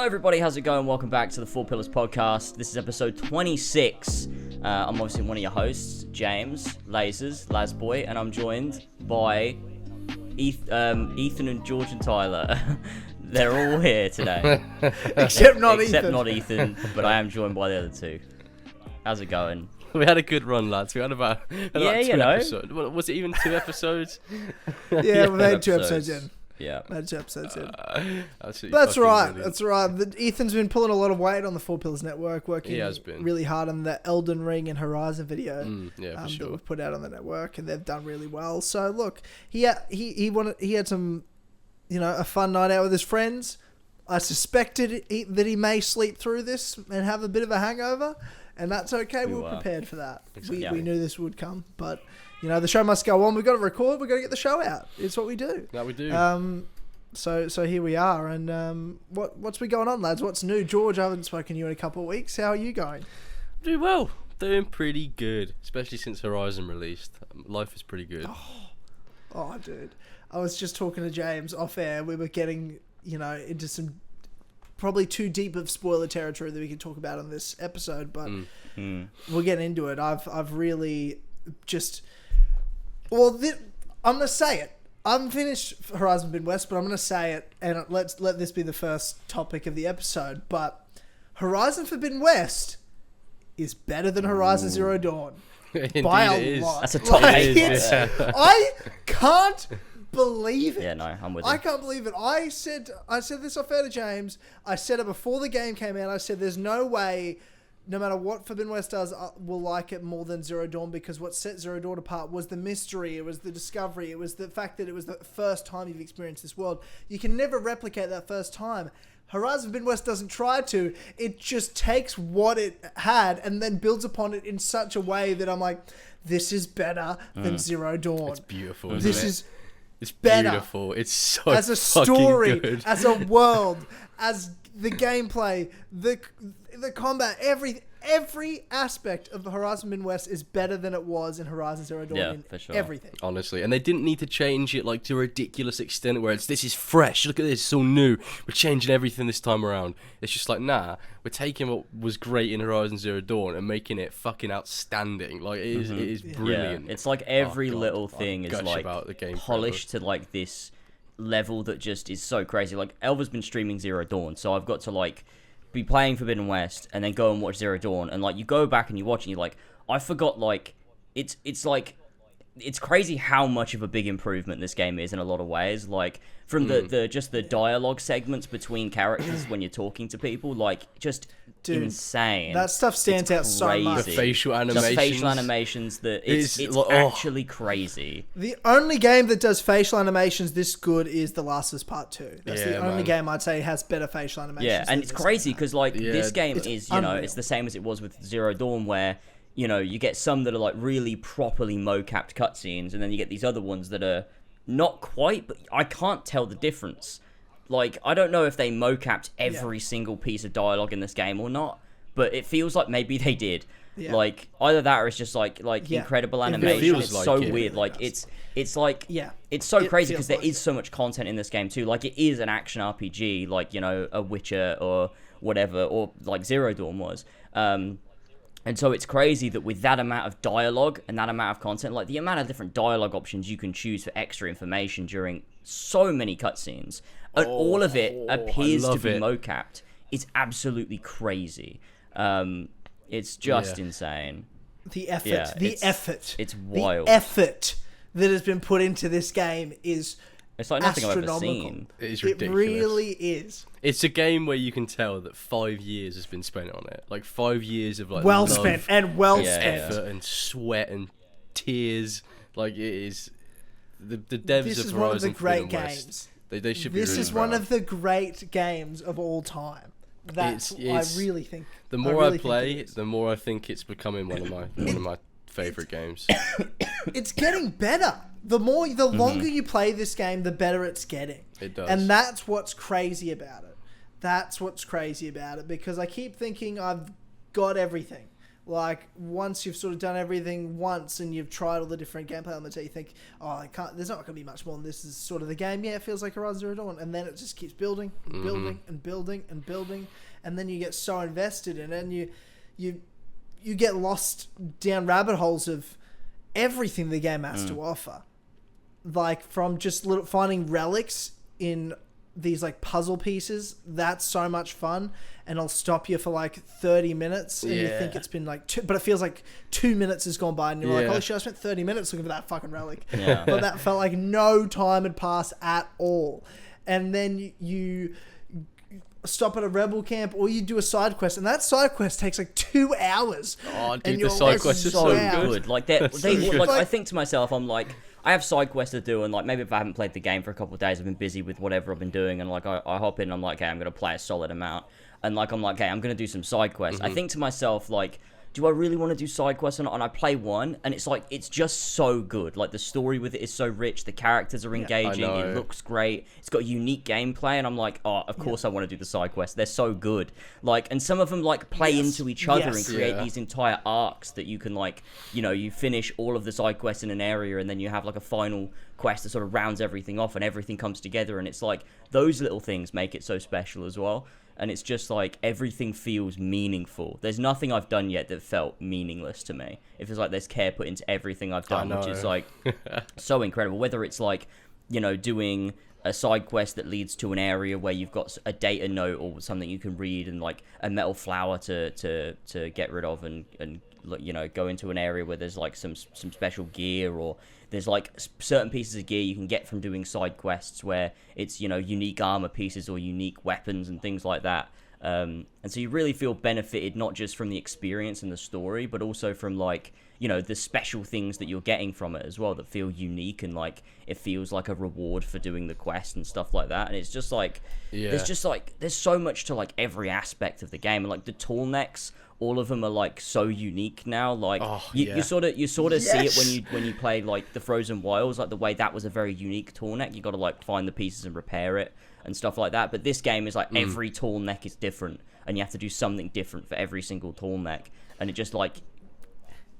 everybody, how's it going? Welcome back to the Four Pillars Podcast. This is episode 26. I'm obviously one of your hosts, James, Lasers, Lasboy, and I'm joined by Ethan and George and Tyler. They're all here today. Except not Ethan, but I am joined by the other two. How's it going? We had a good run, lads. We had about two episodes. Was it even 2 episodes? Yeah, we made 2 episodes in. Yeah. Made 2 episodes in. That's right. Brilliant. That's right. Ethan's been pulling a lot of weight on the Four Pillars Network, working really hard on the Elden Ring and Horizon video for sure. that we've put out on the network, and they've done really well. So look, he had some, a fun night out with his friends. I suspected that he may sleep through this and have a bit of a hangover, and that's okay. We were prepared for that. Exactly. We knew this would come, but the show must go on. We've got to record. We've got to get the show out. It's what we do. That we do. So here we are, and what's been going on, lads? What's new? George, I haven't spoken to you in a couple of weeks. How are you going? Doing well. Doing pretty good, especially since Horizon released. Life is pretty good. Oh, dude. I was just talking to James off air. We were getting, into some probably too deep of spoiler territory that we can talk about on this episode, but we'll get into it. I've really just... Well, I'm going to say it. I haven't finished Horizon Forbidden West, but I'm going to say it, and let this be the first topic of the episode. But Horizon Forbidden West is better than Horizon Zero Dawn. By a lot. That's a top 8. I can't believe it. Yeah, no, I'm with you. I can't believe it. I said this off air to James. I said it before the game came out. I said there's no way, no matter what Forbidden West does, we'll like it more than Zero Dawn, because what set Zero Dawn apart was the mystery, it was the discovery, it was the fact that it was the first time you've experienced this world. You can never replicate that first time. Horizon Forbidden West doesn't try to. It just takes what it had and then builds upon it in such a way that I'm like, this is better than Zero Dawn. It's beautiful, It's better. Better. Beautiful. It's so as a story, good. as a world, as the gameplay, the combat, every aspect of the Horizon Forbidden West is better than it was in Horizon Zero Dawn. Yeah, for sure. Everything. Honestly, and they didn't need to change it to a ridiculous extent where this is fresh. Look at this, it's all new. We're changing everything this time around. It's just nah, we're taking what was great in Horizon Zero Dawn and making it fucking outstanding. It is brilliant. Yeah. It's like every little thing is about the game polished to this level that just is so crazy. Elva's been streaming Zero Dawn, so I've got to be playing Forbidden West and then go and watch Zero Dawn, and you go back and you watch and you're I forgot it's crazy how much of a big improvement this game is in a lot of ways. From the dialogue segments between characters when you're talking to people, Dude, insane. That stuff stands out so much. The facial animations, it's actually crazy. The only game that does facial animations this good is The Last of Us Part 2. That's the only game I'd say has better facial animations. Yeah, and it's crazy because this game is, it's the same as it was with Zero Dawn, where you get some that are really properly mocapped cutscenes, and then you get these other ones that are not quite, but I can't tell the difference. I don't know if they mocapped every single piece of dialogue in this game or not, but it feels like maybe they did. Yeah. Either that or it's just incredible animation. It's so weird. It's so crazy because there is so much content in this game too. It is an action RPG, a Witcher or whatever, or Zero Dawn was. And so it's crazy that with that amount of dialogue and that amount of content, the amount of different dialogue options you can choose for extra information during so many cutscenes, and all of it appears to be mocapped, is absolutely crazy. It's just insane. The effort. It's wild. The effort that has been put into this game is It's nothing I've ever seen. It is ridiculous. It really is. It's a game where you can tell that 5 years has been spent on it. 5 years of well spent and effort and sweat and tears. It is the devs this of is Horizon one of the great Forbidden games. West, They should be. This really is proud. one of the great games of all time. That's I really think. The more I play, the more I think it's becoming one of my favorite games. It's getting better. The longer you play this game, the better it's getting. It does. And that's what's crazy about it. Because I keep thinking I've got everything. Like, once you've sort of done everything once and you've tried all the different gameplay elements, you think, there's not going to be much more than this. Is sort of the game. Yeah, it feels like Horizon Zero Dawn. And then it just keeps building and building and building and building. And then you get so invested in it, and you get lost down rabbit holes of everything the game has to offer. Like, from just finding relics in these like puzzle pieces, that's so much fun, and I'll stop you for like 30 minutes and you think it's been like but it feels like 2 minutes has gone by and you're like, holy shit, I spent 30 minutes looking for that fucking relic. But that felt like no time had passed at all. And then you stop at a rebel camp, or you do a side quest, and that side quest takes like 2 hours. Oh, dude, the side quest is so good. Like, I think to myself, I'm like, I have side quests to do, and like, maybe if I haven't played the game for a couple of days, I've been busy with whatever I've been doing, and like, I hop in and I'm like, okay, I'm gonna play a solid amount, and like, I'm like, okay, I'm gonna do some side quests. I think to myself, like, do I really want to do side quests or not? And I play one, and it's like, it's just so good. Like, the story with it is so rich, the characters are engaging, it looks great, it's got unique gameplay, and I'm like, oh, of course I want to do the side quests. They're so good. Like, and some of them like play into each other and create these entire arcs that you can, like, you know, you finish all of the side quests in an area, and then you have like a final quest that sort of rounds everything off, and everything comes together, and it's like, those little things make it so special as well. And it's just like, everything feels meaningful. There's nothing I've done yet that felt meaningless to me. It feels like there's care put into everything I've done, which is like so incredible. Whether it's like, you know, doing a side quest that leads to an area where you've got a data note or something you can read, and like a metal flower to get rid of, and you know, go into an area where there's like some special gear, or there's like certain pieces of gear you can get from doing side quests where it's, you know, unique armor pieces or unique weapons and things like that. And so you really feel benefited, not just from the experience and the story, but also from, like, you know, the special things that you're getting from it as well that feel unique, and like, it feels like a reward for doing the quest and stuff like that. And it's just like, there's so much to like every aspect of the game, and like the tall necks, all of them are like so unique now. Like, you sort of see it when you play like the Frozen Wilds, like the way that was a very unique tall neck. You got to like find the pieces and repair it and stuff like that. But this game is like, every tall neck is different, and you have to do something different for every single tall neck, and it just like,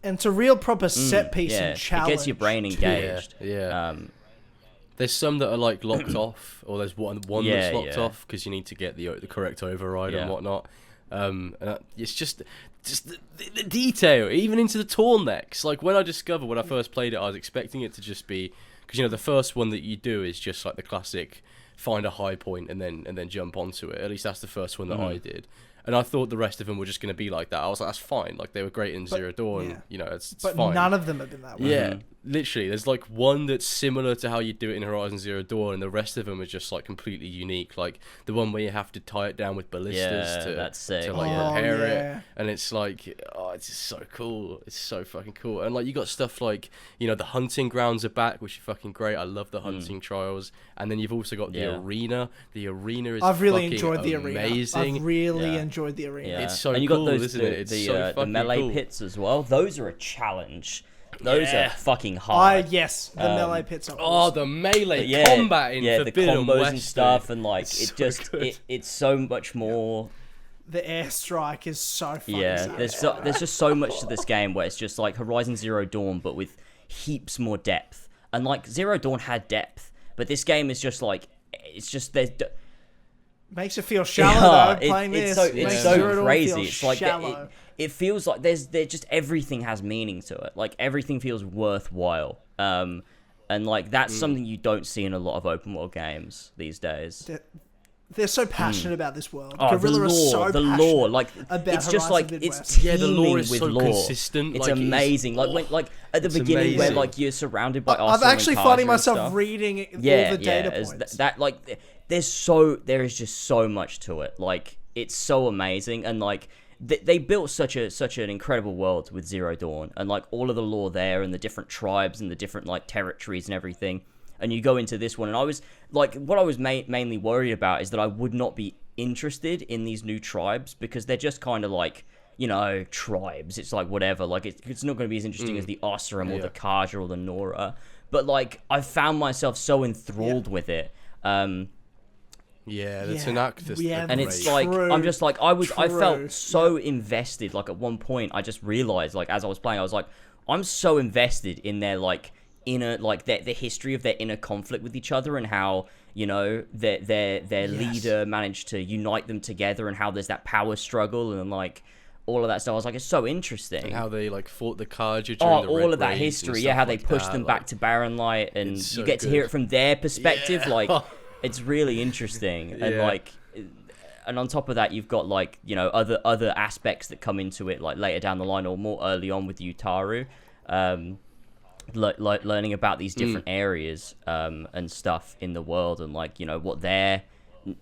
and it's a real proper set piece and challenge. It gets your brain engaged. There's some that are like locked off, or there's one that's locked off because you need to get the correct override and whatnot. It's just the detail, even into the tall necks. Like, when I first played it, I was expecting it to just be, because, you know, the first one that you do is just like the classic find a high point and then jump onto it. At least that's the first one that I did. And I thought the rest of them were just going to be like that. I was like, that's fine. Like, they were great in Zero Dawn. You know, it's fine. But none of them have been that way. Yeah, literally. There's like one that's similar to how you do it in Horizon Zero Dawn, and the rest of them are just like completely unique. Like the one where you have to tie it down with ballistas to like repair it. And it's like, oh, it's just so cool. It's so fucking cool. And like, you got stuff like, you know, the hunting grounds are back, which are fucking great. I love the hunting trials. And then you've also got the arena. The arena is I've really enjoyed the arena. Amazing. I've really enjoyed the arena. It's so and you cool, got those, isn't it? It's so the melee cool. pits as well. Those are a challenge. Those are fucking hard. Yes, the melee pits are awesome. The melee combat in the Forbidden combos West, and stuff, and like, it's it just so it's so much more. The airstrike is so fun. There's just so much to this game where it's just like Horizon Zero Dawn, but with heaps more depth. And like, Zero Dawn had depth, but this game is just like, it's just there's. Makes you feel shallow though, playing it's this. It's so crazy. It's like it feels like there's just everything has meaning to it. Like, everything feels worthwhile. And like, that's something you don't see in a lot of open world games these days. They're so passionate about this world. Oh, Guerrilla the lore, like, about it's just like, it's the lore is with so lore. consistent. It's like, amazing. Like at the beginning, amazing. where like you're surrounded by. I'm actually finding myself stuff. reading all the data points. That like, there is just so much to it. Like, it's so amazing, and like, they built such an incredible world with Zero Dawn, and like, all of the lore there, and the different tribes and the different like territories and everything. And you go into this one, and I was like, what I was mainly worried about is that I would not be interested in these new tribes, because they're just kind of like, you know, tribes. It's like, whatever. Like, it's not going to be as interesting as the Osram or the Kaja or the Nora. But like, I found myself so enthralled with it. Yeah, the Tanakh. Yeah, and it's True. like I'm just like I True. felt so invested. Like at one point, I just realized, like as I was playing, I was like, I'm so invested in their like inner, like the history of their inner conflict with each other, and how their leader managed to unite them together, and how there's that power struggle and like all of that stuff. I was like, it's so interesting. And how they like fought the Kaja during the all Red of that Raids history, and how stuff they like pushed that, them like, back to Barren Light, and so you get to hear it from their perspective. Yeah. Like, it's really interesting, and like. And on top of that, you've got like other aspects that come into it, like later down the line or more early on with Yutaru, like learning about these different areas and stuff in the world, and like what their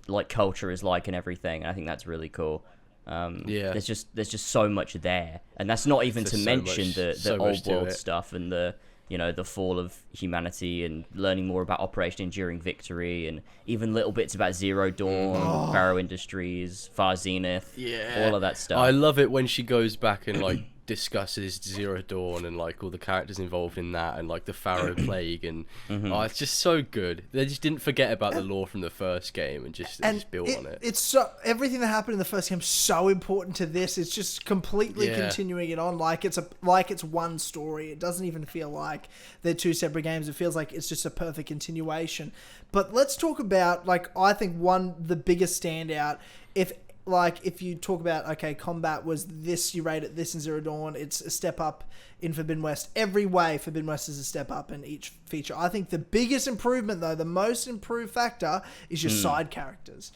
like culture is like and everything. And I think that's really cool. There's just so much there, and that's not even to mention the old world stuff and the the fall of humanity, and learning more about Operation Enduring Victory, and even little bits about Zero Dawn, Pharaoh Industries, Far Zenith, all of that stuff. I love it when she goes back and like discusses Zero Dawn and like all the characters involved in that, and like the Pharaoh Plague, and it's just so good. They just didn't forget about the lore from the first game and just built on it. It's so everything that happened in the first game is so important to this. It's just completely continuing it on like it's one story. It doesn't even feel like they're two separate games. It feels like it's just a perfect continuation. But let's talk about I think the biggest standout, if you talk about, combat was this, you rate it this in Zero Dawn, it's a step up in Forbidden West. Every way, Forbidden West is a step up in each feature. I think the biggest improvement, though, the most improved factor, is your side characters.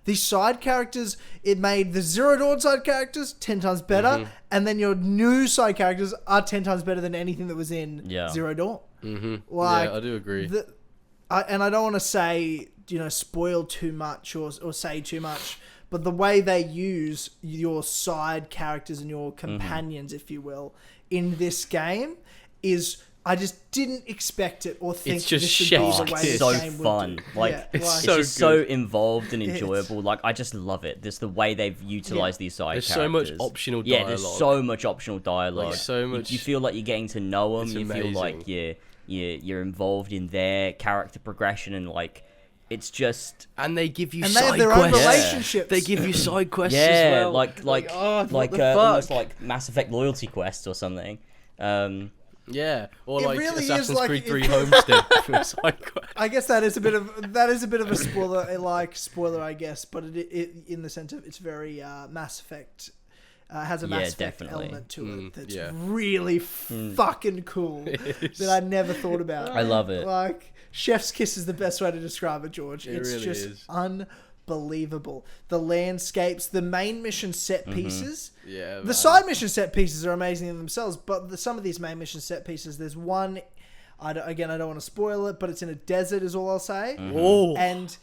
These side characters, it made the Zero Dawn side characters 10 times better, and then your new side characters are 10 times better than anything that was in Zero Dawn. I do agree. And I don't want to say, spoil too much or say too much, but the way they use your side characters and your companions, if you will, in this game is... I just didn't expect it or think it's just this would be the way it's the so game fun. would do. Like, it's so just so involved and enjoyable. Like, I just love it. This the way they've utilized these side There's characters. so much optional dialogue. Yeah, there's so much optional dialogue. Like, so much... You feel like you're getting to know them. It's You feel like amazing. you're involved in their character progression, and like it's just... And they give you And side they have their quests. own relationships. They give you side quests as well. like what the almost fuck? like Mass Effect loyalty quests or something. Yeah, or It like really is Assassin's like- Creed 3 Homestead for side quests. I guess that is a bit of a spoiler, I guess, but it in the sense of it's very Mass Effect. Has a Mass Effect definitely. element to it that's yeah. really fucking cool that I never thought about. I love it. Like, chef's kiss is the best way to describe it, George. It It's really just is. unbelievable. The landscapes, the main mission set pieces. Yeah, The side mission set pieces are amazing in themselves, but some of these main mission set pieces, there's one, I don't want to spoil it, but it's in a desert is all I'll say. Oh. And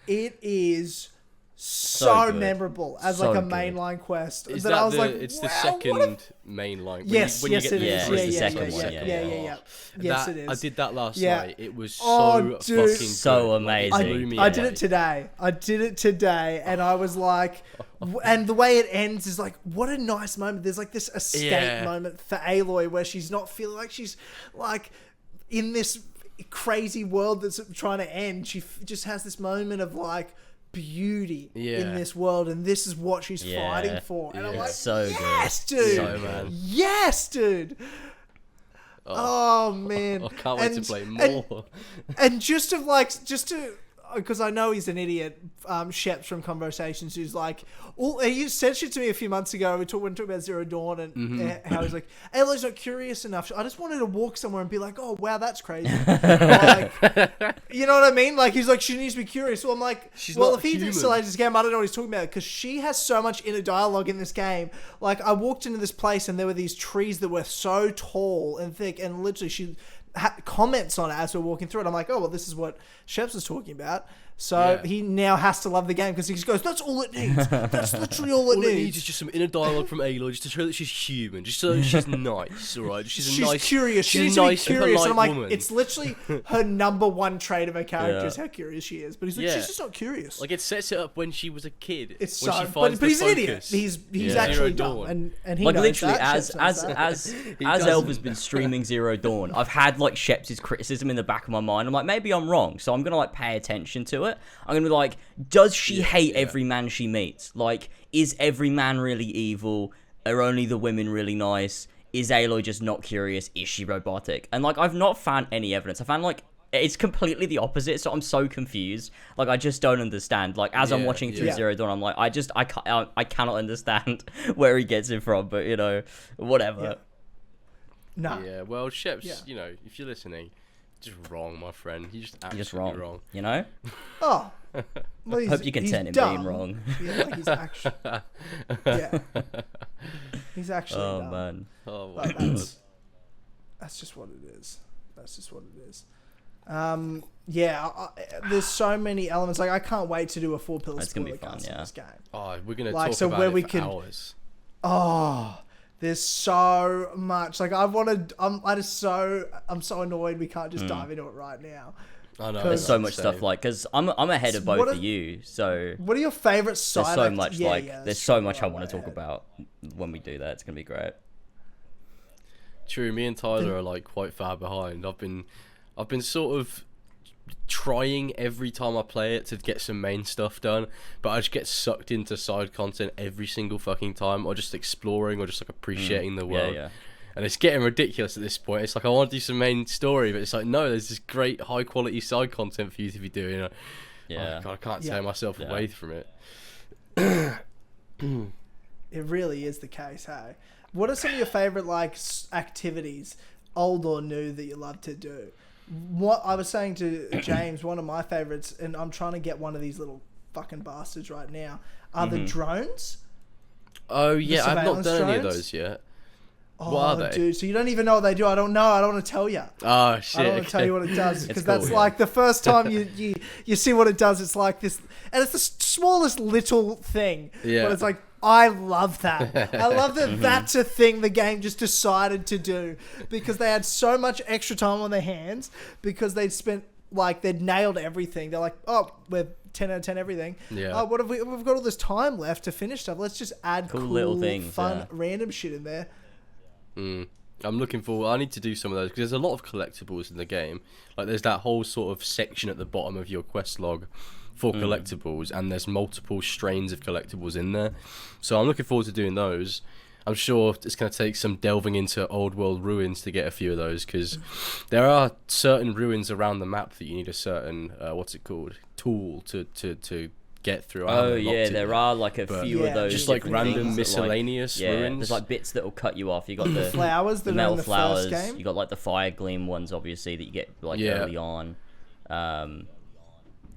it is so good. memorable as So like a good. mainline quest. Is that that I was like, it's wow, the second main line? Yes, when you yes, get it the is. Yeah, Yeah, it's the yeah, second yeah, one, yeah, yeah. yeah, yeah. Yes, it is. I did that last Yeah. night. It was Oh, so dude. fucking So good. amazing. Like, blew me I did away. it today, and I was like, and the way it ends is like, what a nice moment. There's like this escape moment for Aloy where she's not feeling like she's like in this crazy world that's trying to end. She just has this moment of like beauty in this world, and this is what she's fighting for. And I'm like, So good. yes, dude. So, man. Yes, dude. Oh man. I can't wait to play and- more. And just to, because I know he's an idiot, Sheps from Conversations, who's like, he said shit to me a few months ago. We talked about Zero Dawn and how he's like, Aloy's not curious enough. I just wanted to walk somewhere and be like, oh wow, that's crazy. Like, you know what I mean? Like, he's like, she needs to be curious. So I'm like, well, not if he human. still plays this game, I don't know what he's talking about, because she has so much inner dialogue in this game. Like, I walked into this place and there were these trees that were so tall and thick, and literally she comments on it as we're walking through it. I'm like, oh well, this is what Sheps is talking about. So he now has to love the game because he just goes, that's all it needs. That's literally all it All it needs. needs is just some inner dialogue from Aloy, just to show that she's human, just so she's nice, alright? She's Curious. She She's needs a to nice, be curious. And I'm like, woman. it's literally her number one trait of her character is Yeah. how curious she is. But he's like, Yeah. she's just not curious. Like, it sets it up when she was a kid. It's when so, she finds but he's the an idiot. focus. He's Yeah. actually Zero dumb, and he Like knows literally, that. as Sheps knows that. as doesn't. Elva's been streaming Zero Dawn, I've had like Sheps' criticism in the back of my mind. I'm like, maybe I'm wrong, so I'm gonna like pay attention to it. I'm gonna be like, does she hate every man she meets? Like, is every man really evil? Are only the women really nice? Is Aloy just not curious? Is she robotic? And like, I've not found any evidence. I found like it's completely the opposite. So I'm so confused. Like, I just don't understand. Like, as I'm watching through Zero Dawn, I'm like, I cannot understand where he gets it from. But you know, whatever. Yeah. No. Yeah, well, Sheps, you know, if you're listening, just wrong, my friend. You're just absolutely wrong. You know? Oh. Well, Hope you can content him being wrong. Yeah, like he's actually. Yeah. He's actually. Oh, dumb. man. Oh, my But God. that's just what it is. That's just what it is. There's so many elements. Like, I can't wait to do a 4-pillar spoiler cast in this game. Oh, we're going to Like, talk so about where it we for could- hours. Oh, there's so much. Like, I'm so annoyed we can't just dive into it right now. I know. There's so much Same. stuff, like, because I'm ahead of both of you, so What are your favorite side? there's so much, that's there's so much I right want to talk ahead. about when we do that. It's gonna be great. True, me and Tyler are like quite far behind. I've been sort of trying every time I play it to get some main stuff done, but I just get sucked into side content every single fucking time, or just exploring, or just like appreciating the world. Yeah. And it's getting ridiculous at this point. It's like, I want to do some main story, but it's like, no, there's this great high quality side content for you to be doing. Yeah. Oh, God, I can't tear myself away from it. It really is the case, hey. What are some of your favorite like activities, old or new, that you love to do? What I was saying to James, one of my favorites, and I'm trying to get one of these little fucking bastards right now, are the drones. Oh yeah, I've not surveillance done any of drones? those yet. Oh, What are they? dude, so you don't even know what they do. I don't know. I don't want to tell you. Oh shit! I don't want to okay. tell you what it does, because cool, that's yeah. like the first time you see what it does. It's like this, and it's the smallest little thing. Yeah. But it's like, I love that. I love that that's a thing the game just decided to do, because they had so much extra time on their hands, because they'd spent, like, they'd nailed everything. They're like, oh, we're 10 out of 10 everything. Yeah. Oh, what have we've got all this time left to finish stuff. Let's just add cool little things, fun, yeah. random shit in there. I'm looking forward. I need to do some of those, because there's a lot of collectibles in the game. Like, there's that whole sort of section at the bottom of your quest log for collectibles, and there's multiple strains of collectibles in there. So I'm looking forward to doing those. I'm sure it's going to take some delving into old world ruins to get a few of those, because there are certain ruins around the map that you need a certain tool to get through. I haven't Oh unlocked yeah, it there yet. are like a But few of those, just like different random things that, miscellaneous like, ruins. There's like bits that will cut you off. You got the Flowers that the are in metal the flowers. first game. You got like the fire gleam ones, obviously, that you get like early on.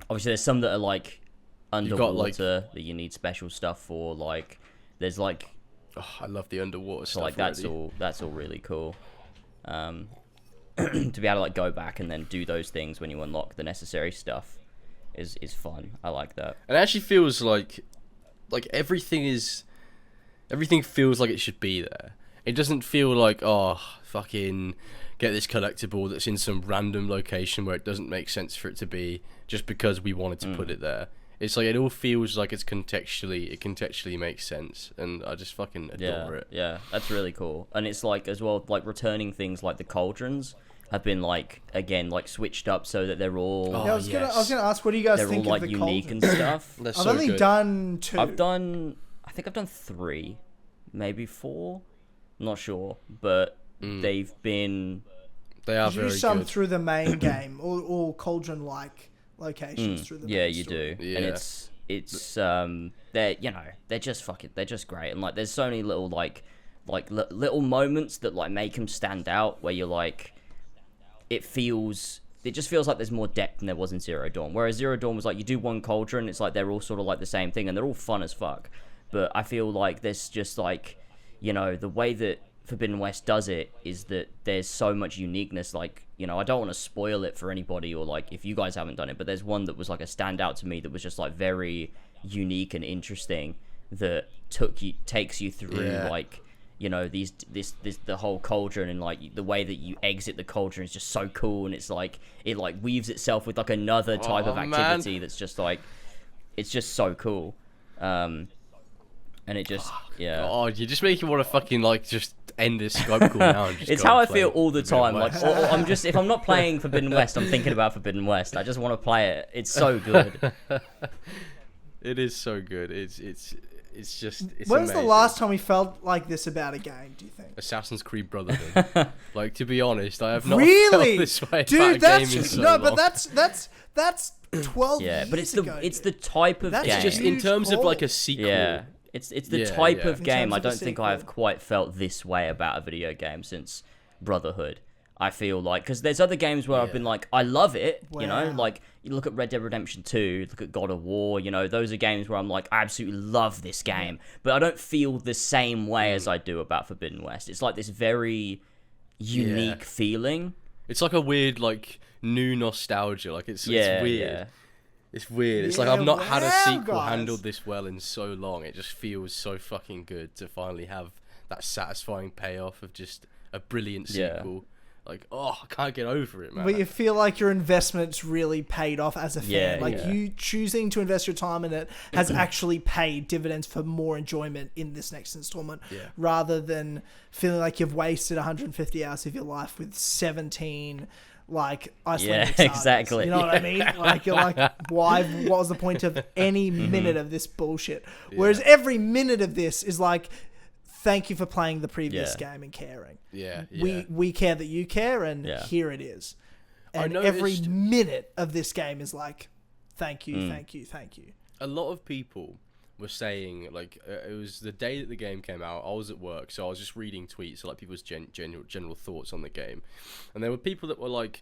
Obviously, there's some that are like underwater like- that you need special stuff for. Like there's like Oh, I love the underwater so stuff. like that's all really cool. To be able to like go back and then do those things when you unlock the necessary stuff is fun. I like that. And it actually feels like everything feels like it should be there. It doesn't feel like, oh, fucking get this collectible that's in some random location where it doesn't make sense for it to be, just because we wanted to put it there. It's like, it all feels like it contextually makes sense, and I just fucking adore it. Yeah, that's really cool. And it's like, as well, like returning things like the cauldrons have been like, again, like switched up so that they're all I was gonna ask, what do you guys they're all think like of the unique cauldron? and stuff. They're I've so only good. done 2. I think I've done 3, maybe 4. I'm not sure, but they've been. They are Did you very do some good. through the main game, or cauldron-like locations through the Yeah, main you story? do, Yeah. and it's they're just great, and like there's so many little little moments that like make them stand out, where you're like, it just feels like there's more depth than there was in Zero Dawn. Whereas Zero Dawn was like, you do one cauldron, it's like they're all sort of like the same thing, and they're all fun as fuck. But I feel like there's just like, the way that Forbidden West does it is that there's so much uniqueness. Like, I don't want to spoil it for anybody, or like if you guys haven't done it, but there's one that was like a standout to me that was just like very unique and interesting, that takes you through like, the whole cauldron, and like the way that you exit the cauldron is just so cool, and it's like it like weaves itself with like another type of activity that's just like, it's just so cool. And it just Oh, you just make you want to fucking like just end this Skype call now. And just It's go how and I feel play all the time. Forbidden Like, West. or I'm just if I'm not playing Forbidden West, I'm thinking about Forbidden West. I just want to play it. It's so good. It is so good. It's just. It's When was the amazing. last time we felt like this about a game, do you think? Assassin's Creed Brotherhood. Like, to be honest, I have not Really? felt this way Dude, about a that's game in so no, long. but that's 12 Yeah, years but it's ago, the dude. type of That's game. just in huge terms of call. like a sequel. Yeah, it's the Yeah, type yeah. of In game terms I of a don't think I have sequel. quite felt this way about a video game since Brotherhood. I feel like because there's other games where I've Yeah. been like, I love it, you know, Wow. like you look at Red Dead Redemption 2, look at God of War, you know, those are games where I'm like, I absolutely love this game, but I don't feel the same way as I do about Forbidden West. It's like this very unique feeling. It's like a weird, like, new nostalgia. Like, it's weird. Yeah. It's weird. It's like Yeah, I've not had a wow, sequel guys. handled this well in so long. It just feels so fucking good to finally have that satisfying payoff of just a brilliant Yeah. sequel. Like, oh, I can't get over it, man. But you feel like your investment's really paid off as a fan. Yeah, like yeah. you choosing to invest your time in it has actually paid dividends for more enjoyment in this next installment, Yeah. rather than feeling like you've wasted 150 hours of your life with 17 like Icelandic sagas. exactly. You know what I mean? Like you're like, why? What was the point of any minute of this bullshit? Whereas every minute of this is like, thank you for playing the previous game and caring. Yeah, yeah. We care that you care, and Yeah. here it is. I And every noticed- minute of this game is like, thank you, thank you, thank you. A lot of people were saying, like, it was the day that the game came out, I was at work, so I was just reading tweets, so, like, people's general thoughts on the game. And there were people that were like,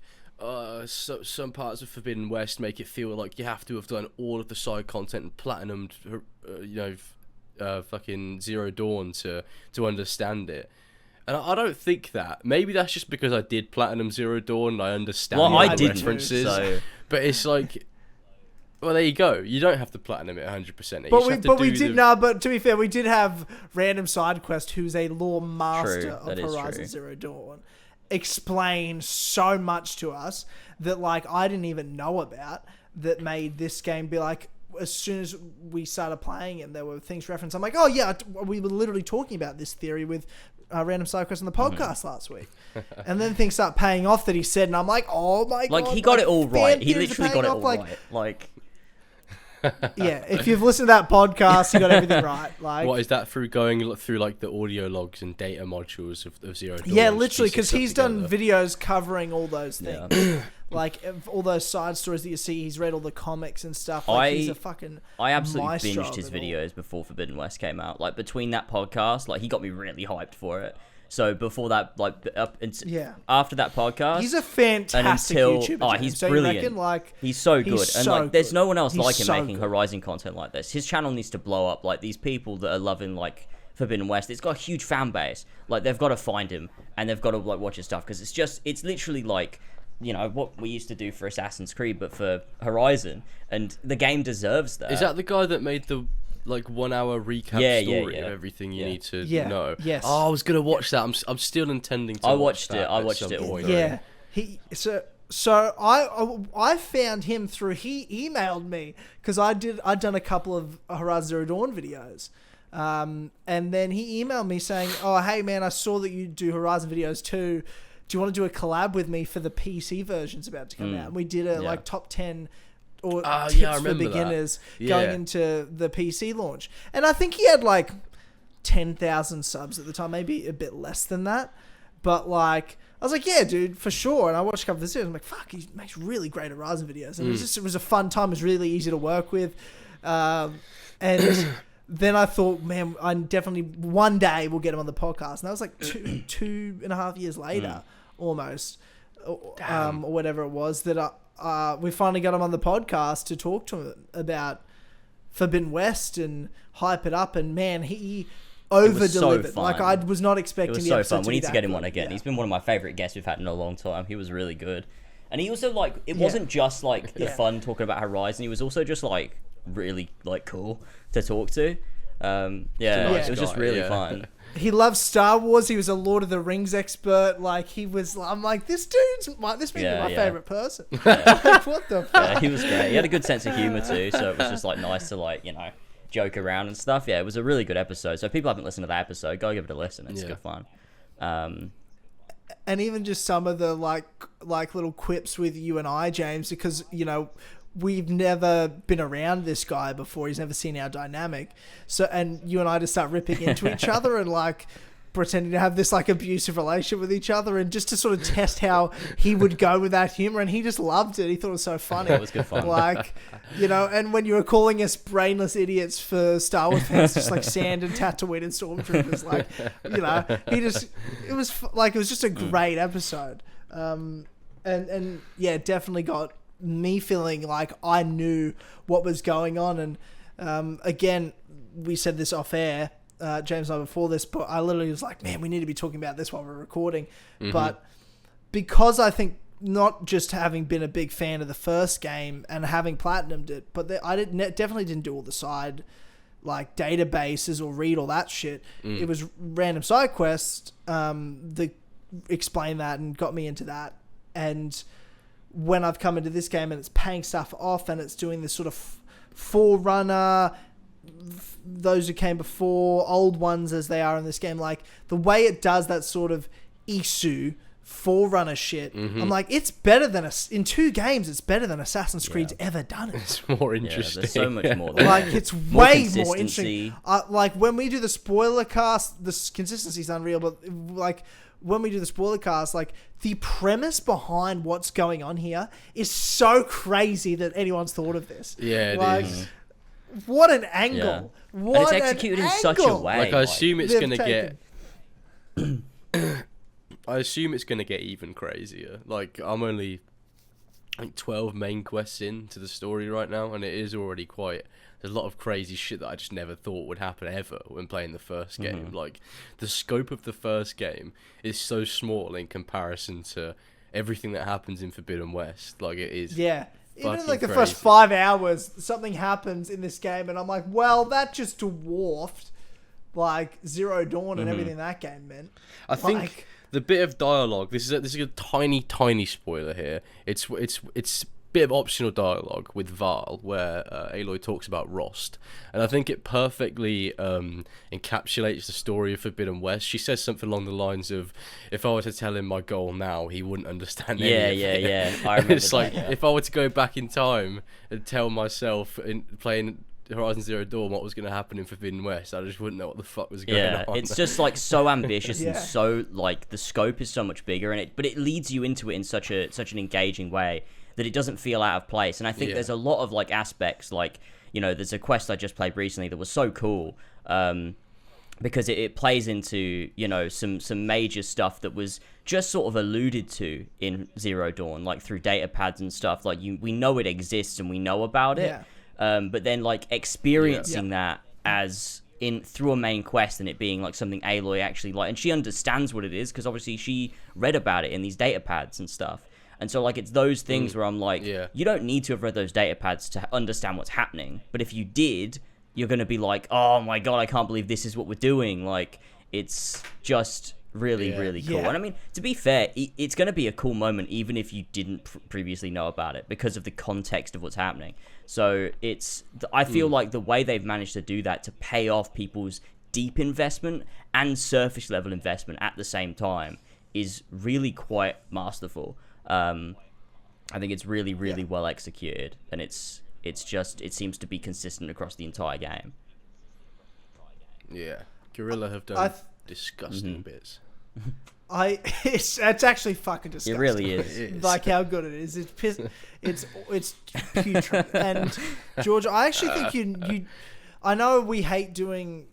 some parts of Forbidden West make it feel like you have to have done all of the side content and platinumed, fucking Zero Dawn to understand it. And I don't think that. Maybe that's just because I did Platinum Zero Dawn and I understand Well, the I didn't, references. so- But it's like, well, there you go. You don't have to Platinum it 100%. You But just we, have to but we do did the- no. But to be fair, we did have Random Side Quest, who's a lore master True, of that is Horizon true. Zero Dawn, explain so much to us that like I didn't even know about, that made this game be like. As soon as we started playing it, there were things referenced. I'm like, oh yeah, we were literally talking about this theory with Random Side Quest on the podcast last week. And then things start paying off that he said, and I'm like, oh my god. Like he got it all right. fan He theories are literally got paying it off, all like, right. Like Yeah, if you've listened to that podcast, you got everything right. Like, What is that through going through like the audio logs and data modules of Zero Dawn? yeah, just literally, piecing because stuff he's done together? videos covering all those Yeah. things. Like all those side stories that you see, he's read all the comics and stuff. Like he's a fucking I absolutely maestro binged of his it all. videos before Forbidden West came out. Like between that podcast, like he got me really hyped for it. So before that, like Yeah. after that podcast, He's a fantastic until- YouTuber. oh, James. he's So you brilliant. reckon, like, he's so good, he's and so like there's good. no one else He's like him so making good. Horizon content like this. His channel needs to blow up. Like these people that are loving like Forbidden West, it's got a huge fan base. Like they've got to find him and they've got to like watch his stuff because it's literally like, you know, what we used to do for Assassin's Creed, but for Horizon, and the game deserves that. Is that the guy that made the like 1 hour recap Yeah, story yeah. of everything you Yeah. need to Yeah, know? yes. Oh, I was gonna watch that. I'm still intending to. I watch watched that it. I at watched some it all point. through. Yeah, so I found him through, he emailed me because I'd done a couple of Horizon Zero Dawn videos, and then he emailed me saying, oh hey man, I saw that you do Horizon videos too. Do you want to do a collab with me for the PC versions about to come out? And we did a like top 10 or Oh, tips yeah, I for remember that. beginners Yeah. going into the PC launch, and I think he had like 10,000 subs at the time, maybe a bit less than that. But like, I was like, yeah, dude, for sure. And I watched a couple of the videos. I'm like, fuck, he makes really great Horizon videos. And it was a fun time. It was really easy to work with. And then I thought, man, I definitely one day we'll get him on the podcast. And that was like 2.5 years later, almost, or whatever it was, that we finally got him on the podcast to talk to him about Forbidden West and hype it up. And man, he over delivered. fun. Like I was not It expecting was the so episode fun. to We be need to that get him good. on again. Yeah. He's been one of my favorite guests we've had in a long time. He was really good. And he also like it wasn't just like the Yeah. fun talking about Horizon. He was also just like really like cool to talk to. nice It was just guy, really yeah. fun. He loves Star Wars. He was a Lord of the Rings expert. Like he was. I'm like, this may be Yeah, my yeah. favorite person. Like, what the fuck? Yeah, he was great. He had a good sense of humor too, so it was just like nice to like, you know, joke around and stuff. Yeah, it was a really good episode. So if people haven't listened to that episode, go give it a listen. It's Yeah. good fun. And even just some of the like little quips with you and I, James, because we've never been around this guy before. He's never seen our dynamic. So, and you and I just start ripping into each other and like pretending to have this like abusive relationship with each other, and just to sort of test how he would go with that humor. And he just loved it. He thought it was so funny. It was good fun. Like, and when you were calling us brainless idiots for Star Wars fans, just like Sand and Tatooine and Stormtroopers, like, it was just a great episode. And yeah, definitely got me feeling like I knew what was going on. And again, we said this off air, James and I, before this, but I literally was like, man, we need to be talking about this while we're recording. Mm-hmm. But because I think, not just having been a big fan of the first game and having platinumed it, but I definitely didn't do all the side like databases or read all that shit. It was random side quests that explained that and got me into that. And when I've come into this game and it's paying stuff off and it's doing this sort of forerunner, those who came before, old ones as they are in this game, like the way it does that sort of Isu forerunner shit, I'm like, it's better than in 2 games. It's better than Assassin's Creed's ever done it. It's more interesting. There's so much more. Like, it's way more interesting. Like when we do the spoiler cast, the consistency is unreal. But like when we do the spoiler cast, like the premise behind what's going on here is so crazy that anyone's thought of this. Yeah, it like, is. What an angle! Yeah. What and it's executed in such a way. Like I assume it's gonna get. I assume it's gonna get even crazier. Like I'm only, 12 main quests into the story right now, and it is already quite. There's a lot of crazy shit that I just never thought would happen ever when playing the first game. Like the scope of the first game is so small in comparison to everything that happens in Forbidden West. Like it is. Yeah. Even in like the crazy. first 5 hours, something happens in this game, and I'm like, well, that just dwarfed like Zero Dawn and everything that game meant. I think the bit of dialogue. This is a tiny spoiler here. It's a bit of optional dialogue with Val where Aloy talks about Rost, and I think it perfectly encapsulates the story of Forbidden West. She says something along the lines of, if I were to tell him my goal now, he wouldn't understand any of it. Yeah. I remember it's like, if I were to go back in time and tell myself in playing Horizon Zero Dawn what was going to happen in Forbidden West, I just wouldn't know what the fuck was going on. It's just like so ambitious and so like the scope is so much bigger, and but it leads you into it in such an engaging way that it doesn't feel out of place. And I think there's a lot of like aspects, like, there's a quest I just played recently that was so cool, because it plays into, some major stuff that was just sort of alluded to in Zero Dawn, like through data pads and stuff. Like we know it exists and we know about it, but then like experiencing that as through a main quest and it being like something Aloy actually like, and she understands what it is because obviously she read about it in these data pads and stuff. And so, like, it's those things where I'm like, you don't need to have read those data pads to understand what's happening. But if you did, you're going to be like, oh, my God, I can't believe this is what we're doing. Like, it's just really, really cool. And I mean, to be fair, it's going to be a cool moment even if you didn't previously know about it because of the context of what's happening. So I feel like the way they've managed to do that to pay off people's deep investment and surface level investment at the same time is really quite masterful. I think it's really, really well executed, and it seems to be consistent across the entire game. Yeah, Guerrilla have done disgusting bits. It's actually fucking disgusting. It really is. Like how good it is. It's putrid. And George, I actually think you. I know we hate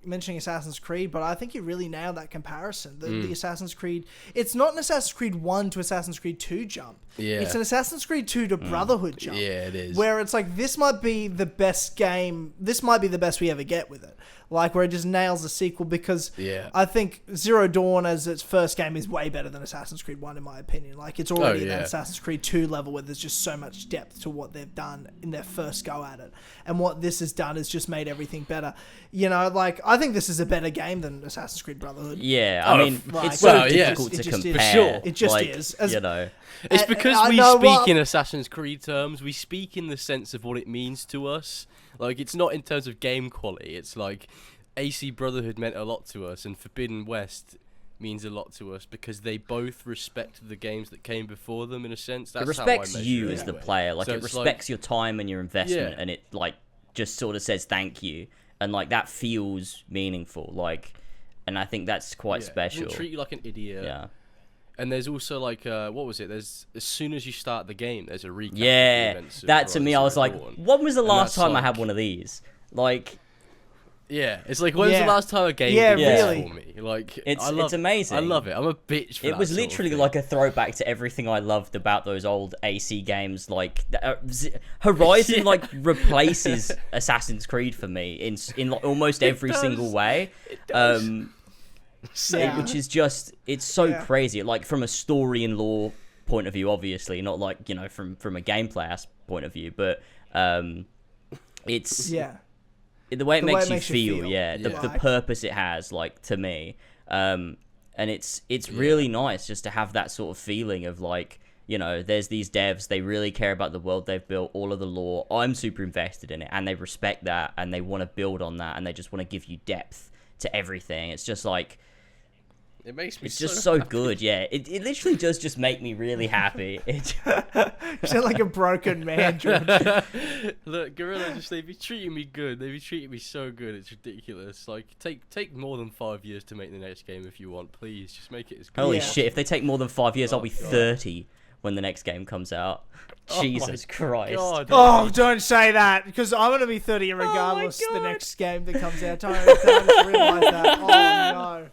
mentioning Assassin's Creed, but I think you really nailed that comparison. The Assassin's Creed, it's not an Assassin's Creed 1 to Assassin's Creed 2 jump. Yeah. It's an Assassin's Creed 2 to Brotherhood jump. Yeah, it is. Where it's like, this might be the best game, this might be the best we ever get with it. Like, where it just nails the sequel, because I think Zero Dawn as its first game is way better than Assassin's Creed 1, in my opinion. Like, it's already in that Assassin's Creed 2 level where there's just so much depth to what they've done in their first go at it. And what this has done is just made everything better. Like, I think this is a better game than Assassin's Creed Brotherhood. Yeah, I mean, it's so difficult to compare. For sure. It just is. It's because we speak in Assassin's Creed terms. We speak in the sense of what it means to us. Like, it's not in terms of game quality. It's like AC Brotherhood meant a lot to us, and Forbidden West means a lot to us because they both respect the games that came before them in a sense. It respects you as the player. Like, So it it's respects your time and your investment, Yeah. and it like just sort of says thank you, and like that feels meaningful. Like, and I think that's quite special. It won't treat you like an idiot. Yeah. And there's also like what was it? There's as soon as you start the game, there's a recap. Yeah, of the events of that to me, I Horizon was Zero like, Dawn. when was the And last that's time I had like- one of these? Like, Yeah, it's like when's Yeah. the last time a game Yeah, did this really. for me? Like it's amazing. I love it. I'm a bitch. For it that was sort of literally thing. like a throwback to everything I loved about those old AC games. Like Horizon, like replaces Assassin's Creed for me in like almost every does. single way. does. Yeah. Which is just, it's so Yeah. crazy. Like, from a story and lore point of view, obviously, not like, you know, from a gameplay point of view, but it's Yeah. the way it The way makes it you makes you feel, feel. yeah, Yeah. the purpose it has, like, to me, and it's really nice just to have that sort of feeling of like, you know, there's these devs, they really care about the world they've built, all of the lore, I'm super invested in it, and they respect that, and they want to build on that, and they just want to give you depth to everything. It's just like, It makes me it's just so happy. good, yeah. It literally does just make me really happy. You sound like a broken man, George. Look, Gorilla, they'd be treating me good. They'd be treating me so good. It's ridiculous. Like, take more than 5 years to make the next game if you want, please. Just make it as good. Holy Yeah. shit, if they take more than 5 years, I'll be God. 30 when the next game comes out. Oh Jesus my Christ. God. Oh, don't say that, because I'm going to be 30 regardless the God. next game that comes out. Don't just realise that. Oh, no.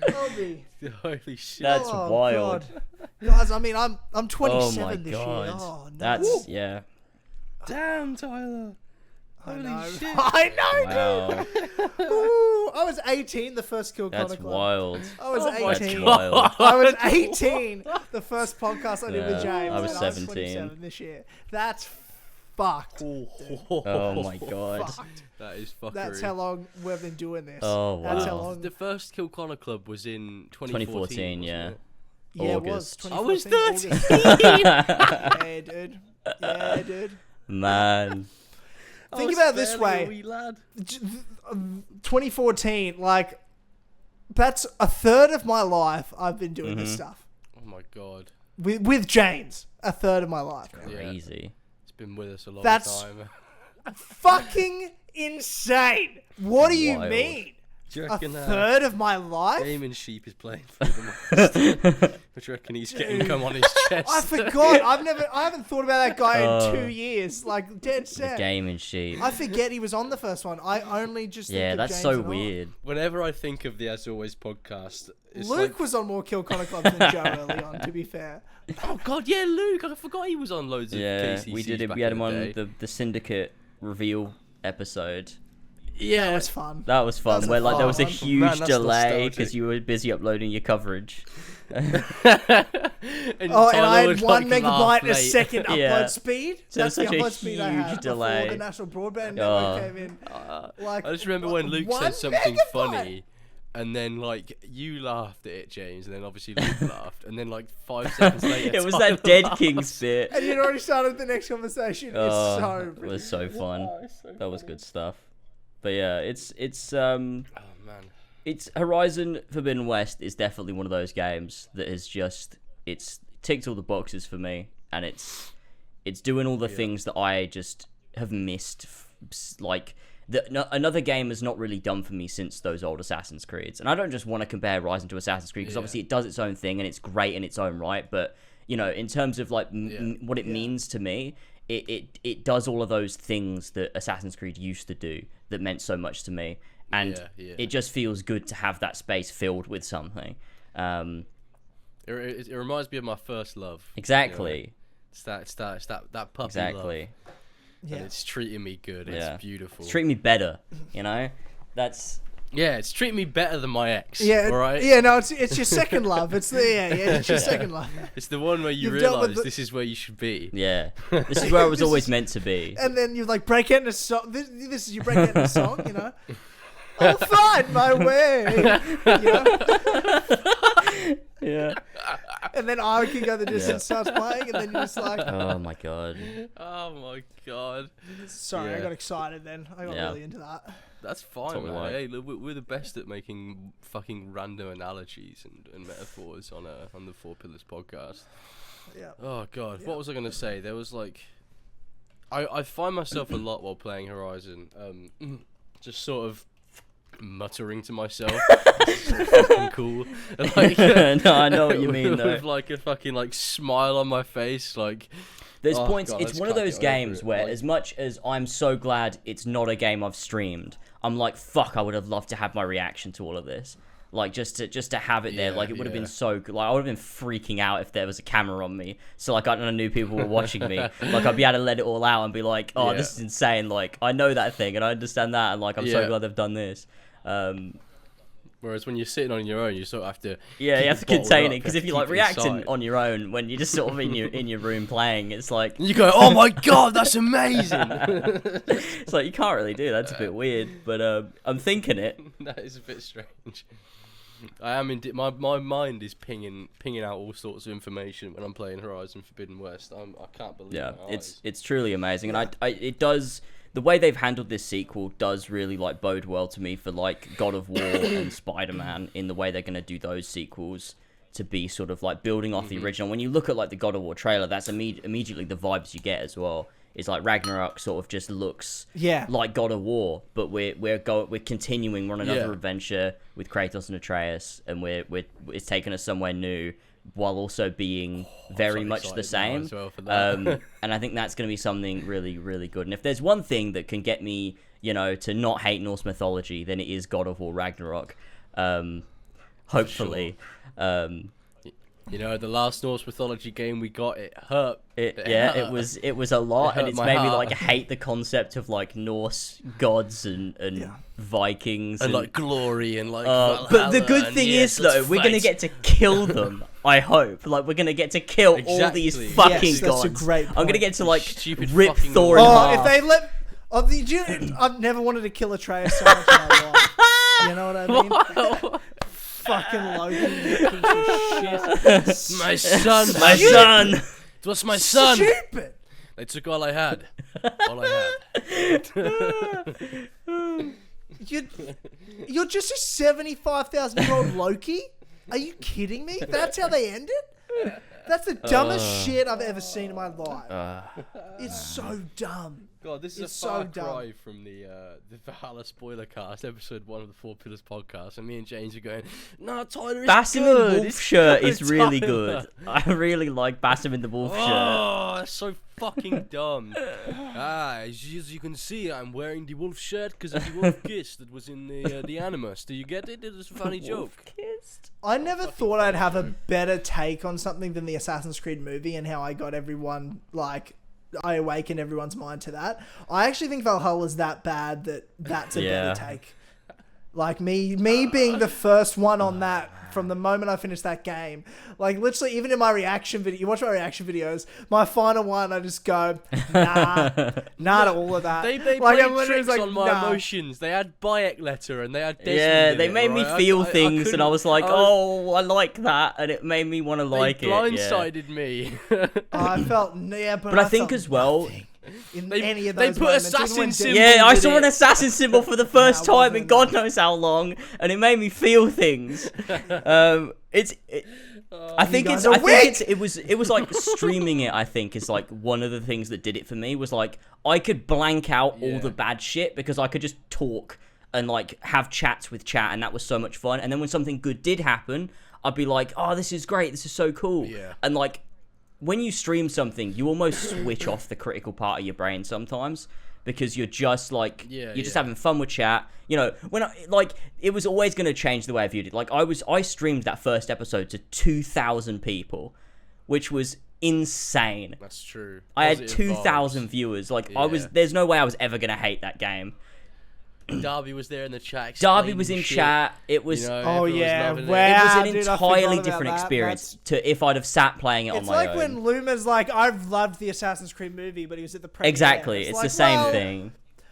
I'll be... Holy shit. That's Oh, wild. God. Guys, I mean, I'm Oh 27 my this god. year. Oh, no. That's, yeah. Damn, Tyler. I Holy know. shit. I know, Wow. dude. Ooh, I was 18 the first Kill That's Connor Club. wild. I was my 18. wild. I was 18 the first podcast I did with Yeah, James. I was and 17. 27 this year. That's fucked. Oh my god. Fucked. That is fuckery. That's how long we've been doing this. Oh, That's wow. how long. The first Kill Connor Club was in 2014, 2014, wasn't yeah. it? Yeah, August. it was. I was 2014, August. Yeah, dude. Yeah, dude. Man. Think about it this way. 2014, like, that's a third of my life I've been doing this stuff. Oh my god. With James. A third of my life. Crazy. It's been with us a long That's- time. Fucking insane. What do you Wild. mean? Do you A reckon third of my life? Gaming Sheep is playing for the most? What do you reckon he's getting come on his chest? I forgot. I haven't thought about that guy in 2 years. Like, dead The set. gaming sheet. I forget he was on the first one. I only just think Yeah, of that's James so and I. weird. Whenever I think of the As Always podcast, it's Luke like, was on more Kill Connor Clubs than Joe early on, to be fair. oh god, yeah, Luke. I forgot he was on loads of Yeah, KCCs we did it. back We had in him on day. the Syndicate reveal episode. Yeah, That was fun. That was fun. That's Where like there was a fun. huge Man, that's delay nostalgic. because you were busy uploading your coverage. and Oh, and Tyler I had would, 1 like, laugh megabyte a late. second upload Yeah. speed. So That's the such a upload speed I had huge before delay. the national broadband Oh. network came in. Like, I just remember when Luke 1 said something megabyte. funny, and then like you laughed at it, James, and then obviously Luke laughed, and then like 5 seconds later, It was Tyler that Dead laughed. Kings bit. And you'd already started the next conversation. Oh, It's so it was so fun. Oh, it's so That was funny. good stuff. But yeah, it's Oh man. it's Horizon Forbidden West is definitely one of those games that has just it's ticked all the boxes for me, and it's doing all the things that I just have missed. Like another game has not really done for me since those old Assassin's Creeds, and I don't just want to compare Horizon to Assassin's Creed because obviously it does its own thing and it's great in its own right. But you know, in terms of like what it means to me. It does all of those things that Assassin's Creed used to do that meant so much to me, and it just feels good to have that space filled with something. It reminds me of my first love. Exactly. You know? It's that puppy Exactly. love. Yeah. And it's treating me good. Yeah. It's beautiful. It's treating me better, you know? That's Yeah, it's treating me better than my ex. Yeah, all right. yeah, no, it's your second love. It's it's your second love. It's the one where you You've dealt with realise the- this is where you should be. yeah. This is where it was This always is- meant to be. And then you like break out in a song. This is you break out in a song, you know. I'll find my way, you know. Yeah. And then I Can Go the Distance starts playing, and then you're just like, Oh my god. Oh my god. sorry, I Yeah. got excited. Then I got Yeah. really into that. That's fine, what we man. like. Hey, look, we're the best at making fucking random analogies and metaphors on the Four Pillars podcast. Yeah. Oh god, Yeah. what was I gonna say? There was like, I find myself a lot while playing Horizon, just sort of muttering to myself. It's so fucking cool. Like, No, I know what you mean though. with like a fucking like smile on my face, like. There's Oh, points. God, It's let's one of can't those get over games it, where, like- as much as I'm so glad it's not a game I've streamed, I'm like, fuck, I would have loved to have my reaction to all of this. Like, just to have it there. Yeah, Like, it would have been yeah. so good. Like, I would have been freaking out if there was a camera on me. So, like, I knew people were watching me. Like, I'd be able to let it all out and be like, oh, Yeah. this is insane. Like, I know that thing and I understand that. And, like, I'm so Yeah. glad they've done this. Whereas when you're sitting on your own, you sort of have to. Yeah, keep you have to it bottled contain up, it, because you if have you're to like keep it reacting inside. on your own when you're just sort of in your room playing, it's like You go, oh my god, that's amazing. it's like you can't really do that. It's a bit weird, but I'm thinking it. That is a bit strange. I am my mind is pinging out all sorts of information when I'm playing Horizon Forbidden West. I can't believe Yeah, my eyes. it's truly amazing, and it does. The way they've handled this sequel does really like bode well to me for like God of War and Spider-Man, in the way they're going to do those sequels to be sort of like building off the original. When you look at like the God of War trailer, that's immediately the vibes you get as well. It's like Ragnarok sort of just looks like God of War, but we're continuing. We're on another adventure with Kratos and Atreus, and it's taking us somewhere new, while also being very so much the excited now same. as well for that. And I think that's going to be something really, really good. And if there's one thing that can get me, to not hate Norse mythology, then it is God of War Ragnarok. Hopefully. The last Norse mythology game we got, it hurt. It hurt. was a lot, It and hurt it's my made me heart. like hate the concept of like Norse gods and Vikings And like glory and like. but the Valhalla good and thing yes, is though, let's we're gonna fight. get to kill them. I hope, like, we're gonna get to kill all these Exactly. fucking Yes, that's gods. a great I'm gonna point. get to like Stupid rip fucking Thor in Norse. Oh, half. if they let... I've never wanted to kill Atreus so much in my life. You know what I mean? Fucking Logan, you piece of shit. My son. My son. It was my son. Stupid. They took all I had. All I had. You're just a 75,000-year-old Loki? Are you kidding me? That's how they end it? That's the dumbest shit I've ever seen in my life. It's so dumb. God, this is It's a far so dumb. cry from the Valhalla spoiler cast, episode 1 of the Four Pillars podcast, and me and James are going, nah, Tyler is Basim in good. the wolf It's shirt good, is really Tyler." good. I really like Basim in the wolf shirt. Oh, that's so fucking dumb. As you can see, I'm wearing the wolf shirt because of the wolf kiss that was in the Animus. Do you get it? It was a funny joke. Wolf-kissed? I never thought I'd have a better take on something than the Assassin's Creed movie and how I got everyone, like, I awakened everyone's mind to that. I actually think Valhalla is that bad that that's a better take. Like, me being the first one on that from the moment I finished that game. Like, literally, even in my reaction video, you watch my reaction videos, my final one, I just go, nah to all of that. They like, played I'm literally tricks on my nah. emotions. They had Bayek letter and they had Desmond Yeah, in they it, made me alright? feel I things, and I was like, couldn't- oh, I like that, and it made me want to like they it. blindsided me. I felt, But I think felt as well, nothing in They- any of they those put moments, assassin even when symbol- yeah, I did saw an it. assassin symbol for the first Nah, time wasn't in God that. knows how long, and it made me feel things. I think guys it's. are I think weak! it's. It was like streaming it. I think is like one of the things that did it for me. Was like I could blank out all Yeah. the bad shit because I could just talk and like have chats with chat, and that was so much fun. And then when something good did happen, I'd be like, "Oh, this is great! This is so cool!" Yeah. And like when you stream something, you almost switch off the critical part of your brain sometimes. Because you're just like you're just having fun with chat. When it was always going to change the way I viewed it. Like I streamed that first episode to 2,000 people, which was insane. That's true. I had Positive 2,000 vibes. viewers. Like Yeah. there's no way I was ever going to hate that game. Darby was there in the chat. Darby was in explaining shit. chat. It was Oh, everyone was yeah, loving it. wow. it was an dude, I forgot entirely about different that. experience to if I'd have sat playing it on It's my like own. when Luma's like, I've loved the Assassin's Creed movie, but he was at the premiere. Exactly, it's like, the same well, thing.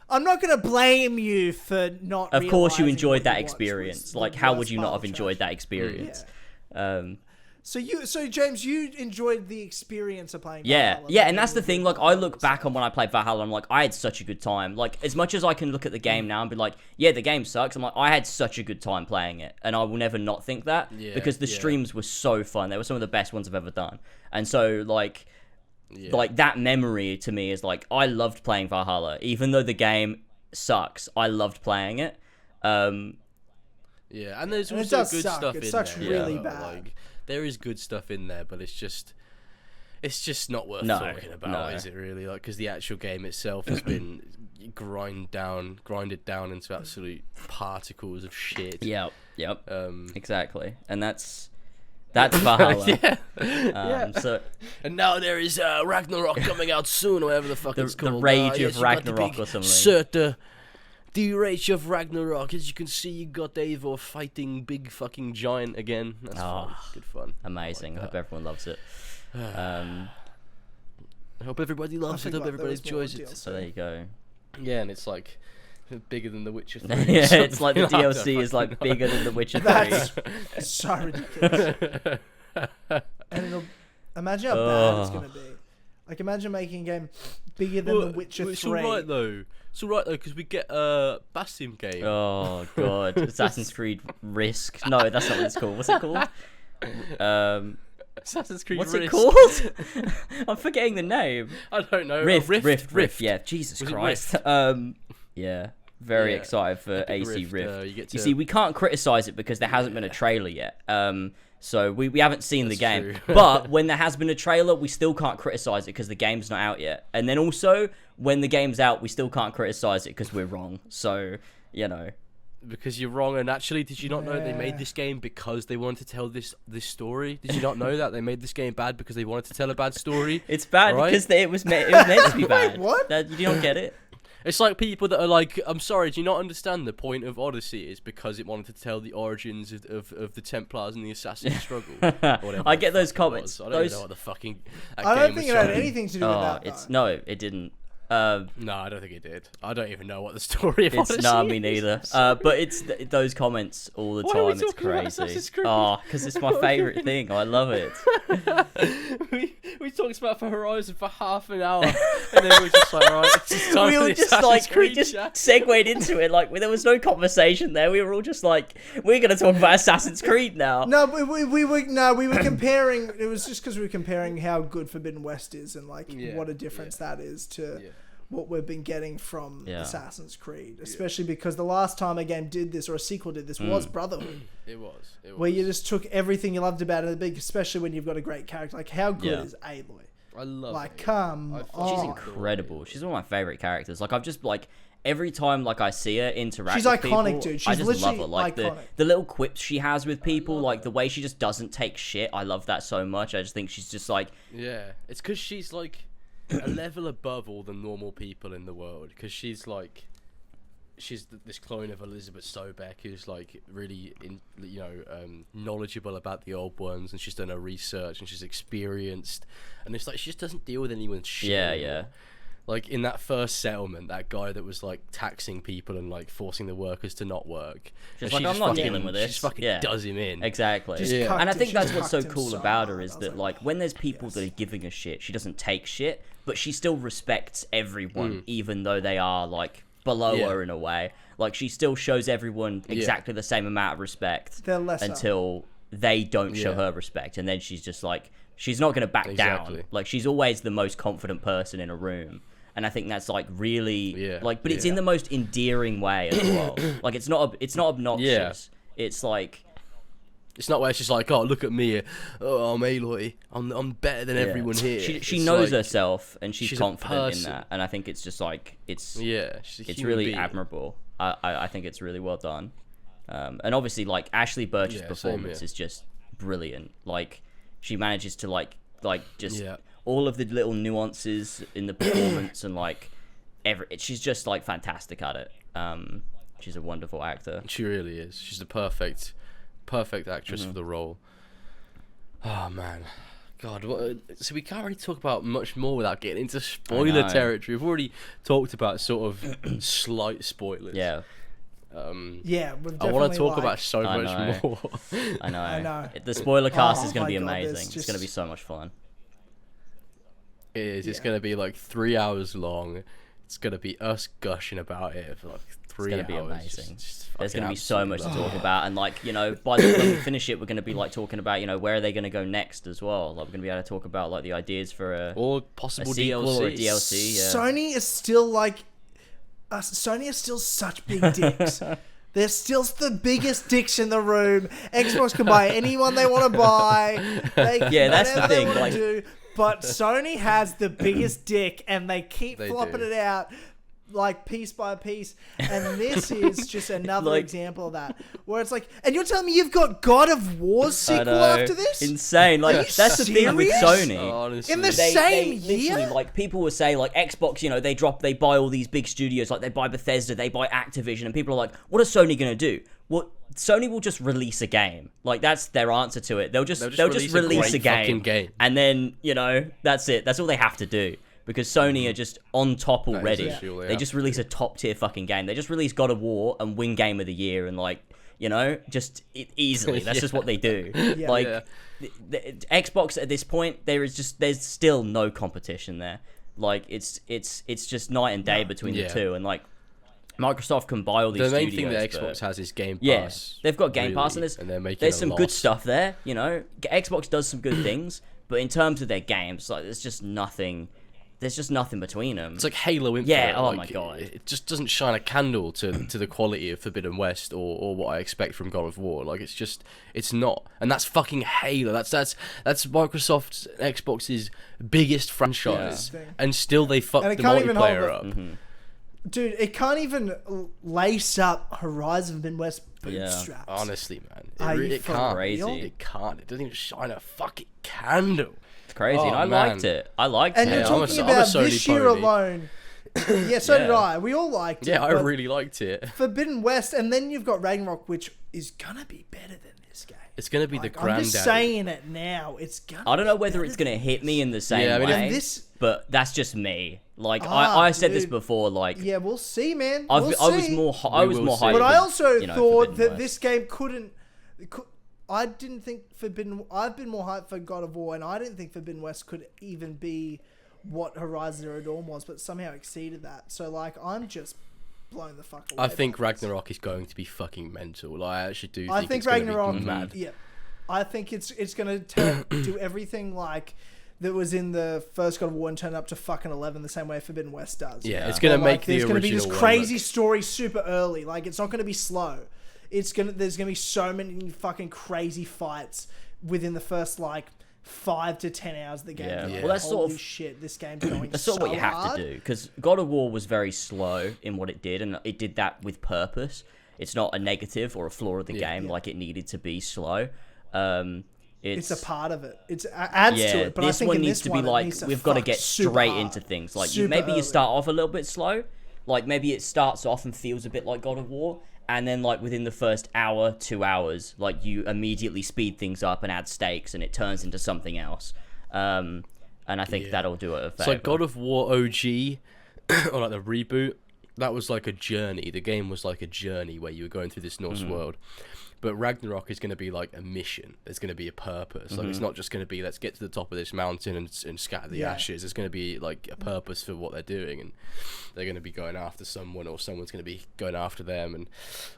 I'm not going to blame you for not. Of course, you realising enjoyed what that you watched experience. was Like, the how would worst you part not of have enjoyed trash. that experience? So James, you enjoyed the experience of playing Yeah, Valhalla. yeah, and that's the thing. Like, I look back on when I played Valhalla, I'm like, I had such a good time. Like, as much as I can look at the game now and be like, yeah, the game sucks, I'm like, I had such a good time playing it, and I will never not think that, because the streams were so fun. They were some of the best ones I've ever done. And so, like that memory to me is like, I loved playing Valhalla, even though the game sucks. I loved playing it. And there's also good stuff in there. It sucks really bad. Like, there is good stuff in there, but it's just not worth talking about, is it really? Like, because the actual game itself has been grinded down into absolute particles of shit. Yep. Exactly, and that's Valhalla. So, and now there is Ragnarok coming out soon, or whatever the fuck it's called. The Rage of Ragnarok or something. The Rage of Ragnarok. As you can see, you got Eivor fighting big fucking giant again. That's fun. Good fun. Amazing. I hope everyone loves it. I hope everybody loves it. I hope everybody enjoys it. So there you go. Yeah, and it's like bigger than The Witcher 3. Yeah, it's like the DLC is like bigger than The Witcher 3. That's so ridiculous. And imagine how bad it's going to be. Like, imagine making a game bigger than The Witcher 3. It's alright though. It's alright though, because we get a Basim game. Oh god, Assassin's Creed Risk. No, that's not what it's called. What's it called? Assassin's Creed What's Risk. it called? I'm forgetting the name. I don't know. Rift. Yeah, Jesus Was it Christ. Yeah, very excited for Epic AC Rift. You see, we can't criticize it because there hasn't been a trailer yet. So we haven't seen the game. True. But when there has been a trailer, we still can't criticize it because the game's not out yet. And then also, when the game's out, we still can't criticize it because we're wrong. So, you know. Because you're wrong, and actually, did you not know they made this game because they wanted to tell this story? Did you not know that they made this game bad because they wanted to tell a bad story? It's bad because it was meant to be bad. Wait, what? You don't get it? It's like people that are like, I'm sorry, do you not understand the point of Odyssey is because it wanted to tell the origins of the Templars and the Assassin's struggle? I get those comments. I don't even know what the fucking I don't think it had anything to do with that. No, it didn't. No, I don't think it did. I don't even know what the story of Odyssey is. Me neither. But it's those comments all the time. It's crazy. Because it's my favourite thing. I love it. we talked about for Horizon for half an hour, and then we were just like, right, it's just time for the Assassin's Creed we just segued into it. Like, there was no conversation there. We were all just like, we're gonna talk about Assassin's Creed now. No, we were comparing. It was just because we were comparing how good Forbidden West is and like what a difference that is to what we've been getting from Assassin's Creed, especially because the last time a game did this or a sequel did this was Brotherhood. It was. Where you just took everything you loved about it, especially when you've got a great character. Like, how good is Aloy? I love. Like, come on, she's incredible. She's one of my favorite characters. Like, I've just like every time like I see her interact. She's with iconic, people, dude. She's I just literally love her. Like the little quips she has with people, like the way she just doesn't take shit. I love that so much. I just think she's just like it's because she's like a level above all the normal people in the world, because she's this clone of Elizabeth Sobeck who's like really knowledgeable about the old ones, and she's done her research and she's experienced, and it's like she just doesn't deal with anyone's shit anymore. Like in that first settlement, that guy that was like taxing people and like forcing the workers to not work. She's like, I'm not dealing with this. She just fucking does him in. Exactly. And I think that's what's so cool about her is that like when there's people that are giving her shit, she doesn't take shit, but she still respects everyone, even though they are like below her in a way. Like she still shows everyone exactly the same amount of respect until they don't show her respect, and then she's just like, she's not going to back down. Like she's always the most confident person in a room. And I think that's like really but it's in the most endearing way as well. Like it's not obnoxious. It's like, it's not where she's like, oh, look at me, oh, I'm Aloy, I'm better than everyone here. She knows herself, and she's confident in that. And I think it's just like it's really admirable. I think it's really well done. And obviously like Ashley Birch's performance is just brilliant. Like she manages to like just all of the little nuances in the performance and like she's just like fantastic at it. She's a wonderful actor. She really is. She's the perfect actress for the role. Oh man, God. So we can't really talk about much more without getting into spoiler territory. We've already talked about sort of slight spoilers. Yeah. Yeah, we've I want to definitely, talk like- about so I much more. I know. I know. The spoiler cast Oh is going to my be God, amazing. there's It's just- going to be so much fun. It is. It's Yeah. going to be like 3 hours long. It's going to be us gushing about it for like 3 hours. It's going to be amazing. Just There's going to fucking be so much to absolutely talk about, and like, you know, by the when we finish it, we're going to be like talking about, you know, where are they going to go next as well. Like, we're going to be able to talk about like the ideas for a or a possible sequel DLC. or a DLC. Yeah. Sony is still like, Sony is still such big dicks. They're still the biggest dicks in the room. Xbox can buy anyone they want to buy. They can Yeah, that's the whatever thing, They like- want to do. But Sony has the biggest dick, and they keep They flopping do. it out like piece by piece. And this is just another Like- example of that, where it's like, and you're telling me you've got God of War's I sequel know. after this? Insane. Like, Are you that's the thing with serious? Sony. Honestly. In the They same literally, year? like, people will say, like, Xbox, you know, they buy all these big studios, like, they buy Bethesda, they buy Activision, and people are like, what is Sony gonna do? Well, Sony will just release a game. Like, that's their answer to it. They'll just release great a fucking game, game. and then, you know, that's it. That's all they have to do. Because Sony are just on top is already. literally all they They have just to release do. a top tier fucking game. They just release God of War and win Game of the Year, and like, you know, just easily. That's just what they do. Yeah. Like, Yeah. the Xbox at this point, there's still no competition there. Like, it's just night and day between Yeah. the two, and like, Microsoft can buy all these The main studios, thing that but- Xbox has is Game yeah, Pass. they've got Game Pass, and they're making there's a some good loss. stuff there. You know, Xbox does some good things, but in terms of their games, like, there's just nothing. There's just nothing between them. It's like Halo Infinite. Yeah, oh like, my God. It just doesn't shine a candle to the quality of Forbidden West or what I expect from God of War. Like, it's not. And that's fucking Halo. That's Microsoft's Xbox's biggest franchise. Yeah. And still they fucked And it the can't even hold multiplayer up. up. Dude, it can't even lace up Horizon Forbidden West bootstraps. Honestly, man. Are you It for can't. real? It can't. It doesn't even shine a fucking candle. It's crazy. Oh, and I man. liked it. I liked And it. you're Yeah, I'm a- talking I'm a about Sony this year pony. alone. Yeah, so did Yeah. I. We all liked it. Yeah, I but really liked it. Forbidden West, and then you've got Ragnarok, which is gonna be better than this game. It's going to be Like, the I'm granddaddy. just saying it now. It's gonna. I don't know be whether better it's gonna than hit me in the same Yeah, I mean, way, And this- but that's just me. Like, Ah, I said this dude. before. Like, Yeah, we'll see, man. I We'll was see. more We will hyped. see. But I with, also you know, thought Forbidden that West. this game couldn't. I didn't think Forbidden. I've been more hyped for God of War, and I didn't think Forbidden West could even be what Horizon Zero Dawn was, but somehow exceeded that. So, like, I'm just blown the fuck away. I think by this. Ragnarok is going to be fucking mental. Like, I actually do. I think it's gonna be Ragnarok. mad. Yeah, I think it's gonna do everything like that was in the first God of War and turn up to fucking 11 the same way Forbidden West does. Yeah, it's gonna But, make like, the there's gonna be this original one crazy look- story super early. Like, it's not gonna be slow. There's gonna be so many fucking crazy fights within the first like 5 to 10 hours of the game. Yeah. You're like, Well, that's sort holy of- shit. This game's going. That's sort of what so you have hard. to do, because God of War was very slow in what it did, and it did that with purpose. It's not a negative or a flaw of the game. Like, it needed to be slow. It's a part of it. It adds to it. But this I think one in needs this to be one, it like, needs to we've got to fuck get super straight hard. into things. Like, Super maybe early. you start off a little bit slow. Like, maybe it starts off and feels a bit like God of War, and then, like, within the first hour, 2 hours, like, you immediately speed things up and add stakes, and it turns into something else. And I think that'll do it a favor. So God of War OG, or like the reboot, that was like a journey. The game was like a journey where you were going through this Norse world. But Ragnarok is going to be like a mission. There's going to be a purpose. Like, it's not just going to be, let's get to the top of this mountain and scatter the Yeah. ashes. There's going to be like a purpose for what they're doing, and they're going to be going after someone, or someone's going to be going after them. And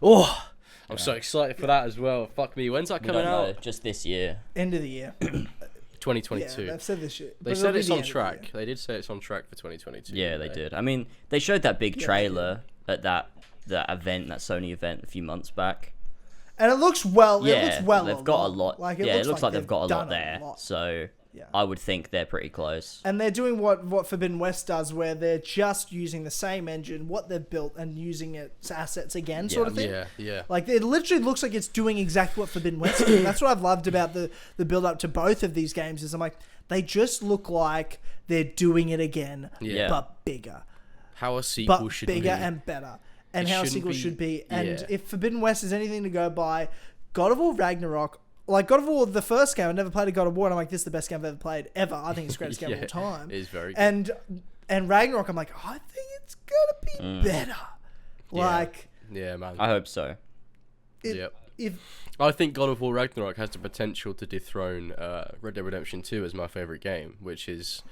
I'm so excited for that as well. Fuck me, when's that We coming don't know, out? just this year. End of the year. 2022. Yeah, they've said this shit. They but said it'll be it's the on end of the track. year. They did say it's on track for 2022. Yeah, didn't they did. I mean, they showed that big Yeah, they trailer at that event, that Sony event a few months back. And it looks well. Yeah, It looks well. they've got a lot. Like, It looks like they've got a lot done there. So Yeah. I would think they're pretty close. And they're doing what Forbidden West does, where they're just using the same engine, what they've built, and using its assets again, sort of thing. Yeah. Like, it literally looks like it's doing exactly what Forbidden West did. And that's what I've loved about the build up to both of these games, is I'm like, they just look like they're doing it again, Yeah. but bigger. How a sequel But should bigger be. and better. And It how a shouldn't sequel be- should be. And yeah. if Forbidden West is anything to go by, God of War Ragnarok, like God of War, the first game, I never played a God of War, and I'm like, this is the best game I've ever played, ever. I think it's the greatest game of all time. It is very good. And Ragnarok, I'm like, I think it's gonna be better. Like, Yeah, man. I hope so. I think God of War Ragnarok has the potential to dethrone Red Dead Redemption 2 as my favourite game, which is...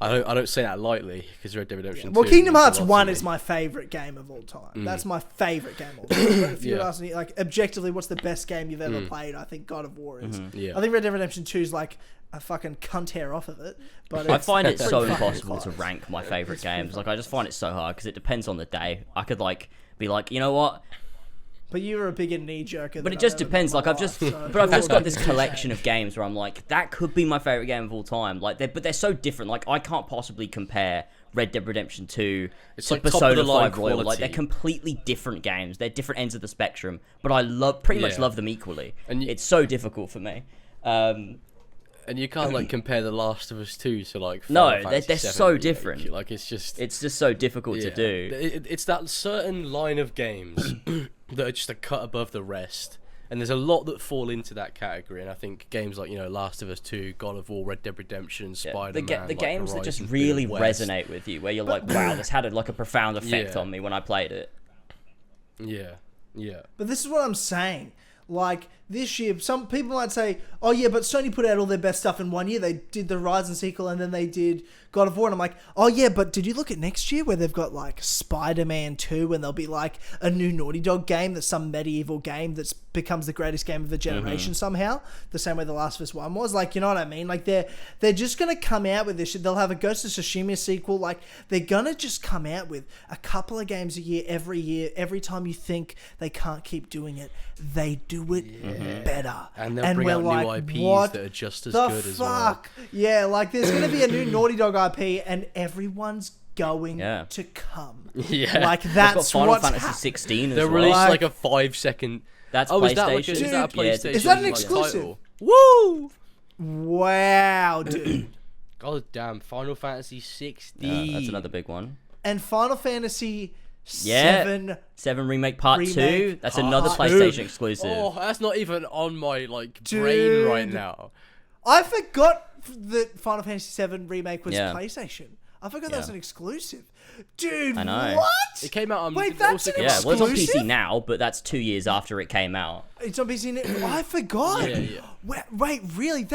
I don't say that lightly, because Red Dead Redemption 2... Well, Kingdom Hearts 1 is my favourite game of all time. That's my favourite game of all time. But if you ask me, like, objectively, what's the best game you've ever played, I think God of War is. I think Red Dead Redemption 2 is like a fucking cunt hair off of it. But I find it so impossible to rank my favourite games. Like, I just find it so hard, because it depends on the day. I could, like, be like, you know what... But you were a bigger knee jerker. But it just depends. Like I've just got this collection of games where I'm like, that could be my favorite game of all time. Like, they're so different. Like, I can't possibly compare Red Dead Redemption 2 to like Persona 5 Royal. quality. Like, they're completely different games. They're different ends of the spectrum. But I pretty much love them equally. And it's so difficult for me. And you can't like compare The Last of Us 2 to like Final Fantasy they're so different. Like it's just so difficult to do. It's that certain line of games that are just a cut above the rest, and there's a lot that fall into that category. And I think games like Last of Us 2, God of War, Red Dead Redemption, Spider-Man, the games that just really resonate with you, where you're like, wow, this had a profound effect on me when I played it. Yeah. But this is what I'm saying. Like, this year, some people might say, oh yeah, but Sony put out all their best stuff in one year. They did the Horizon sequel and then they did God of War. And I'm like, oh yeah, but did you look at next year where they've got like Spider-Man 2 and there'll be like a new Naughty Dog game that's some medieval game that becomes the greatest game of the generation somehow, the same way The Last of Us 1 was. Like, you know what I mean? Like, they're just going to come out with this shit. They'll have a Ghost of Tsushima sequel. Like, they're going to just come out with a couple of games a year. Every time you think they can't keep doing it, they do it better. And they'll bring out new IPs that are just as good as well. Yeah, like there's going to be a new Naughty Dog IP and everyone's going to come. Yeah. Like that's Final what's Fantasy 16 as They'll well. release like a 5-second... That's PlayStation. Is that a PlayStation? Is that an exclusive? Title? Woo! Wow, dude. God damn, Final Fantasy 16. Yeah, that's another big one. And Final Fantasy 7 Remake Part 2. That's another PlayStation exclusive. Oh, that's not even on my brain right now. I forgot that Final Fantasy 7 Remake was PlayStation. I forgot that was an exclusive. Dude, I know. what? It came out on... Wait, that's an exclusive? Well, it's on PC now, but that's 2 years after it came out. It's on PC now? I forgot. Yeah. Wait, really?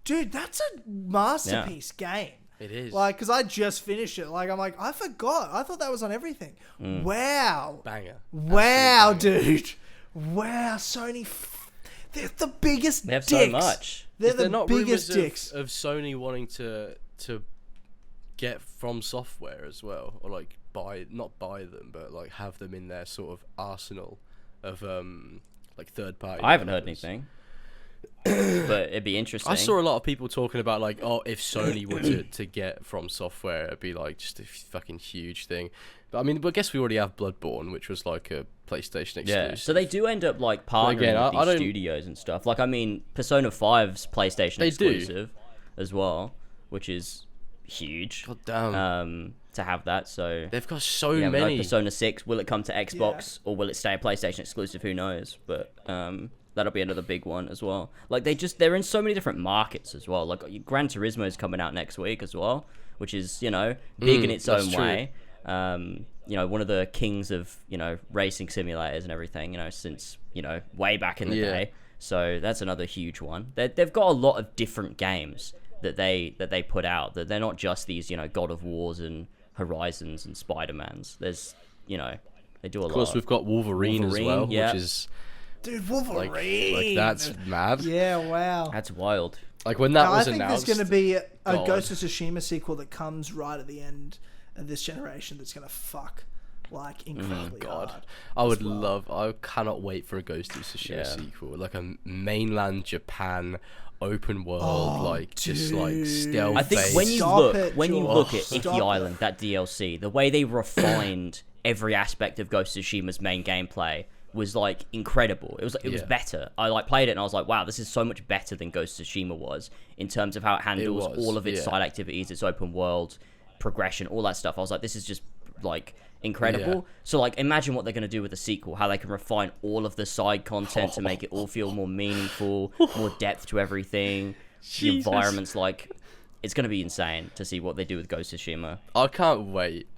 Dude, that's a masterpiece game. It is. Like, because I just finished it. Like, I'm like, I forgot. I thought that was on everything. Wow. Banger. Wow, dude. Wow, Sony. They're the biggest They have dicks. so much. They're the not biggest rumors dicks. of Sony wanting to get From Software as well, or like not buy them, but like have them in their sort of arsenal of like third party. I haven't heard anything, but it'd be interesting. I saw a lot of people talking about like, oh, if Sony were to get From Software, it'd be like just a fucking huge thing. But I mean, I guess we already have Bloodborne, which was like a PlayStation exclusive. Yeah, so they do end up like partnering with these studios and stuff. Like, I mean, Persona 5's PlayStation exclusive as well, which is huge. God damn. To have that, so they've got so many. many. Persona 6, will it come to Xbox or will it stay a PlayStation exclusive? Who knows? But that'll be another big one as well. Like, they're in so many different markets as well. Like, Gran Turismo is coming out next week as well, which is big in its own way. One of the kings of racing simulators and everything. Since way back in the day. So that's another huge one. They've got a lot of different games that they put out. That they're not just these God of Wars and Horizons and Spider-Mans. There's they do a lot. Of course, we've got Wolverine as well, which is dude, Wolverine. Like that's mad. Yeah, wow. That's wild. Like when that was announced, I think there's going to be a Ghost of Tsushima sequel that comes right at the end of this generation that's going to fuck like incredibly hard. I cannot wait for a Ghost of Tsushima sequel, like a mainland Japan open world, just like stealth. I think when you look at Icky Island, that DLC, the way they refined every aspect of Ghost of Tsushima's main gameplay was like incredible. It was better. I like played it and I was like, wow, this is so much better than Ghost of Tsushima was in terms of how it handles all of its side activities, its open world progression, all that stuff. I was like, this is just like incredible. So like, imagine what they're going to do with the sequel, how they can refine all of the side content to make it all feel more meaningful, more depth to everything. The environments, like, it's going to be insane to see what they do with Ghost of Tsushima. I can't wait.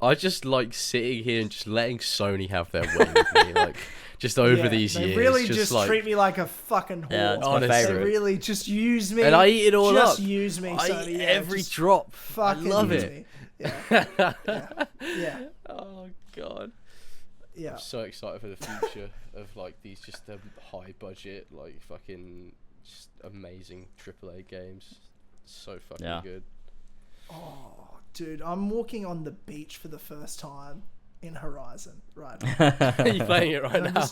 I just like sitting here and just letting Sony have their way with me, like just over these years. They really just like, treat me like a fucking whore. Yeah, it's my favorite. They really just use me. And I eat it all up. Just use me, Sony. I eat every drop. Fucking I love use it. me. Yeah. Yeah. Oh god. Yeah. I'm so excited for the future of like these just high budget, like fucking just amazing AAA games. So fucking good. Oh, dude, I'm walking on the beach for the first time in Horizon right now. Are you playing it right now?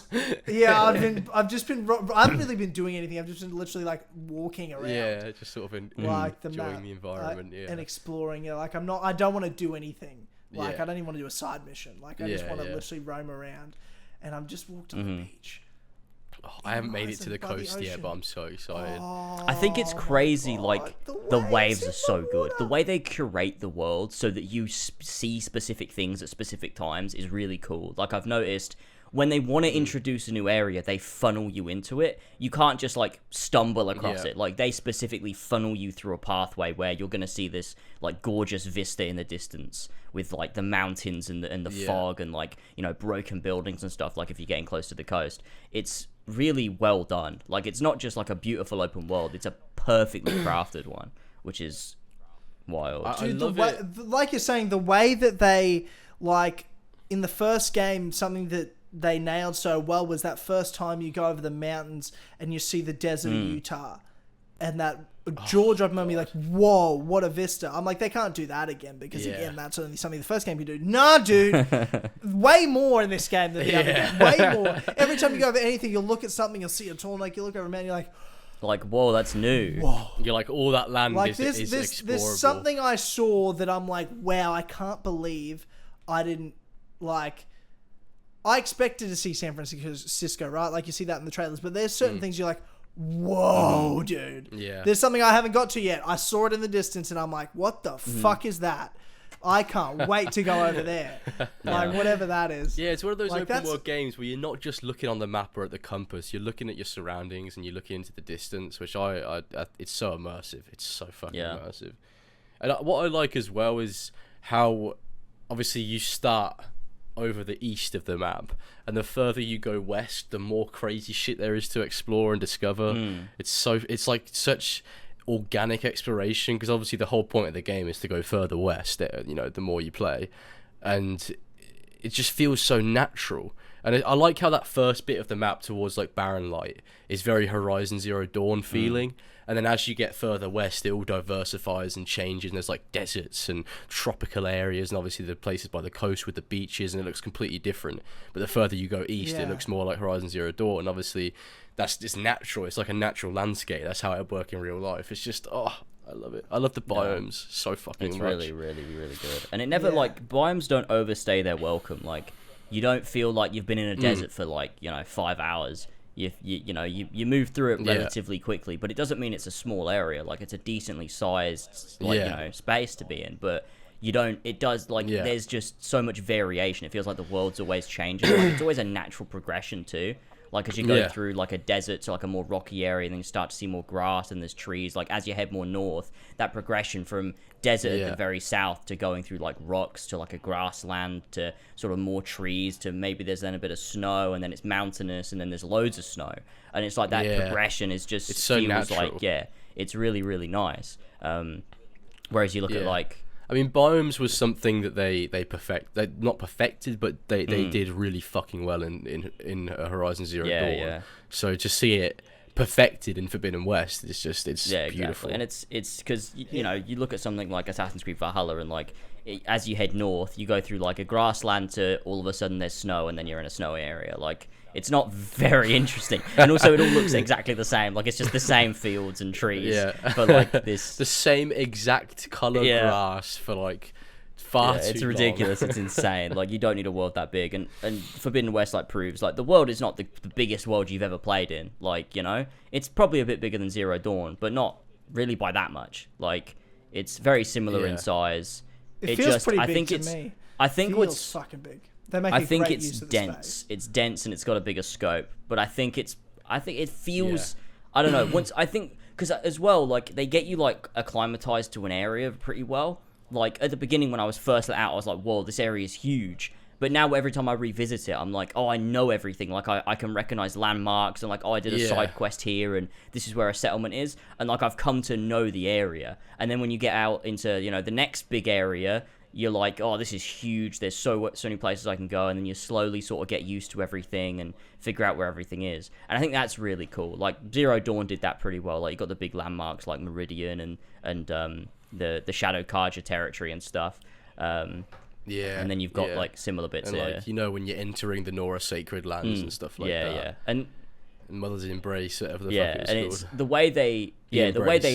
I haven't really been doing anything. I've just been literally like walking around. Yeah, just sort of enjoying the environment. And exploring it. Like I don't want to do anything. Like Yeah. I don't even want to do a side mission. Like I just want to literally roam around, and I'm just walked on the beach. Oh, I haven't made it to the coast yet, but I'm so excited. I think it's crazy, like, the waves are so good. The way they curate the world so that you see specific things at specific times is really cool. Like, I've noticed, when they want to introduce a new area, they funnel you into it. You can't just, like, stumble across it. Like, they specifically funnel you through a pathway where you're going to see this, like, gorgeous vista in the distance with, like, the mountains and the fog and, like, you know, broken buildings and stuff, like, if you're getting close to the coast. It's really well done. Like, it's not just like a beautiful open world, it's a perfectly crafted one, which is wild. Dude, like you're saying, the way that they, like, in the first game, something that they nailed so well was that first time you go over the mountains and you see the desert of Utah, and that jaw dropping moment, you're like, whoa, what a vista. I'm like, they can't do that again, because again, that's only something the first game could do. Nah, dude, way more in this game than the other game. Way more. Every time you go over anything, you'll look at something, you'll see a tall, like, you look over a mountain, you're like, whoa, that's new. Whoa. You're like, all that land like is there's explorable. something I saw that I'm like, wow, I can't believe I didn't, like, I expected to see San Francisco, right? Like, you see that in the trailers, but there's certain things you're like, whoa, dude. Yeah. There's something I haven't got to yet. I saw it in the distance and I'm like, what the fuck is that? I can't wait to go over there. Like, whatever that is. Yeah, it's one of those Like, open that's- world games where you're not just looking on the map or at the compass. You're looking at your surroundings and you're looking into the distance, which I it's so immersive. It's so fucking immersive. And what I like as well is how, obviously, you start over the east of the map, and the further you go west, the more crazy shit there is to explore and discover. It's like such organic exploration, because obviously the whole point of the game is to go further west, you know, the more you play, and it just feels so natural. And I like how that first bit of the map towards like Barren Light is very Horizon Zero Dawn feeling, and then as you get further west, it all diversifies and changes, and there's like deserts and tropical areas, and obviously the places by the coast with the beaches, and it looks completely different. But the further you go east, it looks more like Horizon Zero Dawn, and obviously that's just natural. It's like a natural landscape. That's how it would work in real life. It's just, I love it. I love the biomes so fucking It's much. really, really, really good. And it never, like, biomes don't overstay their welcome. Like, you don't feel like you've been in a desert for, like, 5 hours. You move through it relatively quickly, but it doesn't mean it's a small area. Like, it's a decently sized, space to be in. But there's just so much variation. It feels like the world's always changing. Like, it's always a natural progression too. Like, as you go through, like, a desert to, like, a more rocky area, and then you start to see more grass and there's trees. Like, as you head more north, that progression from desert at the very south to going through, like, rocks to, like, a grassland to sort of more trees to maybe there's then a bit of snow, and then it's mountainous, and then there's loads of snow. And it's like that progression is just, it's so feels natural. like, it's really, really nice. Whereas you look at, like... I mean, biomes was something that they not perfected, but they did really fucking well in Horizon Zero Dawn. Yeah. So to see it perfected in Forbidden West, it's beautiful. Exactly. And it's because you look at something like Assassin's Creed Valhalla, and like as you head north, you go through like a grassland to all of a sudden there's snow, and then you're in a snowy area. Like, it's not very interesting, and also it all looks exactly the same. Like, it's just the same fields and trees. But like this, the same exact color grass for like far too it's long. ridiculous. It's insane. Like, you don't need a world that big, and Forbidden West like proves like the world is not the biggest world you've ever played in. Like, it's probably a bit bigger than Zero Dawn, but not really by that much. Like, it's very similar in size. It feels pretty big to me. I think feels what's fucking big. They make I a think great it's use of the dense. space. It's dense and it's got a bigger scope. But I think it feels. I don't know. Once I think, because as well, like, they get you like acclimatized to an area pretty well. like at the beginning when I was first let out, I was like, whoa, this area is huge. But now every time I revisit it, I'm like, oh, I know everything. Like, I can recognize landmarks and, like, oh, I did a side quest here and this is where a settlement is. And, like, I've come to know the area. And then when you get out into, you know, the next big area, you're like, oh, this is huge. There's so many places I can go. And then you slowly sort of get used to everything and figure out where everything is. And I think that's really cool. Like, Zero Dawn did that pretty well. Like, you got the big landmarks like Meridian and the Shadow Karja territory and stuff. Yeah, and then you've got like similar bits and here. Like, you know, when you're entering the Nora sacred lands and stuff like that. Yeah, and Mother's Embrace, whatever the fuck it's and called. it's the way they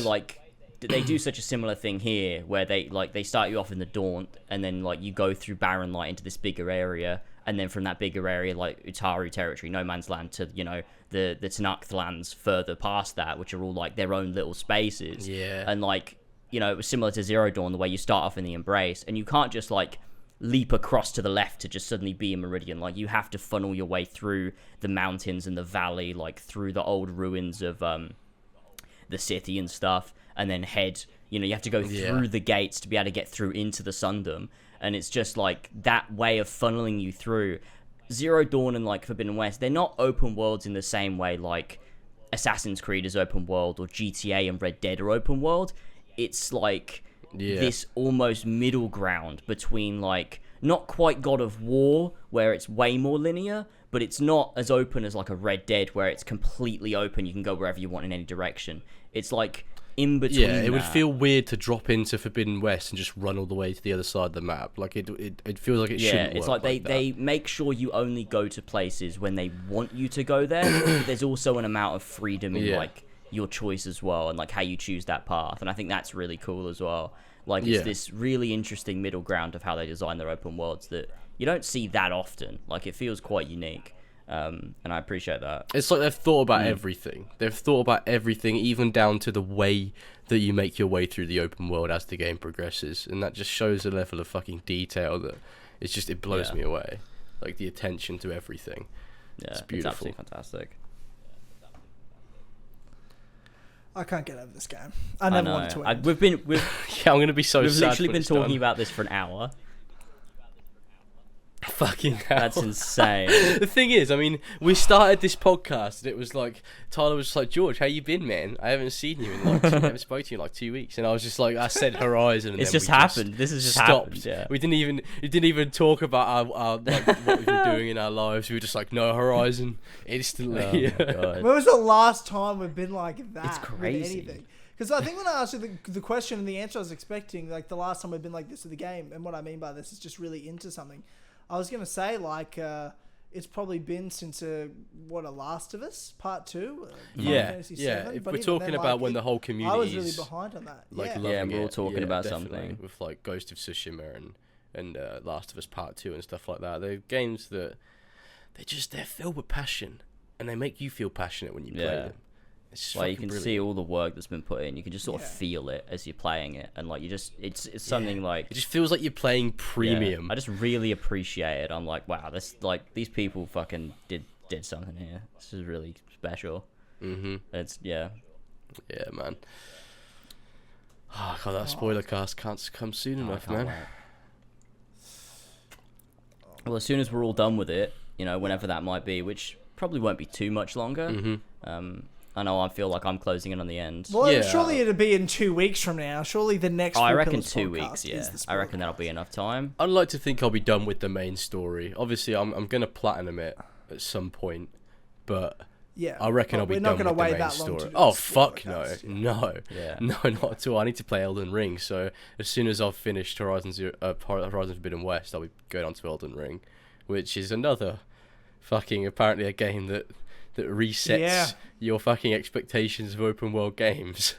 like they do such a similar thing here, where they start you off in the Daunt, and then like you go through Barren Light into this bigger area, and then from that bigger area like Utaru territory, No Man's Land, to the Tanakh lands further past that, which are all like their own little spaces. Yeah, and like it was similar to Zero Dawn, the way you start off in the Embrace, and you can't just like leap across to the left to just suddenly be in Meridian. Like, you have to funnel your way through the mountains and the valley, like through the old ruins of the city and stuff, and then head, you have to go through the gates to be able to get through into the Sundom. And it's just like that way of funneling you through. Zero Dawn and like Forbidden West, they're not open worlds in the same way like Assassin's Creed is open world or GTA and Red Dead are open world. It's like this almost middle ground between like not quite God of War, where it's way more linear, but it's not as open as like a Red Dead where it's completely open, you can go wherever you want in any direction. It's like in between. Yeah, it would feel weird to drop into Forbidden West and just run all the way to the other side of the map. Like it feels like it shouldn't work. It's like they make sure you only go to places when they want you to go there. But there's also an amount of freedom in like your choice as well, and like how you choose that path. And I think that's really cool as well. Like it's this really interesting middle ground of how they design their open worlds that you don't see that often. Like it feels quite unique. And I appreciate that. It's like they've thought about everything. They've thought about everything, even down to the way that you make your way through the open world as the game progresses. And that just shows a level of fucking detail that it blows me away. Like the attention to everything. Yeah, it's beautiful. It's absolutely fantastic. I can't get over this game. I never wanted to end. We've I'm gonna be so sad. We've literally been talking about this for an hour. Fucking hell. That's insane. The thing is, I mean, we started this podcast and it was like, Tyler was just like, George, how you been, man? I haven't seen you in like, I haven't spoken to you in like 2 weeks. And I was just like, I said Horizon. And it's then just happened. This has just happened. Yeah. We didn't even talk about our like what we've been doing in our lives. We were just like, no, Horizon, instantly. Oh my God. When was the last time we've been like that? It's crazy. With anything? Because I think when I asked you the question and the answer I was expecting, like the last time we've been like this with the game, and what I mean by this is just really into something. I was going to say, like, it's probably been since, A Last of Us Part 2? Fantasy VII, if we're talking about when the whole community I was really behind on that. Like, we're all talking about something. With, like, Ghost of Tsushima and Last of Us Part 2 and stuff like that. They're games that, they're filled with passion. And they make you feel passionate when you play them. It's like you can brilliant. see all the work that's been put in. You can just sort of feel it as you're playing it, and like it's something like it just feels like you're playing premium. I just really appreciate it. I'm like, wow, this like these people fucking did something here. This is really special. It's yeah, man. Oh god, that spoiler cast can't come soon enough, man. Wait. Well, as soon as we're all done with it, whenever that might be, which probably won't be too much longer. I know I feel like I'm closing in on the end. Well, surely it'll be in 2 weeks from now. Surely the next. I reckon 2 weeks. Yeah, I reckon that'll be enough time. I'd like to think I'll be done with the main story. Obviously, I'm gonna platinum it at some point, but I reckon I'll be done with the main story. Oh fuck no, no, not at all. I need to play Elden Ring. So as soon as I've finished Horizon Forbidden West, I'll be going on to Elden Ring, which is another fucking apparently a game that resets your fucking expectations of open world games.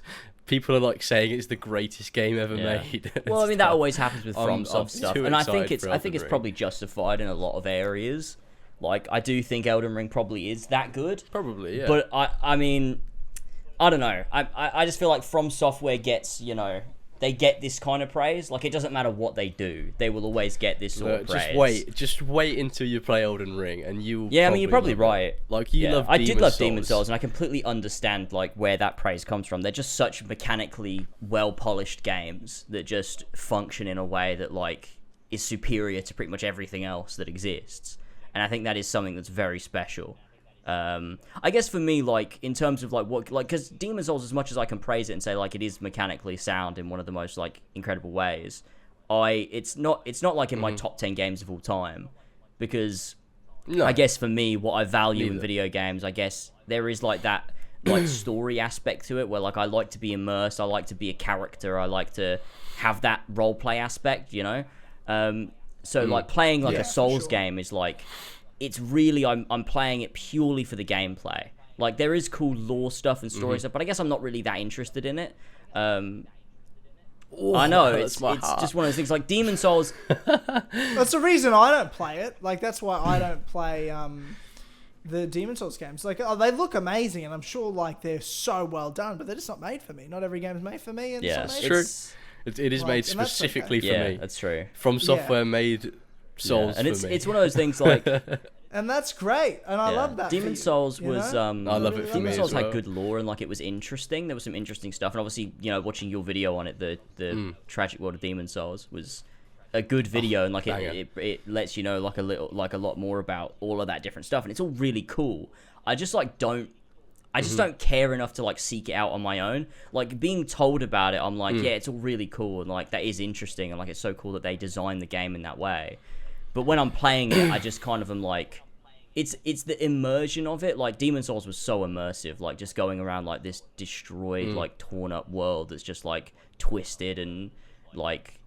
People are like saying it's the greatest game ever made. Well, I mean that always happens with FromSoft stuff, and I think it's probably justified in a lot of areas. Like I do think Elden Ring probably is that good. Probably, yeah. But I mean, I don't know. I just feel like From Software gets they get this kind of praise. Like, it doesn't matter what they do, they will always get this sort of praise. Just wait until you play Elden Ring, and you. Yeah, I mean, you're probably right. Like, you love. I did love Demon Souls, and I completely understand like where that praise comes from. They're just such mechanically well polished games that just function in a way that like is superior to pretty much everything else that exists. And I think that is something that's very special. I guess for me, like, in terms of like what, like, because Demon Souls, as much as I can praise it and say like it is mechanically sound in one of the most like incredible ways, it's not like in my top 10 games of all time, because I guess for me, what I value in video games, I guess there is like that like story aspect to it, where like I like to be immersed, I like to be a character, I like to have that role play aspect, you know. So like playing like a Souls game is like, it's really, I'm playing it purely for the gameplay. Like, there is cool lore stuff and story stuff, but I guess I'm not really that interested in it. I know, it's just one of those things. Like, Demon Souls... That's the reason I don't play it. Like, that's why I don't play the Demon Souls games. Like, they look amazing, and I'm sure, like, they're so well done, but they're just not made for me. Not every game is made for me. And yeah, it's true. It is made specifically for me. Yeah, that's true. From software made... Souls, and it's one of those things like, and that's great, and I love that. Demon Souls was I love it for Demon me Souls as well. had good lore, and like it was interesting. There was some interesting stuff, and obviously, you know, watching your video on it, the Tragic World of Demon Souls, was a good video, and like it lets you know like a lot more about all of that different stuff, and it's all really cool. I just like don't care enough to like seek it out on my own. Like, being told about it, I'm like, yeah, it's all really cool, and like that is interesting, and like it's so cool that they designed the game in that way. But when I'm playing it, I just kind of am like, it's the immersion of it. Like, Demon Souls was so immersive, like just going around like this destroyed, like torn up world that's just like twisted and like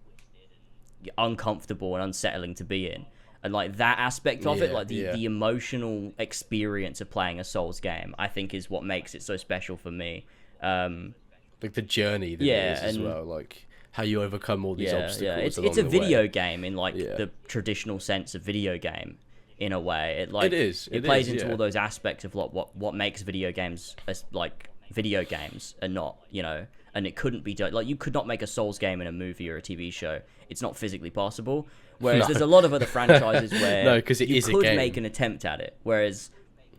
uncomfortable and unsettling to be in. And like that aspect of it, like the emotional experience of playing a Souls game, I think is what makes it so special for me. Like the journey that it is as well, like how you overcome all these obstacles. Yeah, it's a video game in like the traditional sense of video game, in a way. It plays into all those aspects of like what makes video games as like video games, and not, you know, and it couldn't be done. Like, you could not make a Souls game in a movie or a TV show. It's not physically possible. Whereas there's a lot of other franchises where you could make an attempt at it. Whereas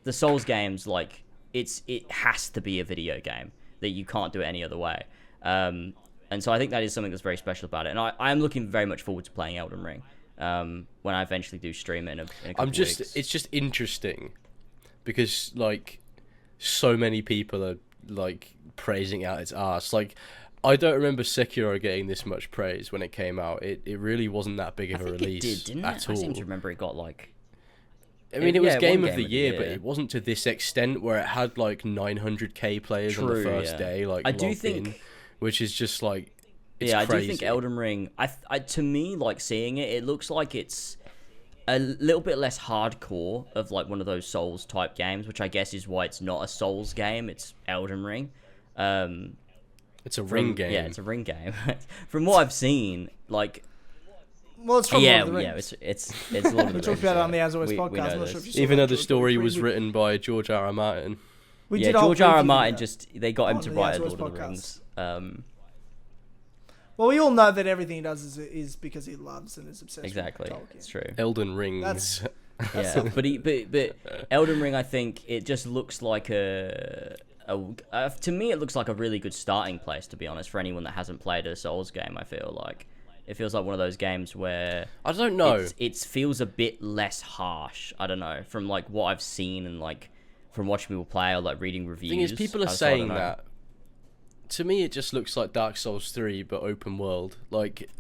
the Souls games, like, it has to be a video game, that you can't do it any other way. And so I think that is something that's very special about it. And I am looking very much forward to playing Elden Ring when I eventually do stream it in a couple weeks. It's just interesting because, like, so many people are, like, praising out its arse. Like, I don't remember Sekiro getting this much praise when it came out. It really wasn't that big of a release it did, didn't at it? all. I seem to remember it got, like... I mean, it was Game of the Year, but it wasn't to this extent where it had, like, 900k players on the first day, like, I do think... in, which is just, like, it's crazy. I do think Elden Ring... to me, like, seeing it, it looks like it's a little bit less hardcore of, like, one of those Souls-type games, which I guess is why it's not a Souls game, it's Elden Ring. It's a ring game. Yeah, it's a ring game. From what I've seen, like... Well, it's from Lord of the Rings. Yeah, it's Lord of the Rings. We talked about it on the As Always podcast. I'm not sure if you saw Even that. though the story was written by George R. R. Martin. George R. R. Martin they got him to write Lord of the Rings. Well, we all know that everything he does is because he loves and is obsessed with Tolkien. It's true. Elden Rings. But Elden Ring, I think it just looks like to me, it looks like a really good starting place, to be honest, for anyone that hasn't played a Souls game. I feel like it feels like one of those games where I don't know, it feels a bit less harsh. I don't know, from like what I've seen and like from watching people play or like reading reviews. The thing is, people are saying that. To me, it just looks like Dark Souls 3 but open world. Like,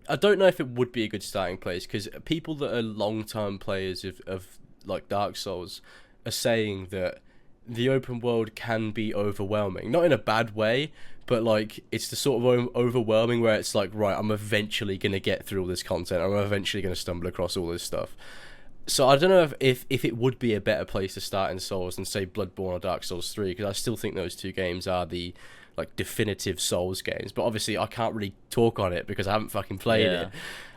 I don't know if it would be a good starting place, because people that are long-term players of like Dark Souls are saying that the open world can be overwhelming. Not in a bad way, but like it's the sort of overwhelming where it's like, right, I'm eventually going to get through all this content. I'm eventually going to stumble across all this stuff. So I don't know if it would be a better place to start in Souls than say Bloodborne or Dark Souls 3, because I still think those two games are the like definitive Souls games. But obviously I can't really talk on it because I haven't fucking played it.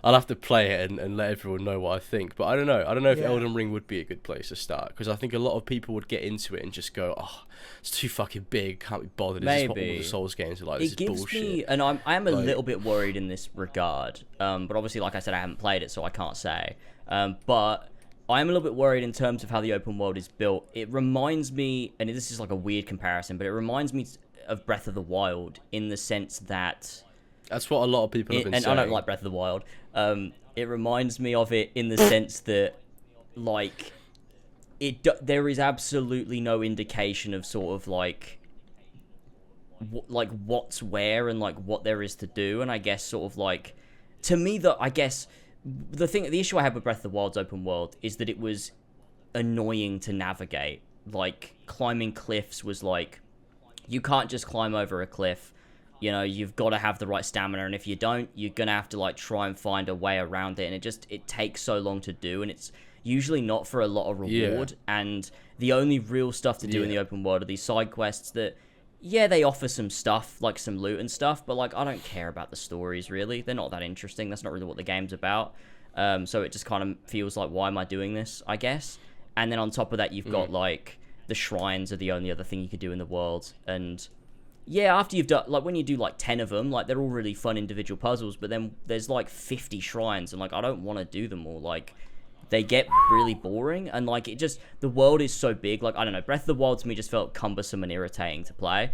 I'll have to play it and let everyone know what I think. But I don't know if Elden Ring would be a good place to start, because I think a lot of people would get into it and just go, oh, it's too fucking big, can't be bothered. This is what all the Souls games are like. This is bullshit. Me, and I am a little bit worried in this regard. But obviously, like I said, I haven't played it, so I can't say. But I'm a little bit worried in terms of how the open world is built. It reminds me, and this is like a weird comparison, but it reminds me of Breath of the Wild in the sense that... That's what a lot of people have been saying. And I don't like Breath of the Wild. It reminds me of it in the sense that, like, there is absolutely no indication of sort of, like what's where and, like, what there is to do. And I guess sort of, like, to me, the issue I had with Breath of the Wild's open world is that it was annoying to navigate. Like, climbing cliffs was like, you can't just climb over a cliff. You know, you've got to have the right stamina, and if you don't, you're gonna have to like try and find a way around it, and it takes so long to do, and it's usually not for a lot of reward. And the only real stuff to do in the open world are these side quests that, they offer some stuff, like some loot and stuff, but like I don't care about the stories really. They're not that interesting. That's not really what the game's about. So it just kind of feels like, why am I doing this, I guess? And then on top of that, you've got like the shrines are the only other thing you could do in the world. And after you've done, like when you do like 10 of them, like they're all really fun individual puzzles, but then there's like 50 shrines, and like I don't want to do them all. Like they get really boring, and like the world is so big. Like I don't know, Breath of the Wild to me just felt cumbersome and irritating to play,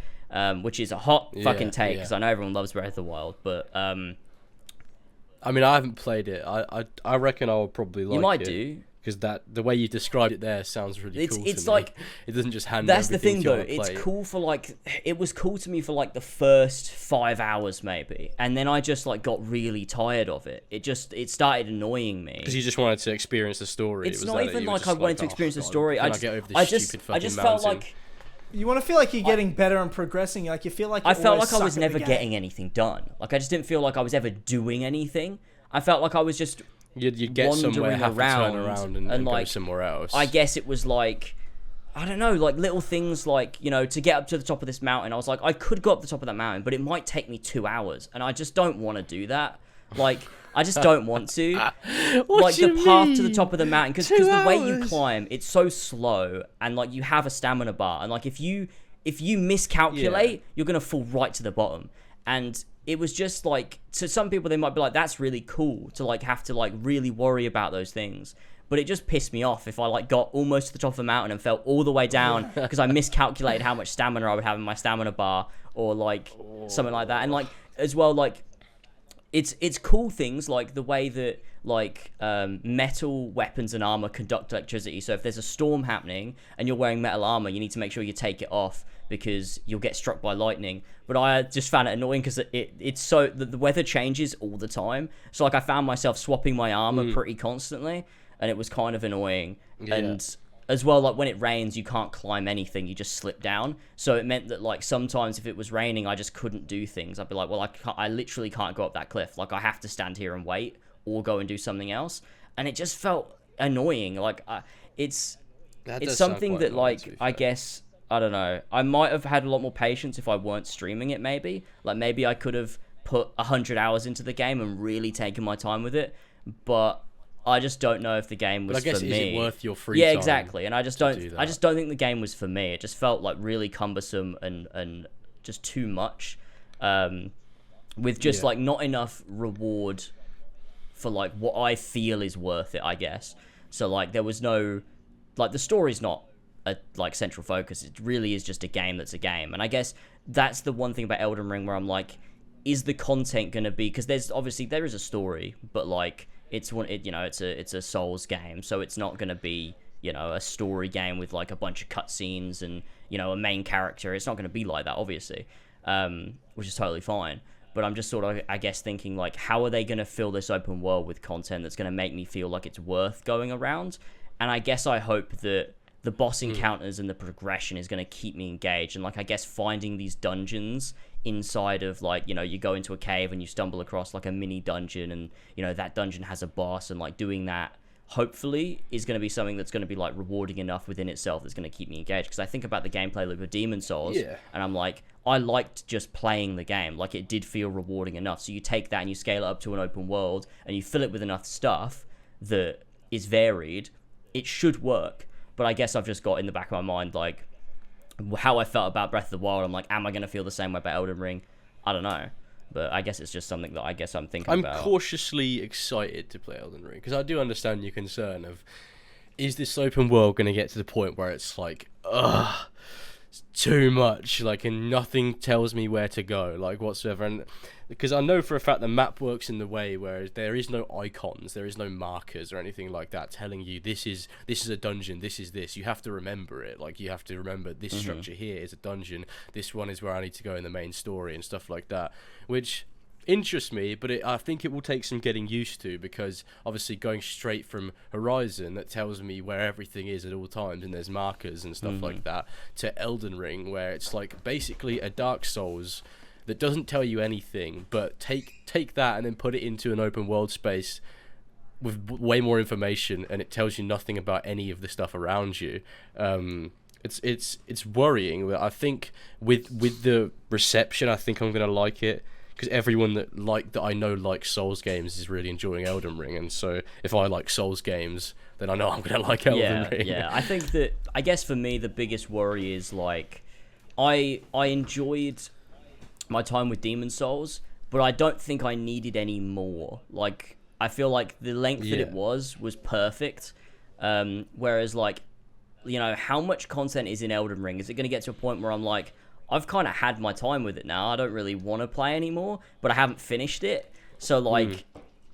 which is a hot fucking take because I know everyone loves Breath of the Wild, but I mean, I haven't played it. I reckon I would probably like it. You might do. Because the way you described it there sounds really cool. It's to like me. It doesn't just hand. That's the thing, though. It's cool for like it was cool to me for like the first 5 hours maybe, and then I just like got really tired of it. It started annoying me because you just wanted to experience the story. It's not even like I wanted to experience the story. I just felt like you want to feel like you're getting better and progressing. Like you feel like I felt like I was never getting anything done. Like I just didn't feel like I was ever doing anything. I felt like I was just. You'd get somewhere, have to turn around and like, go somewhere else. I guess it was like, I don't know, like little things like, you know, to get up to the top of this mountain, I was like, I could go up the top of that mountain, but it might take me 2 hours, and I just don't want to do that. Like, I just don't want to. Like, the path to the top of the mountain, because the way you climb, it's so slow, and like, you have a stamina bar, and like, if you miscalculate, you're going to fall right to the bottom. And it was just like, to some people they might be like, that's really cool to like have to like really worry about those things, but it just pissed me off if I like got almost to the top of the mountain and fell all the way down because I miscalculated how much stamina I would have in my stamina bar, or like something like that. And like as well, like it's cool things like the way that like metal weapons and armor conduct electricity. So if there's a storm happening and you're wearing metal armor, you need to make sure you take it off because you'll get struck by lightning. But I just found it annoying because it's so the weather changes all the time. So like I found myself swapping my armor pretty constantly, and it was kind of annoying. And as well, like when it rains, you can't climb anything; you just slip down. So it meant that like sometimes if it was raining, I just couldn't do things. I'd be like, well, I literally can't go up that cliff. Like I have to stand here and wait, or go and do something else. And it just felt annoying. Like it's something that like I guess. I don't know. I might have had a lot more patience if I weren't streaming it, maybe. Like, maybe I could have put 100 hours into the game and really taken my time with it. But I just don't know if the game was for me. But I guess, is it worth your free time? Yeah, exactly. And I just don't think the game was for me. It just felt like really cumbersome and just too much. With just, like, not enough reward for, like, what I feel is worth it, I guess. So, like, there was no... Like, the story's not a like central focus. It really is just a game that's a game. And I guess that's the one thing about Elden Ring where I'm like, is the content gonna be, because there is a story, but like it's a Souls game, so it's not gonna be, you know, a story game with like a bunch of cutscenes and, you know, a main character. It's not gonna be like that, obviously, which is totally fine. But I'm just sort of, I guess, thinking like, how are they gonna fill this open world with content that's gonna make me feel like it's worth going around? And I guess I hope that the boss encounters and the progression is going to keep me engaged. And, like, I guess finding these dungeons inside of, like, you know, you go into a cave and you stumble across, like, a mini dungeon and, you know, that dungeon has a boss, and, like, doing that hopefully is going to be something that's going to be like rewarding enough within itself that's going to keep me engaged. Because I think about the gameplay loop of Demon's Souls, and I'm like, I liked just playing the game. Like, it did feel rewarding enough. So you take that and you scale it up to an open world and you fill it with enough stuff that is varied, it should work. But I guess I've just got in the back of my mind, like, how I felt about Breath of the Wild. I'm like, am I going to feel the same way about Elden Ring? I don't know. But I guess it's just something that I guess I'm thinking about. I'm cautiously excited to play Elden Ring, because I do understand your concern of, is this open world going to get to the point where it's like, ugh, it's too much, like, and nothing tells me where to go, like, whatsoever. And because I know for a fact the map works in the way where there is no icons, there is no markers or anything like that telling you this is a dungeon, this is this. You have to remember it. Like, you have to remember this structure here is a dungeon, this one is where I need to go in the main story and stuff like that, which interests me, but I think it will take some getting used to, because obviously going straight from Horizon that tells me where everything is at all times and there's markers and stuff like that, to Elden Ring where it's like basically a Dark Souls that doesn't tell you anything, but take that and then put it into an open world space with way more information, and it tells you nothing about any of the stuff around you. It's worrying. I think with the reception, I think I'm gonna like it, because everyone that I know likes Souls games is really enjoying Elden Ring, and so if I like Souls games, then I know I'm gonna like Elden Ring. Yeah, I think that, I guess for me the biggest worry is, like, I enjoyed my time with Demon's Souls, but I don't think I needed any more. Like, I feel like the length that it was perfect. Whereas, like, you know, how much content is in Elden Ring? Is it going to get to a point where I'm like, I've kind of had my time with it now, I don't really want to play anymore, but I haven't finished it. So, like,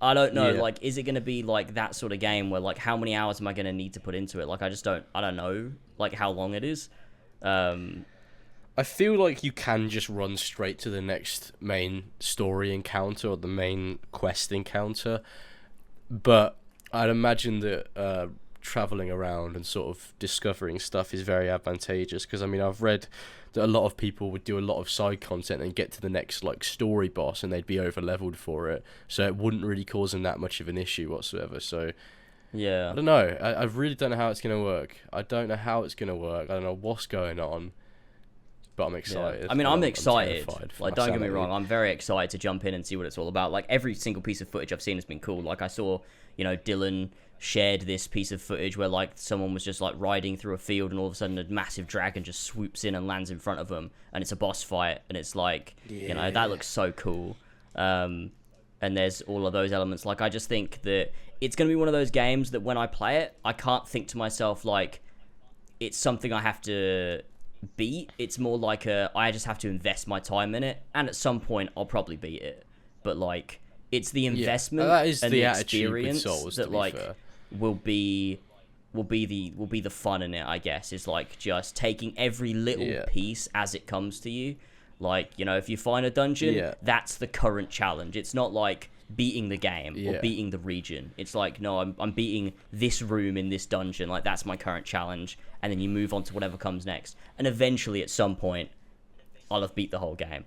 I don't know, like, is it going to be like that sort of game where, like, how many hours am I going to need to put into it? Like, I don't know, like, how long it is. I feel like you can just run straight to the next main story encounter or the main quest encounter, but I'd imagine that traveling around and sort of discovering stuff is very advantageous, because I mean, I've read that a lot of people would do a lot of side content and get to the next, like, story boss and they'd be over leveled for it, so it wouldn't really cause them that much of an issue whatsoever. So I don't know, I really don't know how it's going to work. I don't know what's going on, but I'm excited. I mean, I'm excited. Like, don't get me wrong, I'm very excited to jump in and see what it's all about. Like, every single piece of footage I've seen has been cool. Like, I saw, you know, Dylan shared this piece of footage where, like, someone was just, like, riding through a field and all of a sudden a massive dragon just swoops in and lands in front of them, and it's a boss fight, and it's like, you know, that looks so cool. And there's all of those elements. Like, I just think that it's going to be one of those games that when I play it, I can't think to myself, like, it's something I have to beat. It's more like I just have to invest my time in it, and at some point I'll probably beat it. But, like, it's the investment that is and the experience Souls, that, like, will be the fun in it, I guess. Is, like, just taking every little piece as it comes to you. Like, you know, if you find a dungeon, that's the current challenge. It's not like beating the game or beating the region. It's like, no, I'm beating this room in this dungeon. Like, that's my current challenge, and then you move on to whatever comes next. And eventually, at some point, I'll have beat the whole game.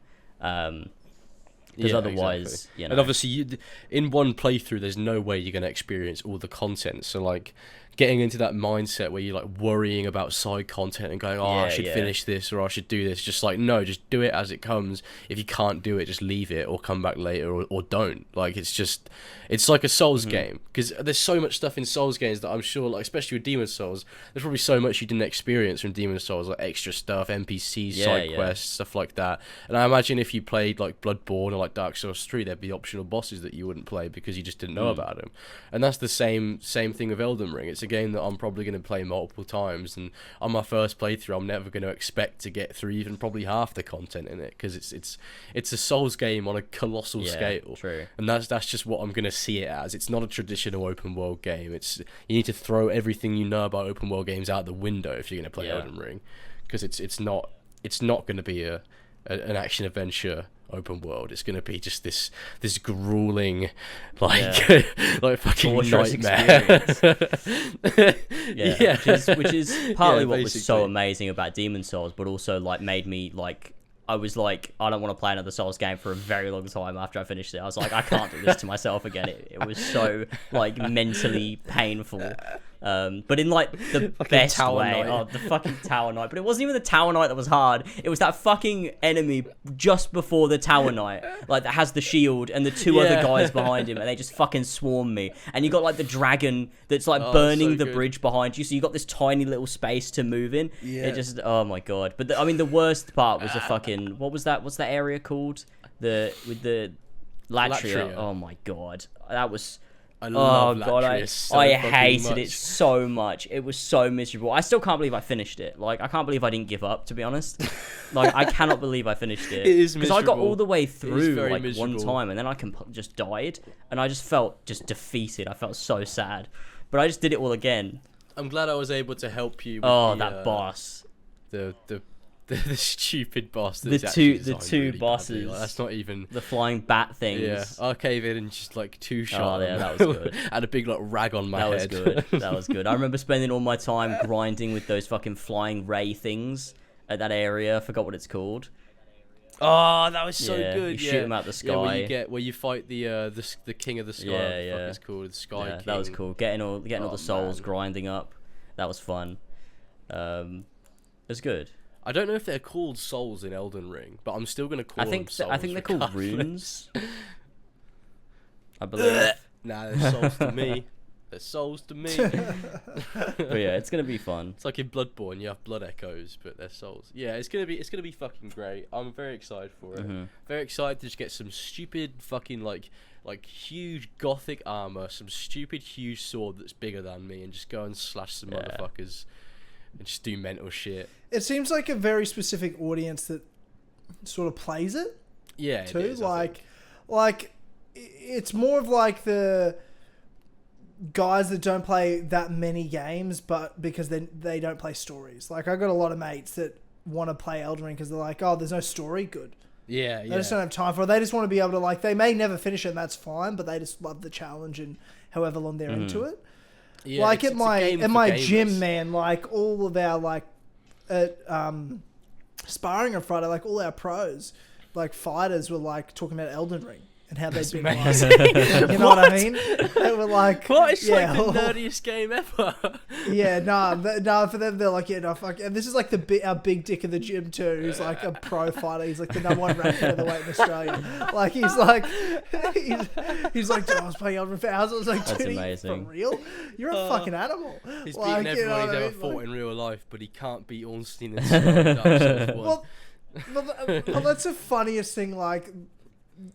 Because otherwise, exactly. You know. And obviously, in one playthrough, there's no way you're going to experience all the content. So, like, getting into that mindset where you're, like, worrying about side content and going, I should finish this or I should do this. Just, like, no, just do it as it comes. If you can't do it, just leave it or come back later or don't. Like, it's like a Souls game. Because there's so much stuff in Souls games that I'm sure, like, especially with Demon's Souls, there's probably so much you didn't experience from Demon's Souls, like extra stuff, NPCs, side quests, stuff like that. And I imagine if you played, like, Bloodborne or, like, Dark Souls 3, there'd be optional bosses that you wouldn't play because you just didn't know about them. And that's the same thing with Elden Ring. It's a game that I'm probably going to play multiple times, and on my first playthrough I'm never going to expect to get through even probably half the content in it, because it's a Souls game on a colossal scale. True. And that's just what I'm going to see it as. It's not a traditional open world game. You need to throw everything you know about open world games out the window if you're going to play Elden Ring, because it's not going to be an action adventure open world. It's going to be just this grueling, like, like fucking torturous nightmare. Which is partly what was so amazing about Demon's Souls, but also, like, made me, like, I was like, I don't want to play another Souls game for a very long time after I finished it. I was like, I can't do this to myself again. It was so like mentally painful. But in like the best way. Oh, the fucking Tower Knight. But it wasn't even the Tower Knight that was hard. It was that fucking enemy just before the Tower Knight, like that has the shield and the two other guys behind him, and they just fucking swarm me. And you got like the dragon that's like burning the bridge behind you, so you got this tiny little space to move in. Yeah. It just, oh my god. But I mean, the worst part was the fucking, what was that? What's that area called? With the Latria. Oh my god, that was. I love I hated it so much. It was so miserable. I still can't believe I finished it. Like, I can't believe I didn't give up, to be honest. Like, I cannot believe I finished it. It is miserable. Because I got all the way through, like, miserable. one time, and then I just died, and I just felt just defeated. I felt so sad. But I just did it all again. I'm glad I was able to help you with that boss. The stupid boss. The two bosses. Like, that's not even the flying bat things. Yeah, I cave in and just like two shots. Oh yeah, that was good. Had a big like rag on my head. That was good. That was good. I remember spending all my time grinding with those fucking flying ray things at that area. I forgot what it's called. Oh, that was so good. You shoot him out the sky. Yeah, where you fight the king of the sky. Yeah, What it's called, the Sky King. That was cool. Getting all the souls grinding up. That was fun. It was good. I don't know if they're called souls in Elden Ring, but I'm still gonna call them souls. I think they're called runes. I believe. Nah, they're souls to me. They're souls to me. But yeah, it's gonna be fun. It's like in Bloodborne, you have blood echoes, but they're souls. Yeah, it's gonna be fucking great. I'm very excited for it. Mm-hmm. Very excited to just get some stupid fucking like huge gothic armor, some stupid huge sword that's bigger than me, and just go and slash some motherfuckers. And just do mental shit. It seems like a very specific audience that sort of plays it. Yeah, too. It is, like it's more of like the guys that don't play that many games, but because they don't play stories. Like, I got a lot of mates that want to play Elden Ring because they're like, oh, there's no story, good. Yeah. They just don't have time for it. They just want to be able to, like, they may never finish it, and that's fine, but they just love the challenge and however long they're into it. Yeah, like at my gym, man, like all of our like sparring on Friday, like all our pros, like fighters were like talking about Elden Ring and how they've been like, you know what I mean? They were like, what? It's like the nerdiest game ever. Yeah, no, for them they're like, yeah, no, fuck. And this is like our big dick in the gym too, who's like a pro fighter. He's like the #1 ranked featherweight in Australia. Like he's like, dude, I was playing Elden Ring for hours. I was like, dude, for real? You're a fucking animal. He's beaten everyone he's ever fought in real life, but he can't beat Ornstein and Dark Souls 1. Well, that's the funniest thing, like,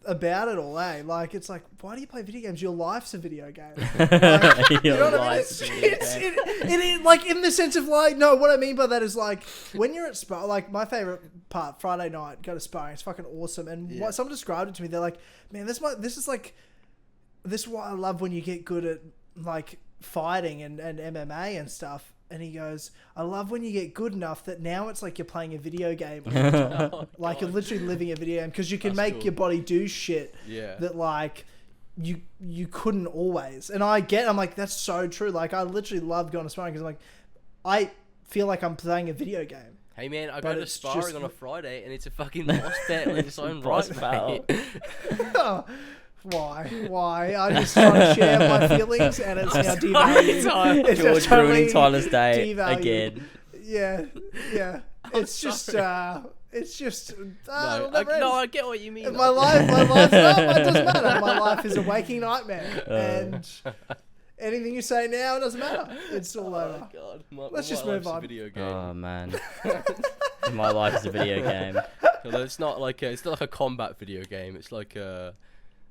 about it all, eh? Like, it's like, why do you play video games? Your life's a video game. Like, you know what I mean? It is, like, in the sense of, like, no, what I mean by that is, like, when you're at sparring, like, my favourite part, Friday night, go to sparring, it's fucking awesome. And what someone described it to me, they're like, man, this is why I love when you get good at, like, fighting and MMA and stuff. And he goes, I love when you get good enough that now it's like you're playing a video game all the time. Like, you're literally living a video game because you can make your body do shit that, like, you couldn't always. And I'm like, that's so true. Like, I literally love going to sparring because I'm like, I feel like I'm playing a video game. Hey man, I go to sparring on a Friday and it's a fucking boss battle in its own right, mate. Why? I'm just trying to share my feelings, and it's now devalued. It's George just totally ruining Tyler's day devalued. again. Yeah. It's just. No, I get what you mean. My life. No, it doesn't matter. My life is a waking nightmare, and anything you say now, it doesn't matter. It's all over. God. Let's just move on. Video game. Oh man, my life is a video game. No, it's not like a combat video game. It's like a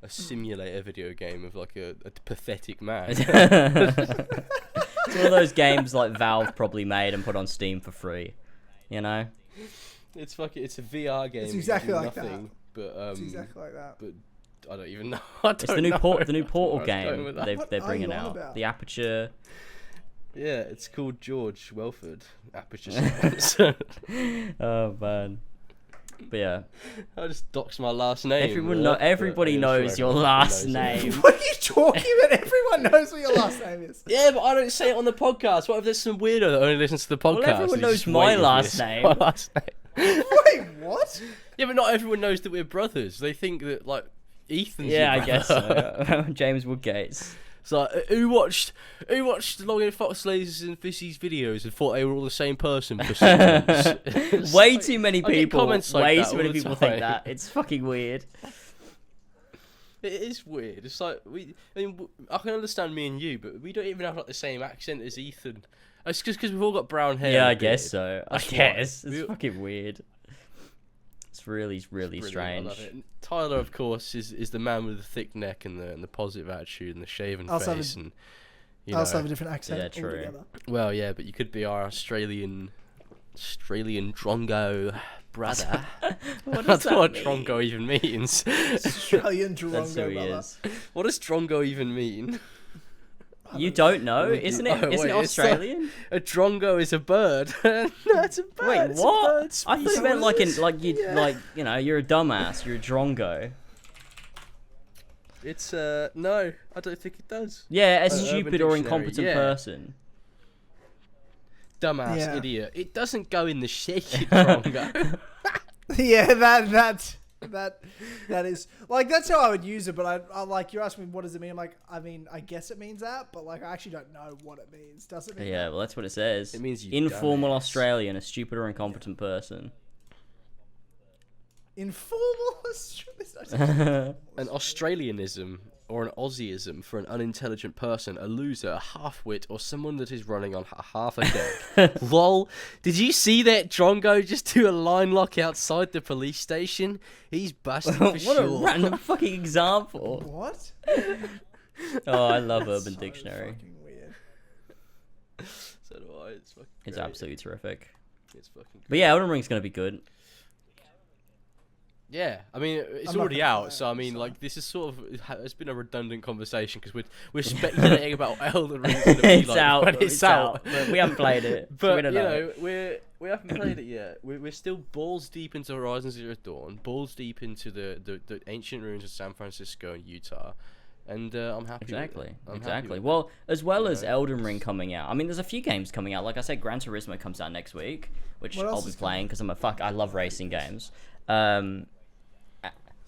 simulator video game of like a pathetic man. It's one of those games like Valve probably made and put on Steam for free, you know? It's a VR game. It's exactly like nothing, that. But it's exactly like that. But I don't even know. It's the new Portal game they're bringing out. About? The Aperture. Yeah, it's called George Welford Aperture. Oh man. But yeah, I just doxed my last name. Everybody knows your last name. What are you talking about? Everyone knows what your last name is. Yeah, but I don't say it on the podcast. What if there's some weirdo that only listens to the podcast? Well, everyone knows my last name. My last name. Wait, what? Yeah, but not everyone knows that we're brothers. They think that like Ethan's Yeah, your I guess brother. so. James Woodgates. So who watched Long and Fox Lasers and Fissy's videos and thought they were all the same person for 6 months? Way too many I get people. comments like Way that too all many the people time. think that. It's fucking weird. It is weird. It's like I can understand me and you, but we don't even have like the same accent as Ethan. It's just because we've all got brown hair. Yeah, and I a beard. guess so. I That's why. guess. It's fucking weird. It's really Brilliant, I strange. love it. And Tyler, of course, is the man with the thick neck and the positive attitude and the shaven face. And you I also know, have a different accent Yeah, true. altogether. well, yeah, but you could be our Australian drongo brother. What That's does what that drongo even means. Australian That's who Drongo, he brother. is. What does drongo even mean? You don't know? Isn't it? Oh, Isn't wait, it it's like- Australian? A drongo is a bird. No, it's a bird. Wait, It's a what? bird I thought species. it meant Yeah. like you know, you're a dumbass. You're a drongo. It's no, I don't think it does. Yeah, a Urban stupid or Dictionary, incompetent yeah. person. Dumbass Yeah. idiot. It doesn't go in the shit, you drongo. Yeah, that is like that's how I would use it. But I like you asked me what does it mean. I'm like, I mean, I guess it means that, but like I actually don't know what it means. Does it mean? Yeah, well, that's what it says. It means you informal dumbass. Australian, a stupid or incompetent person. Informal An Australianism or an Aussieism for an unintelligent person, a loser, a half-wit, or someone that is running on half a deck. Lol. Did you see that drongo just do a line lock outside the police station? He's busted for What sure. a random fucking example. What? Oh, I love Urban So Dictionary. fucking weird. So do I. It's fucking It's great. absolutely terrific. It's fucking great. But yeah, Elden Ring's gonna be good. Yeah, I mean it's I'm not already gonna out, play so I it, mean so. like this is sort of it's been a redundant conversation because we're speculating about Elden Ring's gonna be It's like out. when it's out. But we haven't played it. so But we don't you know. know we haven't played it yet. We're still balls deep into Horizon Zero Dawn, balls deep into the ancient ruins of San Francisco and Utah, and I'm happy. Exactly. With it. I'm happy Exactly. with Well, as well You as know? Elden Ring coming out. I mean, there's a few games coming out. Like I said, Gran Turismo comes out next week, which What else I'll be is coming? playing because I love racing games.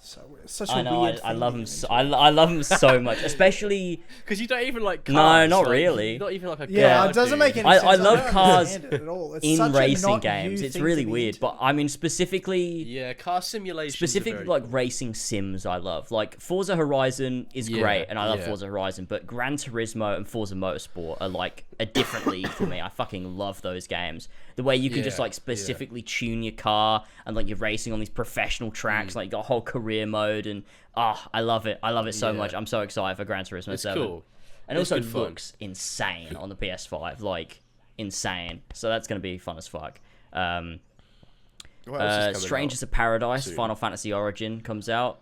So weird. Such a I know. weird I thing love to them. get So, into. I love them so much, especially. because you don't even like cars. No, not like, really. Not even like a Yeah, car, it doesn't dude. make any I sense. love don't cars understand it at all. It's in such a racing not games. you It's thing really to be weird, into. but I mean specifically. Yeah, car simulations. Specifically, like racing sims, I love. Like Forza Horizon is Yeah, great, and I love yeah. Forza Horizon. But Gran Turismo and Forza Motorsport are like a different league for me. I fucking love those games. The way you can just Yeah, like specifically tune your car, and like you're racing on these professional Mm. tracks. Like you got a whole career mode, and I love it. I love it so Yeah. much. I'm so excited for Gran Turismo It's 7. cool. And It's also good fun. looks insane on the PS5, like insane. So that's gonna be fun as fuck. What else is coming Strangers out? of Paradise, soon? Final Fantasy Origin comes out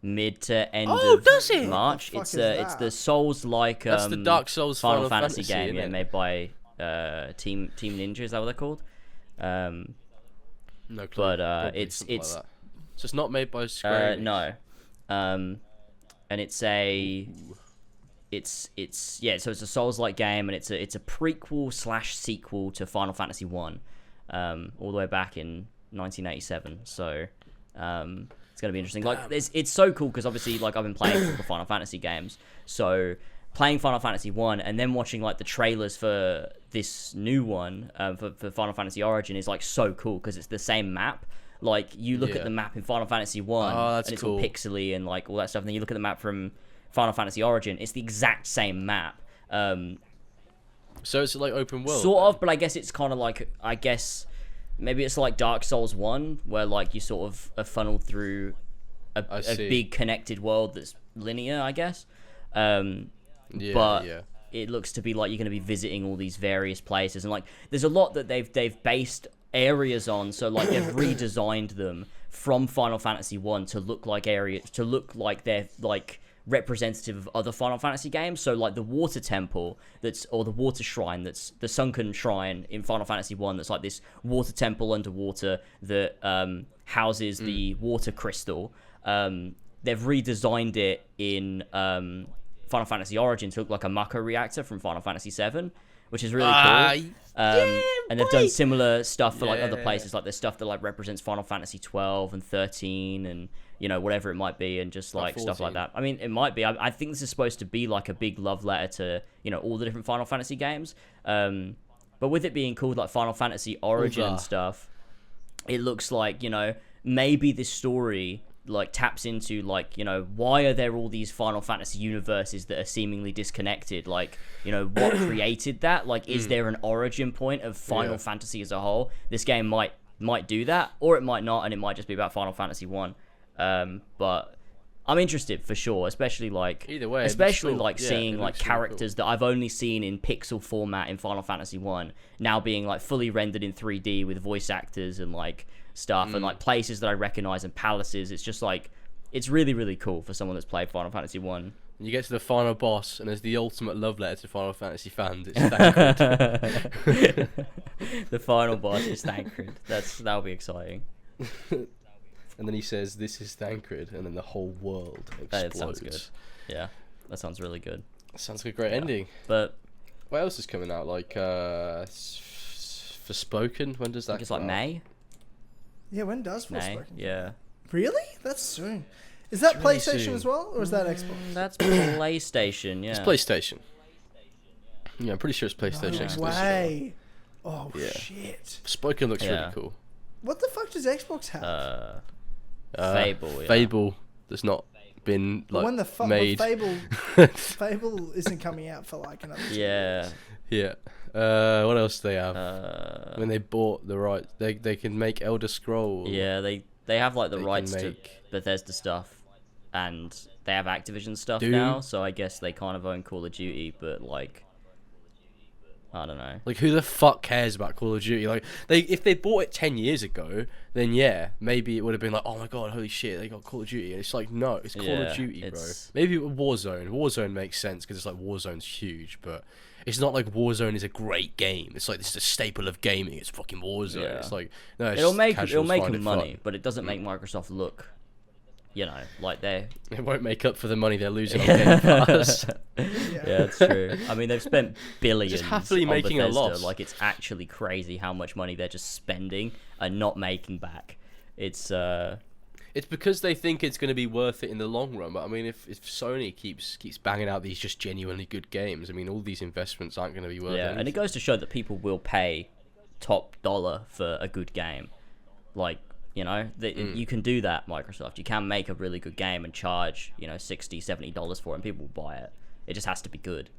mid to end Oh, of does it? March. What It's the fuck is it's that? the Souls-like That's the Dark Souls Final Final Fantasy Fantasy, game, yeah, innit? made by Team Ninja. Is that what they're called? No clue. but, Probably it's- something like it's- that. So it's not made by Square Enix. No, and it's a. It's yeah, so it's a Souls-like game, and it's a prequel / sequel to Final Fantasy 1, all the way back in 1987. So, it's gonna be interesting. Like, it's so cool because obviously, like, I've been playing all the Final Fantasy games, so playing Final Fantasy 1 and then watching like the trailers for this new one, for Final Fantasy Origin is like so cool because it's the same map. Like, you look Yeah. at the map in Final Fantasy 1 Oh, that's and it's cool. all pixely and like all that stuff, and then you look at the map from Final Fantasy Origin, it's the exact same map. So it's like open world. Sort of, but I guess it's kind of like, I guess maybe it's like Dark Souls 1, where like you sort of are funneled through a see. big connected world that's linear, I guess. Yeah, but yeah. it looks to be like you're going to be visiting all these various places, and like there's a lot that they've based areas on, so like they've redesigned them from Final Fantasy 1 to look like they're like representative of other Final Fantasy games. So like the water temple or the water shrine, that's the sunken shrine in Final Fantasy 1, that's like this water temple underwater that houses the water crystal. They've redesigned it in Final Fantasy Origin to look like a Mako reactor from Final Fantasy 7. which is really cool. And they've done similar stuff for like other Yeah. places. Like there's stuff that like represents Final Fantasy 12 and 13 and whatever it might be, and just like stuff like 14. that. I mean, it might be. I think this is supposed to be like a big love letter to all the different Final Fantasy games. But with it being called like Final Fantasy Origin and stuff, it looks like maybe this story like taps into like why are there all these Final Fantasy universes that are seemingly disconnected, like what created that, like is there an origin point of Final Fantasy as a whole? This game might do that, or it might not, and it might just be about Final Fantasy 1. But I'm interested for sure, especially like either way, especially cool. like seeing like characters that I've only seen in pixel format in Final Fantasy 1 now being like fully rendered in 3D with voice actors and like stuff and like places that I recognize and palaces. It's just like it's really, really cool for someone that's played Final Fantasy 1. You get to the final boss, and as the ultimate love letter to Final Fantasy fans, it's Thancred. The final boss is Thancred. That'll be exciting. And then he says, "This is Thancred," and then the whole world explodes. That sounds good. Yeah, that sounds really good. Sounds like a great ending. But what else is coming out? Like, for Spoken, when does I that think it's come like out? May. Yeah, when does May. Forspoken? Yeah. Really? That's soon. Is that really PlayStation soon. as well, or is that Xbox? That's PlayStation. Yeah. It's PlayStation. Yeah, I'm pretty sure it's PlayStation No exclusive. way. Oh Yeah. shit. Spoken looks Yeah. really cool. What the fuck does Xbox have? Fable. Yeah. Fable that's not been But like when the fuck made. Fable isn't coming out for like another 2 Yeah. Yeah. What else do they have? When they bought the rights, they can make Elder Scrolls. Yeah. They have like the They can rights to make- Bethesda stuff, and they have Activision stuff Doom. now. So I guess they kind of own Call of Duty, but like, I don't know. Like, who the fuck cares about Call of Duty? Like, if they bought it 10 years ago, then yeah, maybe it would have been like, oh my god, holy shit, they got Call of Duty. And it's like, no, it's Call Yeah, of Duty, bro. it's- Maybe Warzone. Warzone makes sense because it's like Warzone's huge, but it's not like Warzone is a great game. It's like this is a staple of gaming. It's fucking Warzone. Yeah. It's like no, it's It'll just make casuals find them it money, fun. but it doesn't make Microsoft look, like they're. It won't make up for the money they're losing on Game Pass. Yeah, it's true. I mean, they've spent billions happily on making a Bethesda. loss. Like, it's actually crazy how much money they're just spending and not making back. It's It's because they think it's going to be worth it in the long run. But I mean, if Sony keeps banging out these just genuinely good games, I mean, all these investments aren't going to be worth it. yeah, and it goes to show that people will pay top dollar for a good game. Like, you can do that, Microsoft. You can make a really good game and charge, $60, $70 for it, and people will buy it. It just has to be good.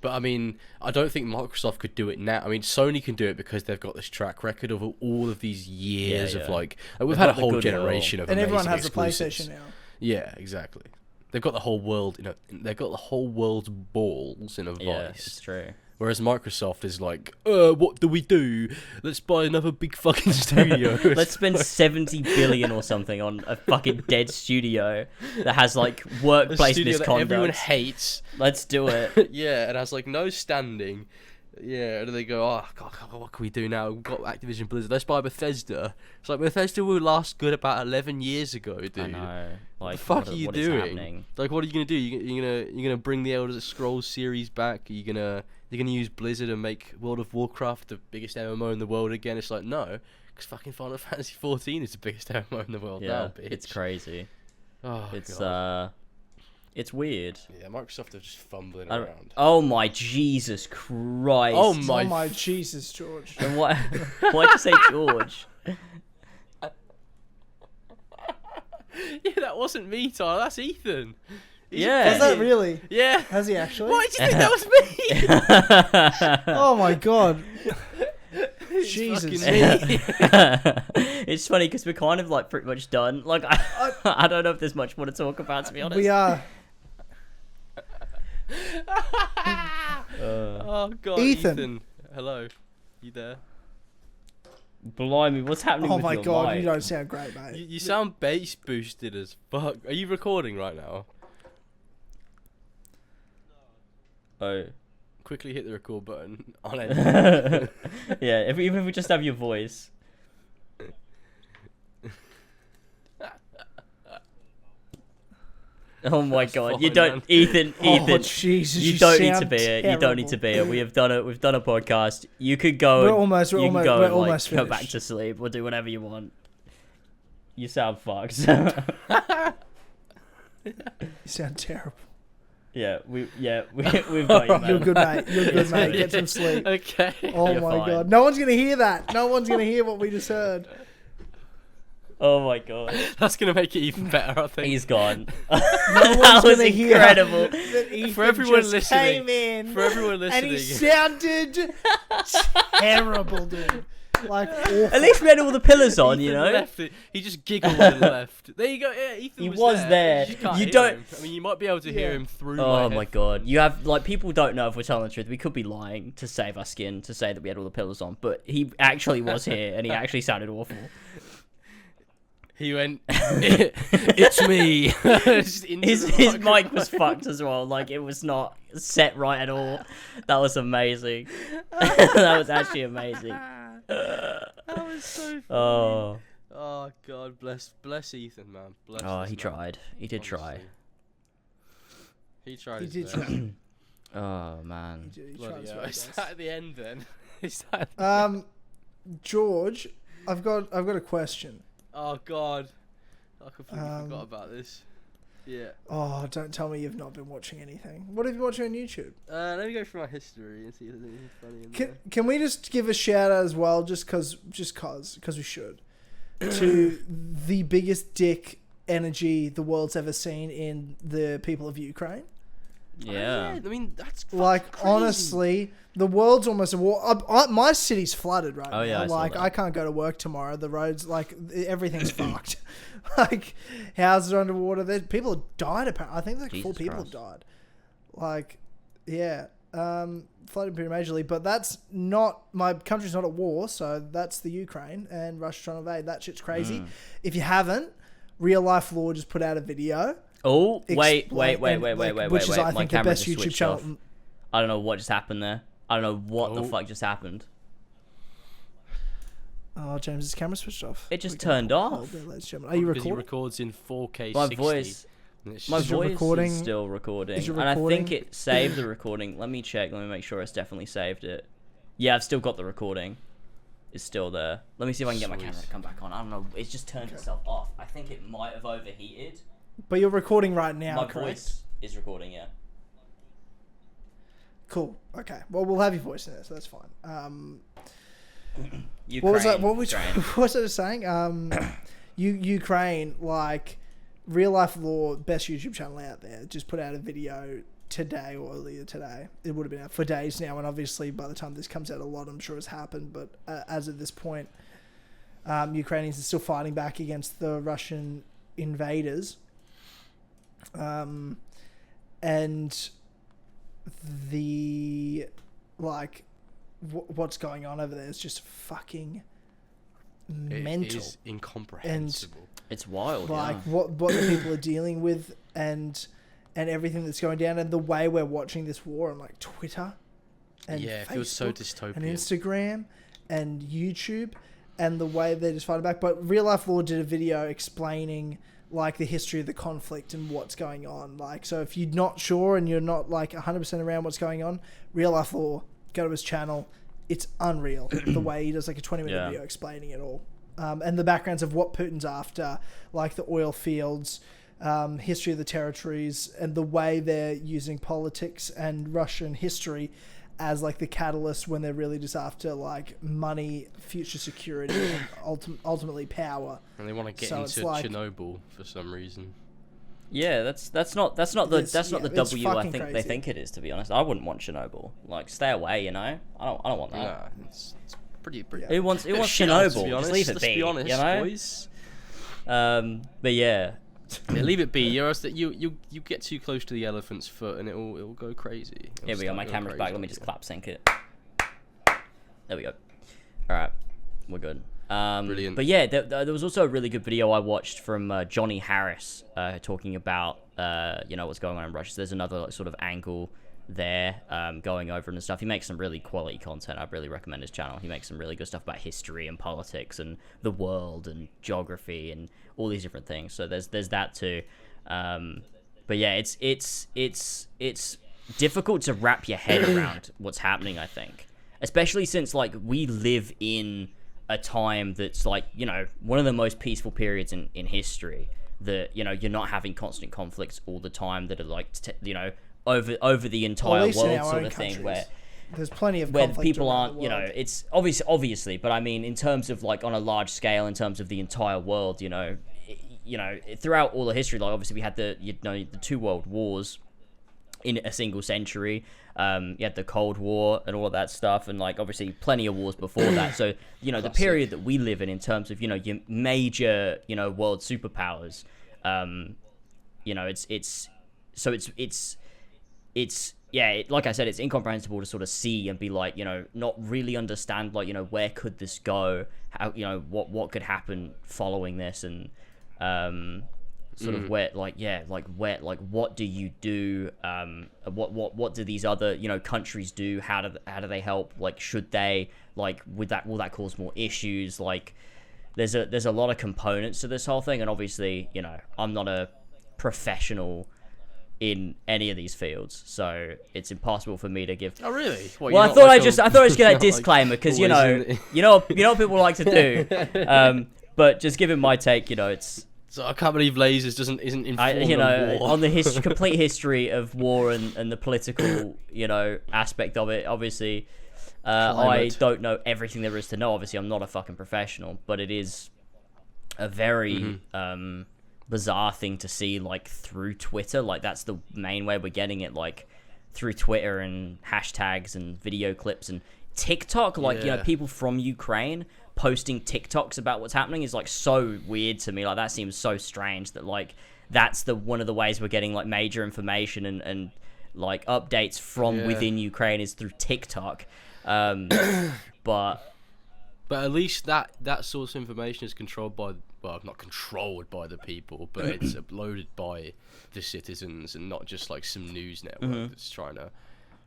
But I mean, I don't think Microsoft could do it now. I mean, Sony can do it because they've got this track record of all of these years of Yeah. like we've They've had a got the whole goodwill. generation of And everyone amazing has a exclusives. PlayStation now. Yeah, exactly. They've got the whole world, they've got the whole world's balls in a Yeah, vice. it's true. Whereas Microsoft is like, what do we do? Let's buy another big fucking studio. Let's spend 70 billion or something on a fucking dead studio that has like a workplace studio that misconduct. everyone hates. Let's do it. Yeah, and has like no standing. Yeah, and they go, oh god, what can we do now? We've got Activision Blizzard. Let's buy Bethesda. It's like Bethesda will last good about 11 years ago, dude. I know. Like, What the fuck what are you what is doing? happening? Like, what are you gonna do? You gonna bring the Elder Scrolls series back? You're gonna use Blizzard and make World of Warcraft the biggest MMO in the world again? It's like no, because fucking Final Fantasy 14 is the biggest MMO in the world Yeah, now, bitch. it's crazy. Oh, It's God. it's weird. Yeah, Microsoft are just fumbling I- around. Oh my Jesus Christ! Oh Oh my my Jesus, George. And what? Why'd you say George? Yeah, that wasn't me, Tyler. That's Ethan. Yeah. Is that really? Yeah. Has he actually? Why did you think that was me? Oh my god. It's Jesus. fucking me. It's funny because we're kind of like pretty much done. Like, I don't know if there's much more to talk about, to be honest. We are. Oh god, Ethan. Hello. You there? Blimey, what's happening Oh with my your god, mic? you don't sound great, mate. You sound bass boosted as fuck. Are you recording right now? Oh. Quickly hit the record button on it. Yeah, even if we just have your voice. Oh my god, you fine, don't, man. Ethan. Oh, Jesus, you don't need to sound be it. You don't need to be it. terrible. We have done it. We've done a podcast. You could go. We're and- almost- you we're can almost- go we're and, like, almost go back finished. to sleep. We'll do whatever you want. You sound fucked. You sound terrible. we've got you, man. You're good, mate. You're good, mate. Get some sleep. Okay. Oh You're my fine. god. No one's gonna hear that. No one's gonna hear what we just heard. Oh my god, That's gonna make it even better, I think. he's gone. No That one's was gonna hear incredible. that Ethan For everyone just listening- came in For everyone and he listening, sounded terrible, dude. Like awful. At least we had all the pillars on, you Ethan know. left it. He just giggled and left. There you go. Yeah, Ethan He was, was there. You, just can't You hear don't- him. I mean, you might be able to hear Yeah. him through. Oh my my god, you have like people don't know if we're telling the truth. We could be lying to save our skin to say that we had all the pillars on, but he actually was here and he actually sounded awful. He went. It's me. Just into His the his mic microphone. was fucked as well. Like it was not set right at all. That was amazing. That was actually amazing. That was so funny. Oh, Oh God, bless Ethan, man. Bless. oh, this he man, tried. He did try. honestly. He tried. He his did best. try. Oh man. He tried Bloody his hell. very Is best. that at the end then? Is that? George, I've got a question. Oh God, I completely Um, forgot about this. Yeah. Oh, don't tell me you've not been watching anything. What have you been watching on YouTube? Let me go through my history and see if there's anything funny in there. Can we just give a shout out as well, just cause we should, to the biggest dick energy the world's ever seen in the people of Ukraine. Yeah. I mean, that's fucking Like crazy. honestly, the world's almost a war. My city's flooded right Oh, now. yeah, I saw Like that. I can't go to work tomorrow. The roads, like everything's fucked. Like houses are underwater. People have died. Apparently, I think like 4 Jesus people Christ. have died. Like, yeah, flooded pretty majorly. But that's not my country's not at war, so that's the Ukraine and Russia trying to invade. That shit's crazy. Mm. If you haven't, Real Life Law just put out a video. Oh, wait. Which is I My think the camera best just YouTube switched channel. off. I don't know what just happened there. I don't know what the Oh. fuck just happened. Oh, James's camera switched off. It just We can turned hold off. there, ladies and gentlemen. Are you Because he recording? records in 4K My 60. voice, and it's my just- your voice recording- is still recording, is your and I think recording- it saved the recording. Let me check. Let me make sure it's definitely saved it. Yeah, I've still got the recording. It's still there. Let me see if I can get my camera to Sweet. come back on. I don't know. It's just turned itself off. I think it might have overheated. But you're recording right now, My correct? voice is recording. Yeah. Cool. Okay. Well, we'll have your voice in there, so that's fine. Ukraine, What was that? What Ukraine. what was I just saying? Ukraine, like Real Life Law, best YouTube channel out there, just put out a video today or earlier today. It would have been out for days now, and obviously by the time this comes out, a lot I'm sure has happened. But as of this point, Ukrainians are still fighting back against the Russian invaders, and the like. What's going on over there is just fucking mental. It is incomprehensible. It's wild. Like Yeah. what the people are dealing with and everything that's going down and the way we're watching this war on like Twitter and Yeah, it Facebook feels so dystopian. and Instagram and YouTube and the way they're just fighting back. But Real Life Law did a video explaining like the history of the conflict and what's going on. Like, so if you're not sure and you're not like 100% around what's going on, Real Life Law, go to his channel. It's unreal the way he does like a 20-minute video explaining it all. And the backgrounds of what Putin's after, like the oil fields, history of the territories, and the way they're using politics and Russian history as like the catalyst when they're really just after like money, future security, and ultimately power. And they want to get So it's into like- Chernobyl for some reason. Yeah, that's not the It's- that's not yeah, the it's W I fucking think they crazy. think it is. To be honest, I wouldn't want Chernobyl. Like, stay away. You know, I don't want that. Nah, it's pretty. Yeah. Who wants Bit of Chernobyl? shit, to be Just honest. leave it Let's be. be honest, you know. boys. But yeah, Yeah, leave it be, or else that you get too close to the elephant's foot and it'll go crazy. It'll here we go. start My going camera's crazy back. Let on me just you. clap sync it. There we go. All right, we're good. Brilliant. But yeah, there was also a really good video I watched from Johnny Harris talking about what's going on in Russia. So there's another like, sort of angle there going over and stuff. He makes some really quality content. I really recommend his channel. He makes some really good stuff about history and politics and the world and geography and all these different things. So there's that too. But yeah, it's difficult to wrap your head around what's happening, I think. Especially since, like, we live in a time that's, like, you know, one of the most peaceful periods in history. That, you know, you're not having constant conflicts all the time that are, like, you know, over the entire world sort of thing, where there's plenty of where conflict people around aren't, the you know, world. it's obviously, but I mean, in terms of, like, on a large scale, in terms of the entire world, you know, throughout all the history, like, obviously we had the 2 world wars in a single century. You had the Cold War and all of that stuff, and, like, obviously plenty of wars before that. So, you know, the period that we live in terms of, you know, your major, you know, world superpowers, you know, like I said, it's incomprehensible to sort of see and be like, you know, not really understand, like, you know, where could this go, how, you know, what could happen following this, and sort of where, like, what do you do, what do these other, you know, countries do, how do they help, like, should they, like, will that cause more issues, like, there's a lot of components to this whole thing, and obviously, you know, I'm not a professional in any of these fields, so it's impossible for me to give. Oh, really? Well, I thought I just get a disclaimer, because you know what people like to do. But just giving my take, you know, it's. So I can't believe Lasers isn't informed you know, on war. on the complete history of war and the political, you know, aspect of it. Obviously, I don't know everything there is to know. Obviously, I'm not a fucking professional, but it is a very bizarre thing to see, like, through Twitter. Like, that's the main way we're getting it, like, through Twitter and hashtags and video clips and TikTok. Like, you know, people from Ukraine posting TikToks about what's happening is, like, so weird to me. Like, that seems so strange that, like, that's one of the ways we're getting, like, major information and like, updates from within Ukraine is through TikTok. But at least that source of information is controlled by, well, not controlled by the people, but it's uploaded by the citizens, and not just, like, some news network that's trying to,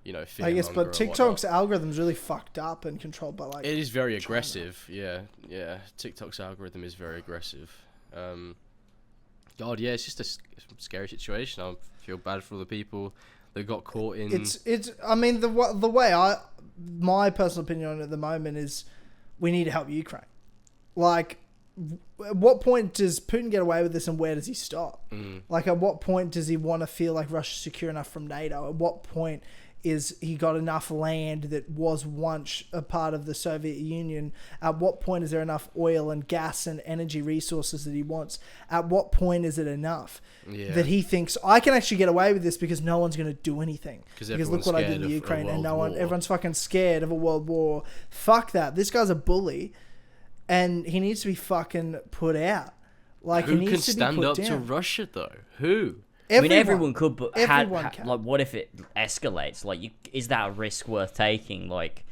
you know, I guess, but TikTok's algorithm's really fucked up and controlled by, like, it is very China. aggressive. Yeah. TikTok's algorithm is very aggressive. God, yeah, it's just a scary situation. I feel bad for the people that got caught in. It's. I mean, the way my personal opinion on it at the moment is, we need to help Ukraine. Like, at what point does Putin get away with this, and where does he stop? Like, at what point does he want to feel like Russia's secure enough from NATO? At what point is he got enough land that was once a part of the Soviet Union? At what point is there enough oil and gas and energy resources that he wants? At what point is it enough that he thinks, I can actually get away with this because no one's going to do anything? Because look what I did in Ukraine, and everyone's fucking scared of a world war. Fuck that. This guy's a bully, and he needs to be fucking put out. Like, who he needs can to stand be put up down. to Russia, though? Who? Everyone could, but everyone can. like, what if it escalates? Like, is that a risk worth taking? Like,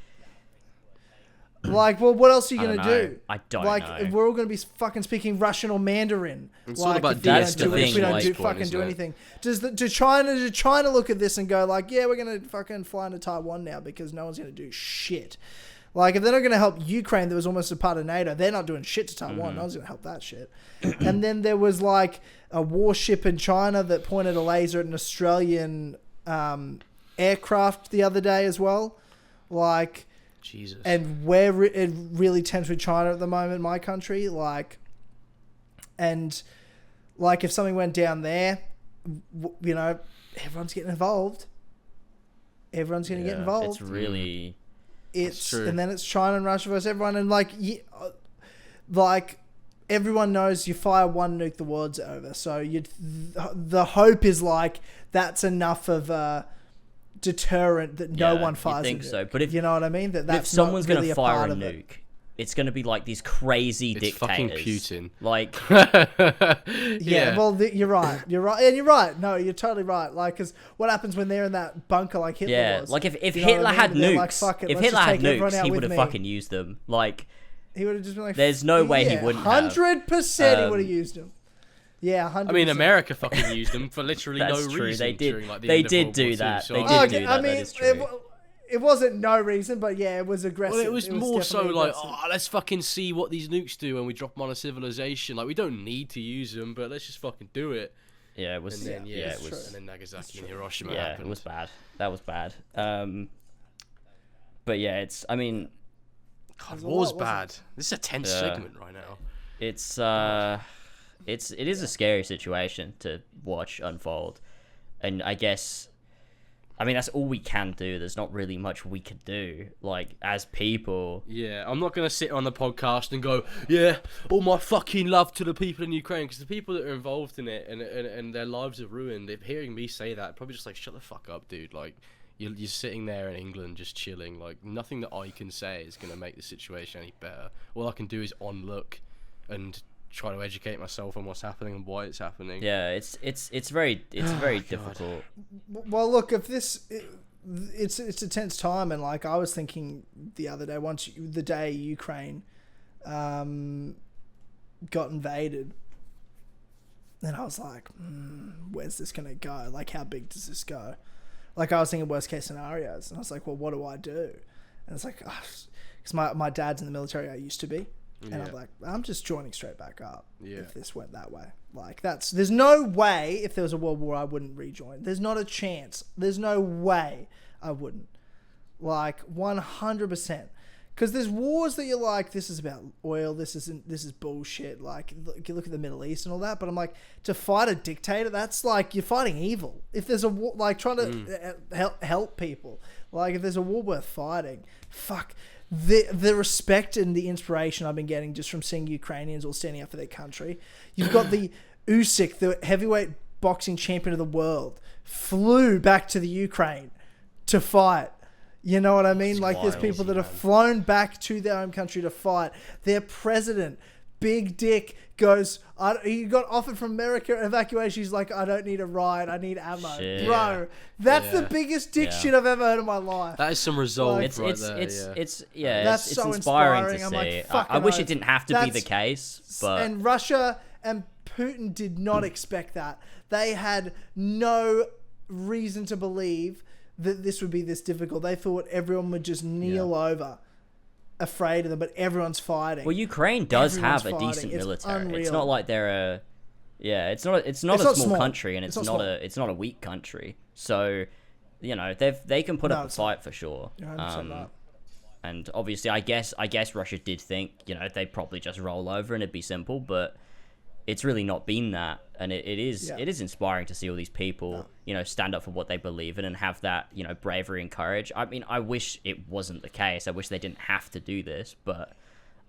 well, what else are you gonna do? I don't like, know. If we're all gonna be fucking speaking Russian or Mandarin. It's like, all about if we don't do de-escalating, if we don't like, do point, fucking do isn't it? anything. Does China look at this and go like, yeah, we're gonna fucking fly into Taiwan now because no one's gonna do shit. Like, if they're not going to help Ukraine, that was almost a part of NATO, they're not doing shit to Taiwan. No one's going to help that shit. And then there was, like, a warship in China that pointed a laser at an Australian aircraft the other day as well. Like, Jesus. and where it really tense with China at the moment, my country. Like, and, like, if something went down there, you know, everyone's getting involved. Everyone's going to get involved. It's really... It's true. And then it's China and Russia versus everyone, and like everyone knows you fire one nuke, the world's over. So the hope is like that's enough of a deterrent that no one fires. You think so? But if you know what I mean, that's if someone's going to fire a nuke, it's going to be like these crazy dictators. Fucking Putin. Like, yeah. Well, you're right. You're right, and you're right. No, you're totally right. Like, because what happens when they're in that bunker like Hitler was? Like if you know Hitler what I mean? had They're nukes, like, fuck it, if let's Hitler just had take everyone nukes, out he with would have me. fucking used them. Like, he would have just been like, there's no way he wouldn't have. 100% he would have used them. Yeah, 100%. I mean, America fucking used them for literally no That's true. reason. They did. During, like, the They end of did World do War II, that. so They I did mean, do that. That is true. It wasn't no reason, but yeah, it was aggressive. Well, it was more so definitely like, aggressive. let's fucking see what these nukes do when we drop them on a civilization. Like, we don't need to use them, but let's just fucking do it. Yeah, it was. And then, it was. And then Nagasaki and Hiroshima Yeah, happened. it was bad. That was bad. But yeah, it's. I mean, God, war's bad. This is a tense segment right now. It is a scary situation to watch unfold, and I guess, I mean, that's all we can do. There's not really much we could do, like, as people. Yeah, I'm not gonna sit on the podcast and go, yeah, all my fucking love to the people in Ukraine, because the people that are involved in it and their lives are ruined. If hearing me say that, probably just like, shut the fuck up, dude. Like, you're sitting there in England just chilling. Like, nothing that I can say is gonna make the situation any better. All I can do is onlook and try to educate myself on what's happening and why it's happening. Yeah, it's very difficult. Well, look, if it's a tense time, and like I was thinking the other day, the day Ukraine got invaded, and I was like, where's this gonna go? Like, how big does this go? Like, I was thinking worst case scenarios, and I was like, well, what do I do? And it's like, because my dad's in the military, I used to be. And I'm like, I'm just joining straight back up if this went that way. Like, there's no way if there was a world war I wouldn't rejoin. There's not a chance. There's no way I wouldn't. Like, 100%. Because there's wars that you're like, this is about oil, this is bullshit. Like, you look at the Middle East and all that, but I'm like, to fight a dictator, that's like, you're fighting evil. If there's a war, like, trying to help people. Like, if there's a war worth fighting, fuck. The respect and the inspiration I've been getting just from seeing Ukrainians all standing up for their country. You've got the Usyk, the heavyweight boxing champion of the world, flew back to the Ukraine to fight. You know what I mean? Like, there's people that have flown back to their home country to fight. Their president, Big Dick, goes, he got offered from America evacuation. He's like, I don't need a ride. I need ammo. Shit. Bro, that's the biggest dick shit I've ever heard in my life. That is some resolve It's That's so inspiring to I'm see. like, I wish it didn't have to be the case, but and Russia and Putin did not expect that. They had no reason to believe that this would be this difficult. They thought everyone would just kneel over, afraid of them, but everyone's fighting. Well, Ukraine does Everyone's have a decent fighting. It's military. unreal. It's not like they're it's not a small country, and it's not a weak country. So, you know, they can put up a fight for sure. And obviously, I guess Russia did think, you know, they'd probably just roll over and it'd be simple, but it's really not been that. And it is inspiring to see all these people, you know, stand up for what they believe in and have that, you know, bravery and courage. I mean, I wish it wasn't the case. I wish they didn't have to do this, but,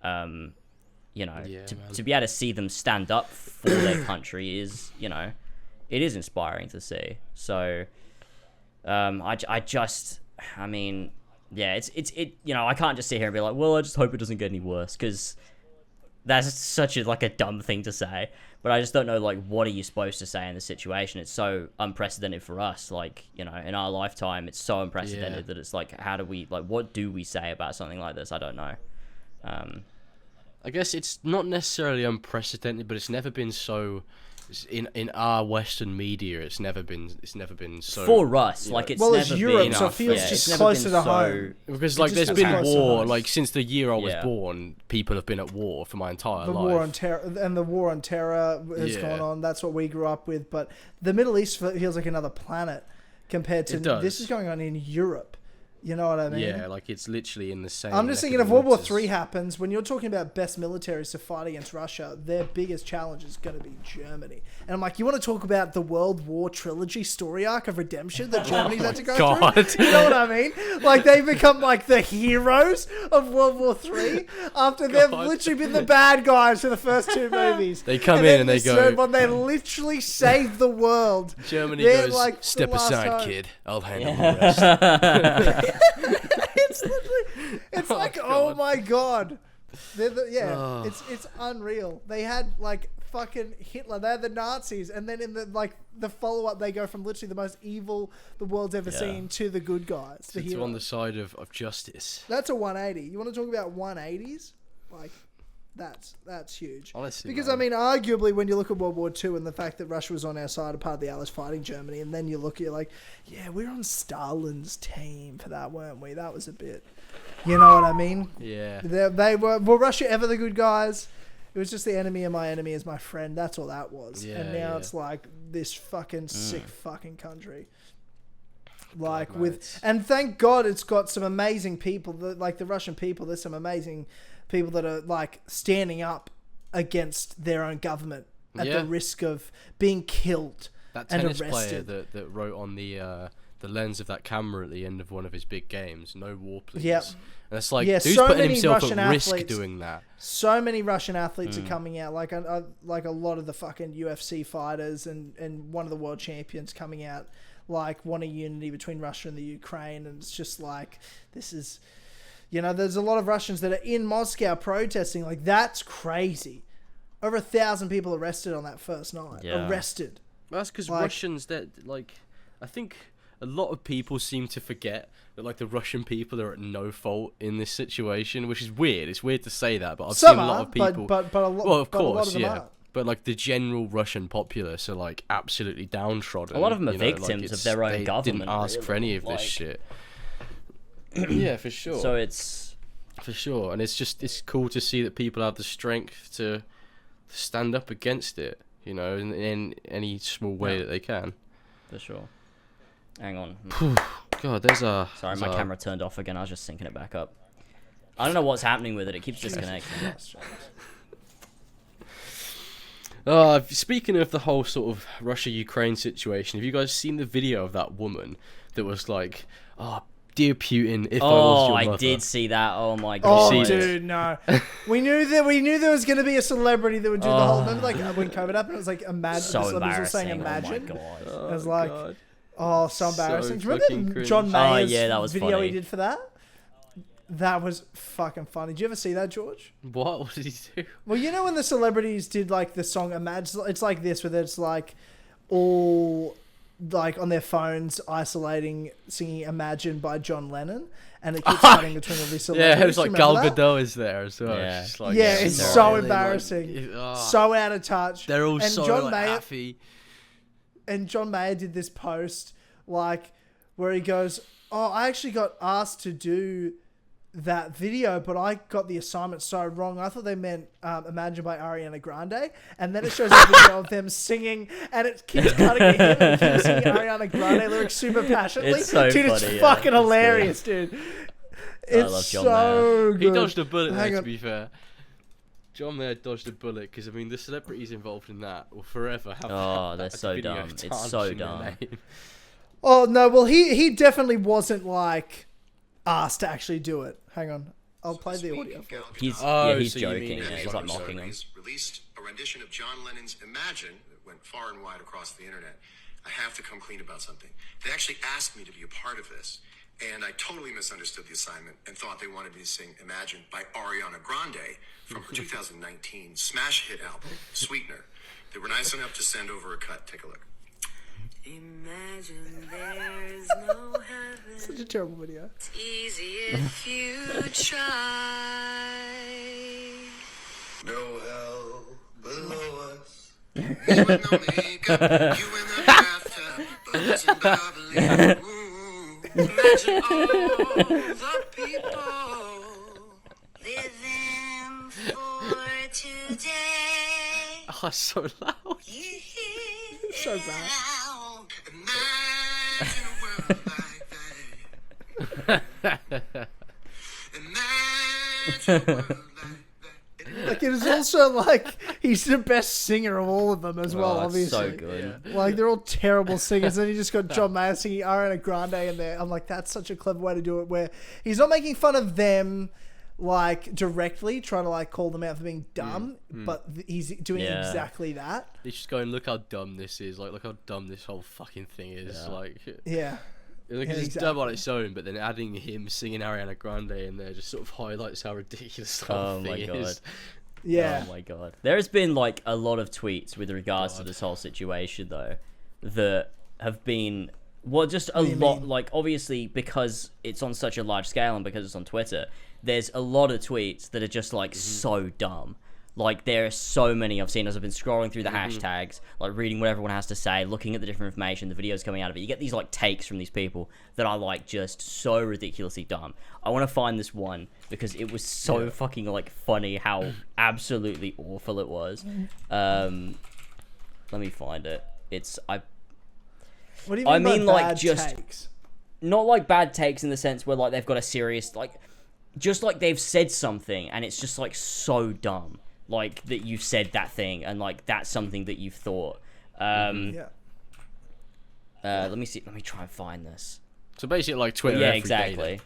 you know, to be able to see them stand up for their country is, you know, it is inspiring to see. So, I mean, yeah, it's you know, I can't just sit here and be like, well, I just hope it doesn't get any worse, because that's such a dumb thing to say. But I just don't know, like, what are you supposed to say in this situation? It's so unprecedented for us, like, you know, in our lifetime, it's so unprecedented that it's like, how do we, like, what do we say about something like this? I don't know. I guess it's not necessarily unprecedented, but it's never been so. In our Western media, it's never been so for us. Like, it's well, never it's Europe, been so it feels just it's closer to home. Because like there's been war. Like since the year I was born, people have been at war for my entire life. The war on terror has gone on. That's what we grew up with. But the Middle East feels like another planet compared to this is going on in Europe. You know what I mean? Yeah, like it's literally in the same. I'm just thinking if World War III happens, when you're talking about best militaries to fight against Russia, their biggest challenge is going to be Germany. And I'm like, you want to talk about the World War trilogy story arc of redemption that Germany's had to go through? You know what I mean? Like, they become like the heroes of World War III after they've literally been the bad guys for the first two movies. They come in and they go. Third one, they literally saved the world. Germany goes, like, step aside, kid. I'll handle the rest. It's like, oh my god. It's unreal. They had like fucking Hitler, they had the Nazis, and then in the follow-up they go from literally the most evil the world's ever seen to the good guys. It's on the side of justice. That's a 180. You want to talk about 180s? Like, that's huge. Honestly, because I mean, arguably, when you look at World War II and the fact that Russia was on our side, a part of the Allies fighting Germany, and then you look, you're like, yeah, we're on Stalin's team for that, weren't we? That was a bit, you know what I mean? Yeah. They were Russia ever the good guys? It was just the enemy, and my enemy is my friend. That's all that was. Yeah, and now it's like this fucking sick fucking country. Like God, and thank God it's got some amazing people, like the Russian people. There's some amazing people that are like standing up against their own government at the risk of being killed that and tennis arrested. player that wrote on the lens of that camera at the end of one of his big games, "No war, please." Yep. And it's like, Yeah, who's so putting many himself Russian at risk athletes- doing that? So many Russian athletes are coming out, like a lot of the fucking UFC fighters and one of the world champions coming out, like wanting unity between Russia and the Ukraine. And it's just like, this is, there's a lot of Russians that are in Moscow protesting. Like, that's crazy. Over 1,000 people arrested on that first night. Yeah. Arrested. Well, that's because Like- Russians, that like, I think a lot of people seem to forget that like the Russian people are at no fault in this situation, which is weird. It's weird to say that, but I've Some seen a lot are, of people. but a lot. Well, of but a lot course, of them yeah. aren't. But like the general Russian populace are like absolutely downtrodden. A lot of them are like, victims of their own they government, didn't ask for really, any of this like- shit. Yeah, for sure. So it's For sure, and it's cool to see that people have the strength to stand up against it, in any small way that they can. for sure. Hang on. God, there's a... Sorry, there's my a- camera turned off again. I was just syncing it back up. I don't know what's happening with it. It keeps disconnecting. Speaking of the whole sort of Russia-Ukraine situation, have you guys seen the video of that woman that was like, "Dear Putin, if I was your mother." I did see that. Oh my Oh, god. dude, no. We knew there was going to be a celebrity that would do the whole. Remember, like when COVID happened, it was like imagine. So the celebrities were saying embarrassing. imagine. Oh my god. It was like, God. oh, so embarrassing. Do you fucking remember cringe. John Mayer's yeah, that was video funny. he did for that? That was fucking funny. Did you ever see that, George? What? What did he do? Well, you know when the celebrities did like the song Imagine, it's like this, where it's like all like on their phones isolating singing Imagine by John Lennon, and it keeps cutting between all these celebrities. Yeah, it was like Do you Gal remember that? Gadot is there as well. Yeah. It's just like, Yeah, it's so really, embarrassing. Like, So out of touch. they're all and so John like, Mayer, happy. And John Mayer did this post like where he goes, "Oh, I actually got asked to do that video, but I got the assignment so wrong. I thought they meant Imagine by Ariana Grande." And then it shows a video of them singing, and it keeps cutting to him and him singing Ariana Grande lyrics super passionately. It's so dude, funny, it's yeah. fucking It's hilarious, dude. It's love John so He good. dodged a bullet Hang there, to on. be fair. John Mayer dodged a bullet because, I mean, the celebrities involved in that will forever have Oh, they're that so video dumb. It's tarnished so in their dumb. name. Oh no, well he definitely wasn't like asked to actually do it. Hang on, I'll play the audio for it. He's Oh, he's so you mean joking. it's Yeah, he's like like mocking him. Released a rendition of John Lennon's Imagine that went far and wide across the internet. I have to come clean about something. They actually asked me to be a part of this, and I totally misunderstood the assignment and thought they wanted me to sing Imagine by Ariana Grande from her 2019 smash hit album, Sweetener. They were nice enough to send over a cut. Take a look. Imagine there's no heaven. Such a terrible video. It's easy if you try. No hell below us. Me with no makeup, you in the bathtub, bubbles and bubbly. Ooh. Imagine all the people Living for today. Oh, it's so loud. You hear So bad. now. Imagine a world like that. Imagine a world like that. Like it is also like he's the best singer of all of them as well. Oh, it's obviously, so good. like they're all terrible singers. And then you just got John Mayer singing Ariana Grande in there. I'm like, that's such a clever way to do it, where he's not making fun of them like directly, trying to like call them out for being dumb, but he's doing Yeah. exactly that. He's just going, look how dumb this is. Like, look how dumb this whole fucking thing is. Yeah. Like, Yeah. like Yeah, it's dumb on its own, but then adding him singing Ariana Grande in there just sort of highlights how ridiculous the whole Oh my thing god. is. Yeah. Oh my god. There has been like a lot of tweets with regards to this whole situation though that have been just a do you lot mean? like obviously because it's on such a large scale and because it's on Twitter, there's a lot of tweets that are just like so dumb. Like there are so many I've seen as I've been scrolling through the hashtags, like reading what everyone has to say, looking at the different information, the videos coming out of it. You get these like takes from these people that are like just so ridiculously dumb. I want to find this one because it was so fucking like funny how absolutely awful it was. Let me find it. It's What do you mean by mean, like, bad just- takes? not like bad takes in the sense where like they've got a serious like, just like they've said something and it's just like so dumb, like that you've said that thing and like that's something that you've thought. Yeah. Let me see. Let me try and find this. So basically, like Twitter. Yeah, every exactly.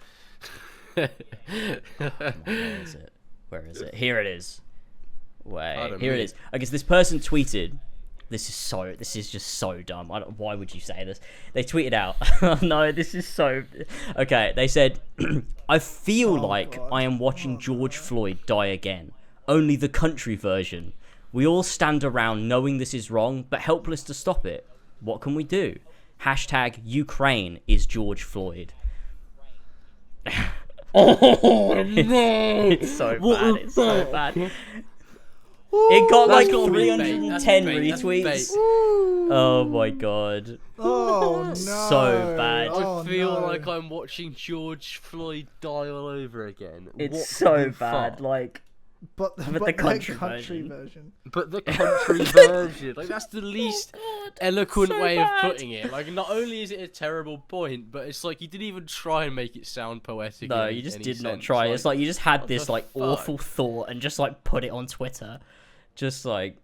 Day, Come on, where is it? Where is it? Here it is. Wait, Pardon here me. it is. I guess this person tweeted. This is just so dumb. Why would you say this? They tweeted out. No, this is so. Okay, they said, I feel like God. I am watching George Floyd die again. Only the country version. We all stand around knowing this is wrong, but helpless to stop it. What can we do? Hashtag Ukraine is George Floyd. Oh no! It's so bad. It's so bad. It got That's like gotta be bait. 310 That's bait. That's retweets. bait. Oh my god. Oh no! So bad. Oh, I feel no. like I'm watching George Floyd die all over again. It's What so the bad. fuck? Like, But the country version. But the country version, like that's the least eloquent so way bad. of putting it. Like, not only is it a terrible point, but it's like you didn't even try and make it sound poetic. no, in you just any did not sense. try. It's like you just had what this the like fuck? awful thought and just like put it on Twitter. Just like,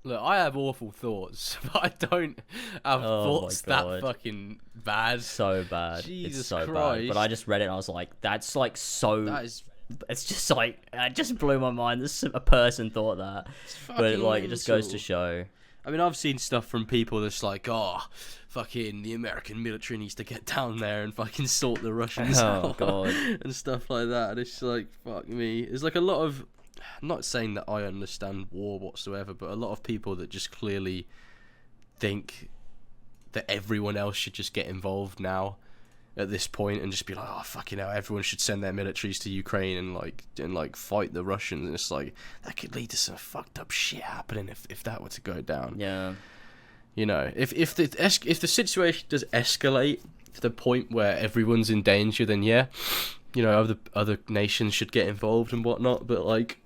Look, I have awful thoughts, but I don't have Oh thoughts my that God. fucking bad. so bad. Jesus it's so bad. Christ. But I just read it and I was like, that's like so. That is It's just like, it just blew my mind. This a person thought that. But fucking like, it just goes to mental. show. I mean, I've seen stuff from people that's like, oh, fucking the American military needs to get down there and fucking sort the Russians Oh, out God. and stuff like that. And it's like, fuck me. There's like a lot of, I'm not saying that I understand war whatsoever, but a lot of people that just clearly think that everyone else should just get involved now at this point and just be like, oh fucking hell, everyone should send their militaries to Ukraine and like fight the Russians. And it's like that could lead to some fucked up shit happening if that were to go down. Yeah. You know, if the situation does escalate to the point where everyone's in danger, then yeah, you know, other nations should get involved and whatnot. But like,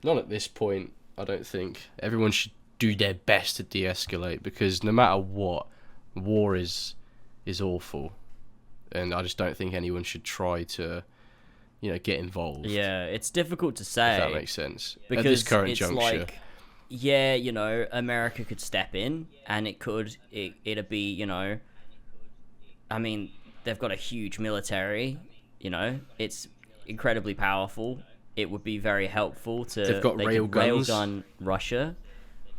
not at this point. I don't think everyone should do their best to de-escalate, because no matter what, war is awful. And I just don't think anyone should try to, you know, get involved. Yeah, it's difficult to say. If that makes sense. Because at this current it's juncture. like, yeah, you know, America could step in and it'd be, you know, I mean, they've got a huge military, you know, it's incredibly powerful. It would be very helpful to... They've got they rail could guns. railgun Russia.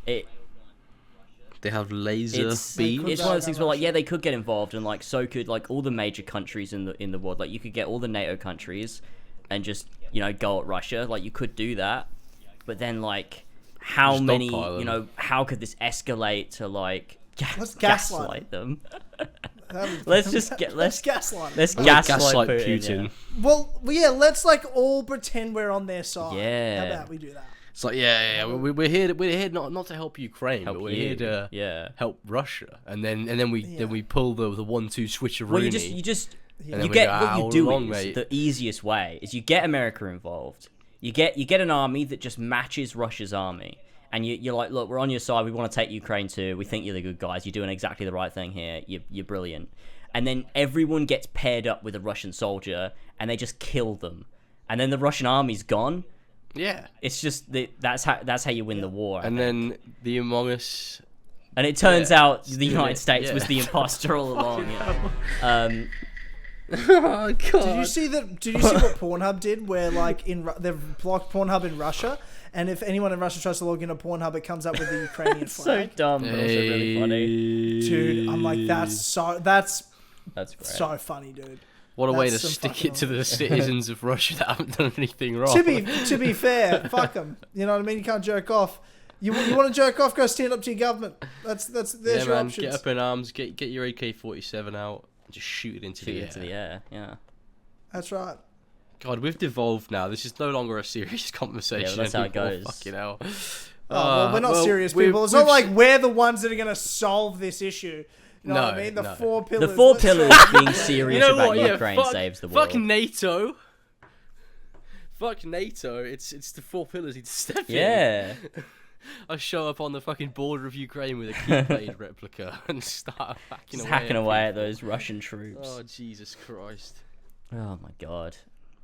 They have laser It's beams. one of those things where, like, yeah, they could get involved, and like, so could like all the major countries in the world. Like, you could get all the NATO countries, and just, you know, go at Russia. Like, you could do that, but then like, how Just many? dogpile them. You know, how could this escalate to like Let's gaslight gaslight them? Let's Let's just get let's gaslight. them. let's Like gaslight Putin. Well, yeah, let's like all pretend we're on their side. Yeah. How about we do that? It's like, yeah, we're here not to help Ukraine, Help but we're you. here to Yeah. help Russia, and then we pull the 1-2 switcheroonie. Well, you just And you then we get go, what "Ah, you all do along, is mate." the easiest way is you get America involved. You get an army that just matches Russia's army, and you're like, look, we're on your side. We want to take Ukraine too. We think you're the good guys. You're doing exactly the right thing here. You're brilliant. And then everyone gets paired up with a Russian soldier, and they just kill them. And then the Russian army's gone. yeah. It's just that's how you win the war. I And think. then the Among Us. And it turns Yeah. out the United States Yeah. was the imposter all along. Yeah. Oh god. Did you see that? Did you see what Pornhub did? Where like they've blocked Pornhub in Russia, and if anyone in Russia tries to log into Pornhub, it comes up with the Ukrainian So flag. dumb, but also really funny. Dude, I'm like, that's That's great. so funny, dude. What a way to That's some stick fucking it to the citizens of Russia that haven't done anything wrong. To be fair, fuck them. You know what I mean? You can't jerk off. You want to jerk off? Go stand up to your government. There's yeah, your man, options. get up in arms, get your AK-47 out, and just shoot it into Shoot the it air. into the air. Yeah. That's right. God, we've devolved now. This is no longer a serious conversation. Yeah, well, that's how it anymore. goes. Fucking hell. Oh, well, we're not well, serious we've- people. It's not we've- like we're the ones that are going to solve this issue. You know what I No, mean? The no. four pillars. The four let's pillars try- being serious You know about what? Yeah, Ukraine fuck, saves the world. fuck NATO. Fuck NATO. It's the four pillars need to step in. Yeah. I show up on the fucking border of Ukraine with a keyblade replica and start Just hacking away at those Russian troops. Oh, Jesus Christ. Oh my god.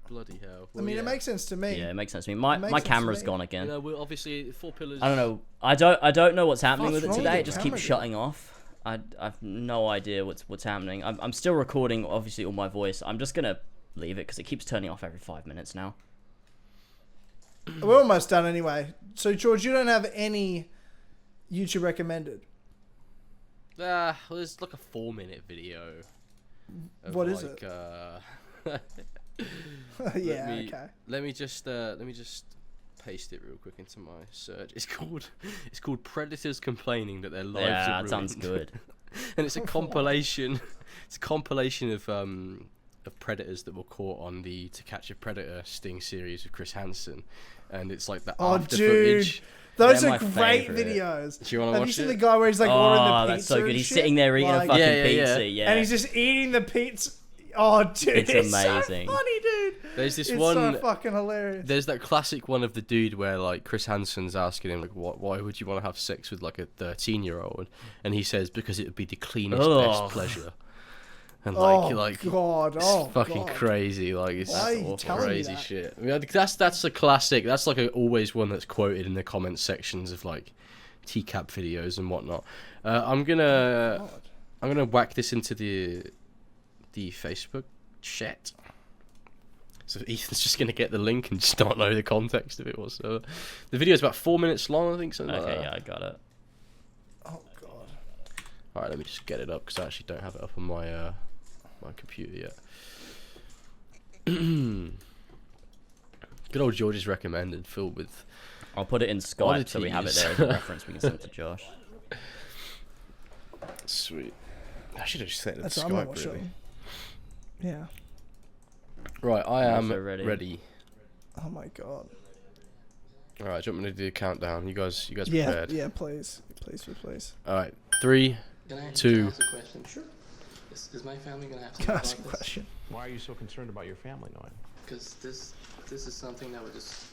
Bloody hell. I mean, it makes sense to me. Yeah, it makes sense to me. My camera's gone again. You know, we're obviously 4 pillars. I don't know. I don't know what's happening with it wrong with today. your It just camera, keeps dude? shutting off. I've no idea what's happening. I'm still recording, obviously, all my voice. I'm just gonna leave it because it keeps turning off every 5 minutes now. We're almost done anyway. So, George, you don't have any YouTube recommended. Well, there's like a 4-minute video. What is it? Yeah, okay. Let me just paste it real quick into my search. It's called Predators Complaining That Their Lives Yeah, Are that Ruined. sounds good. And it's a compilation. It's a compilation of predators that were caught on the To Catch a Predator Sting series with Chris Hansen, and it's like the after footage. Those They're are my great favourite. videos. Do you want to Have watch you seen it? the guy where he's like ordering the Oh, pizza? that's so good. and He's shit? sitting there eating a Like- fucking Yeah, yeah, pizza. yeah. Yeah. And he's just eating the pizza. Oh, dude, It's it's amazing. so funny, dude. There's this it's one. so fucking hilarious. There's that classic one of the dude where like Chris Hansen's asking him like, why would you want to have sex with like a 13-year-old? And he says because it would be the cleanest, best pleasure. And like God, it's fucking God. crazy. Like it's Why are you telling me crazy that? shit. I mean, that's a classic. That's like always one that's quoted in the comment sections of like TCAP videos and whatnot. I'm gonna whack this into the Facebook chat. So Ethan's just gonna get the link and just not know the context of it whatsoever. The video is about 4 minutes long, I think. Something like Okay, that. yeah, I got it. Oh, God. All right, let me just get it up because I actually don't have it up on my my computer yet. Good old George's recommended, filled with. I'll put it in Skype so we have it there as a reference. We can send it to Josh. Sweet. I should have just said it in That's what I'm gonna Skype, watch really. it. Yeah. Right, I am also ready. ready. Oh, my God. All right, do you want me to do a countdown? You guys Yeah, prepared? yeah, please. Please. All right, 3, Can I 2. ask a question? Sure. Is my family gonna have to Can I know ask a about this? question? Why are you so concerned about your family knowing? Because this is something that would just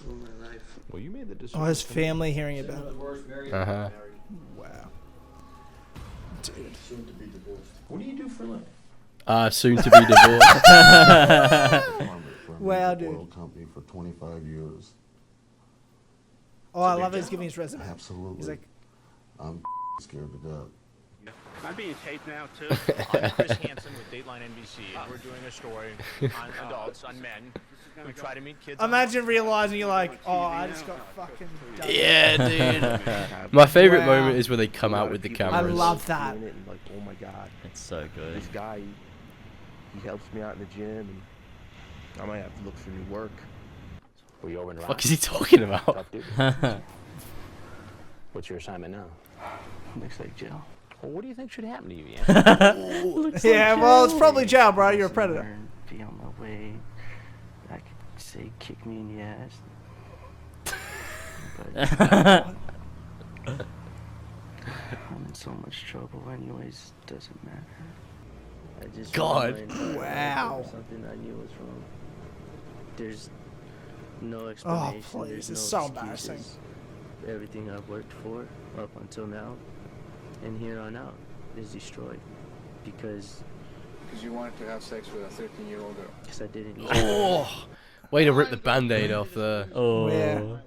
ruin my life. Well, you made the decision. Oh, his family hearing about it. Uh-huh. Wow. Dude. What do you do for a living? Soon to be divorced. Wow, dude. Oil company for 25 years. Oh, I love his giving his resume. Absolutely. He's like, I'm scared to death. I'm being taped now too. I'm Chris Hansen with Dateline NBC, and we're doing a story on adults, on men who try to meet kids. imagine realizing you're like, oh, I just got fucking done. Yeah, dude. My favorite Wow. moment is when they come out with the I cameras. love that. And like, oh my God, It's so good. this guy, he helps me out in the gym, and I might have to look for new work. Were you over in What the fuck is he talking about? What's your assignment now? Looks like jail. Well, what do you think should happen to you? Yeah, well, it's probably jail, bro. You're a predator. Be on my way. I could say kick me in the ass. But I'm in so much trouble anyways, doesn't matter. I just God. Wow. Something I knew was wrong. There's no Oh, explanation. please. there's It's no so embarrassing. excuses. Everything I've worked for up until now and here on out is destroyed because you wanted to have sex with a 13-year-old girl. I didn't. Oh, way to rip the band-aid off there. Oh. Yeah.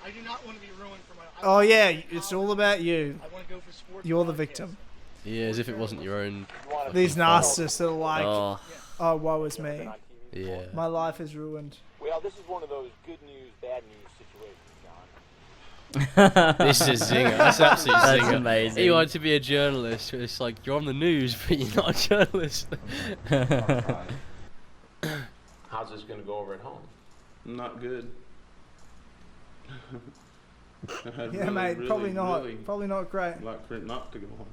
I do not want to be ruined for my. Oh, yeah. It's all about you. I want to go for sports. You're the victim. Yeah, as if it wasn't your own. These narcissists that are like, oh, woe is me. Yeah. My life is ruined. Well, this is one of those good news, bad news situations, John. This is a zinger. That's absolutely That's zinger. amazing. You want to be a journalist, but it's like you're on the news, but you're not a journalist. How's this going to go over at home? Not good. Yeah, mate. Probably not. Probably not great. Like for it not to go home.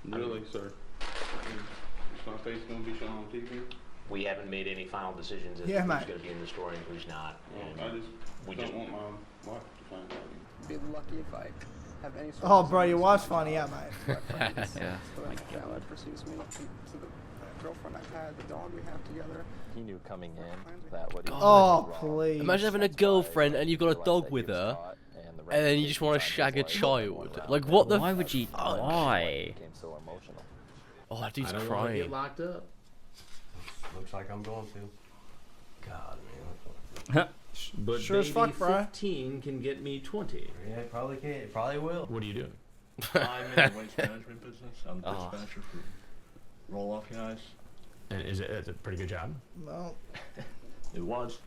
Really, sir. Is my face gonna be shown on TV? We haven't made any final decisions as Yeah, to mate. who's going to be in the story and who's not. Well, And I just we don't just want my wife to find out. Be lucky if I have any sort Oh, bro, your wife's finding out, mate. Yeah. my family pursues me to the girlfriend I've had, the dog we have together. he knew coming in that what he Oh, please. Imagine having a girlfriend and you've got a dog with her, And then you just want to shag a child. Like, what the? Why would you? Why? Oh, that dude's I don't want to crying. get locked up. Looks like I'm going to. God, man. But Sure as baby fuck, bro. 15 can get me 20. Yeah, it probably can. It probably will. What are you doing? I'm in the waste management business. I'm the dispatcher for roll-off guys. And is it a pretty good job? Well, It was.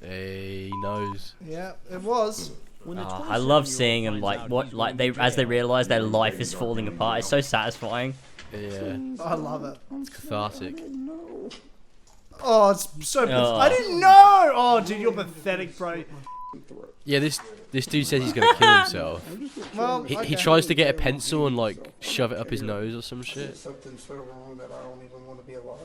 Hey, he knows. yeah, it was. I love seeing them like they realize their life is falling apart. It's so satisfying. Yeah. I love it. It's cathartic. Oh, it's so. Oh. I didn't know. Oh, dude, you're pathetic, bro. Yeah, this dude says he's gonna kill himself. Well, He tries to get a pencil and like shove it up his nose or some shit. Something so wrong that I don't even want to be alive.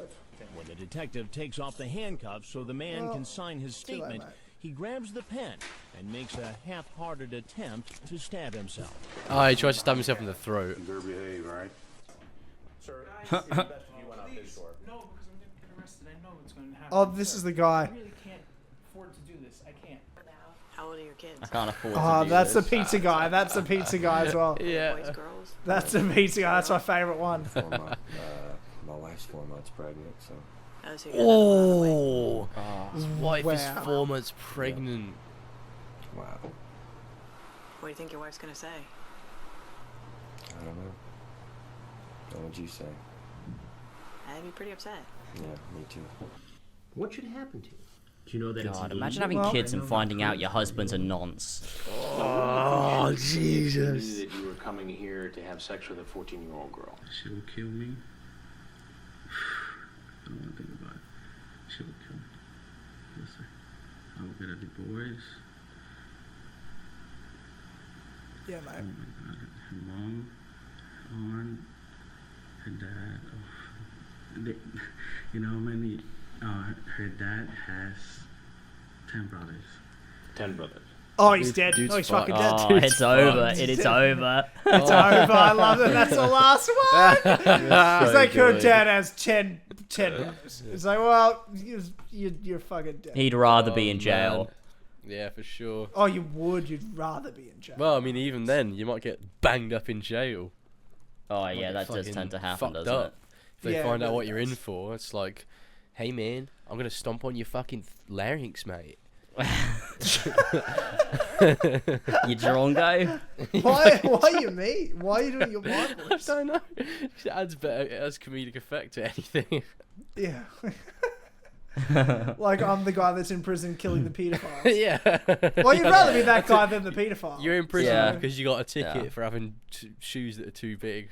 When the detective takes off the handcuffs so the man can sign his too late, statement, mate. he grabs the pen and makes a half-hearted attempt to stab himself. Oh, he tries to stab himself in the throat. Better behave, right? Sir, it's best if you went out this door. No, because I'm gonna get arrested. I know what's gonna happen. Oh, this is the guy. I really can't afford to do this. I can't. How old are your kids? I can't afford to Oh, do that's the this. pizza guy. That's the pizza guy as well. Yeah. Boys, girls? That's the pizza guy. That's my favorite one. My wife's 4 months pregnant, so. Oh, so you're gonna Oh, his wife is Wow. 4 months pregnant. Wow. What do you think your wife's gonna say? I don't know. What would you say? I'd be pretty upset. Yeah, me too. What should happen to you? Do you know that God, it's imagine having Well- kids and finding out your husband's a nonce. Oh, Jesus. That you were coming here to have sex with a 14-year-old girl. She will kill me. I don't want to think about it. She will kill me. Listen, I will get a divorce. Yeah, Oh mate. my God, her mom, aunt, her dad. Oh, they, you know how many? Her dad has 10 brothers. 10 brothers. Oh, he's dead. Dude's Oh, he's fucked. fucking dead. Oh, Dude's it's over. fucked. It is over. It's over. I love it. That's the last one. It's like her dad has 10 brothers. It's like, well, you're fucking dead. He'd rather be Oh, in jail. man. Yeah, for sure. Oh, you would. You'd rather be in jail. Well, I mean, even then, you might get banged up in jail. Oh yeah, Get that does fucking tend to happen, fucked doesn't up. If they Yeah, find it out really what you're in does. for, it's like, hey man, I'm gonna stomp on your fucking larynx, mate. it? You drongo? Why you me? Why are you doing your mind I voice? don't know. It adds better. It adds comedic effect to anything. Yeah. Like I'm the guy that's in prison killing the pedophiles. Yeah. Well, you'd rather be that guy than the pedophile. You're in prison Yeah. because you got a ticket Yeah. for having shoes that are too big.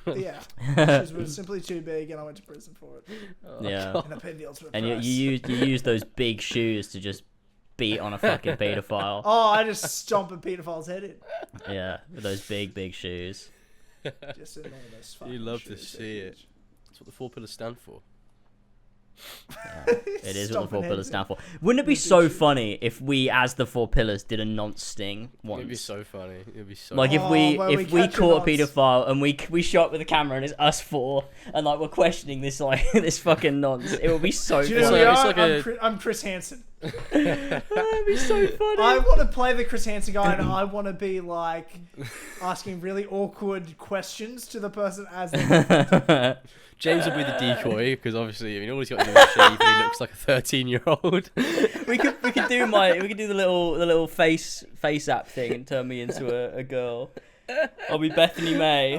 Yeah. Shoes were simply too big, and I went to prison for it. Yeah. And I paid the ultimate And you price. you use those big shoes to just beat on a fucking pedophile. Oh, I just stomp a pedophile's head in. Yeah, with those big shoes. Just enormous. You fucking love to shoes. see it. That's what the 4 pillars stand for. It is what the Stomping 4 pillars heads stand for. Wouldn't it be so funny if we, as the 4 pillars, did a nonce sting once? It'd be so funny. It'd be so. Like if Oh, we where we caught a catch a nonce. paedophile and we shot with a camera and it's us 4 and like we're questioning this like this fucking nonce, it would be so Do you know funny. who we It's are? like I'm Chris Hansen. That'd be so funny. I want to play the Chris Hansen guy, and I want to be like asking really awkward questions to the person as they. James will be the decoy because obviously, I mean, all he's got to do is shave and he looks like a 13-year-old. we could do the little face app thing and turn me into a girl. I'll be Bethany May.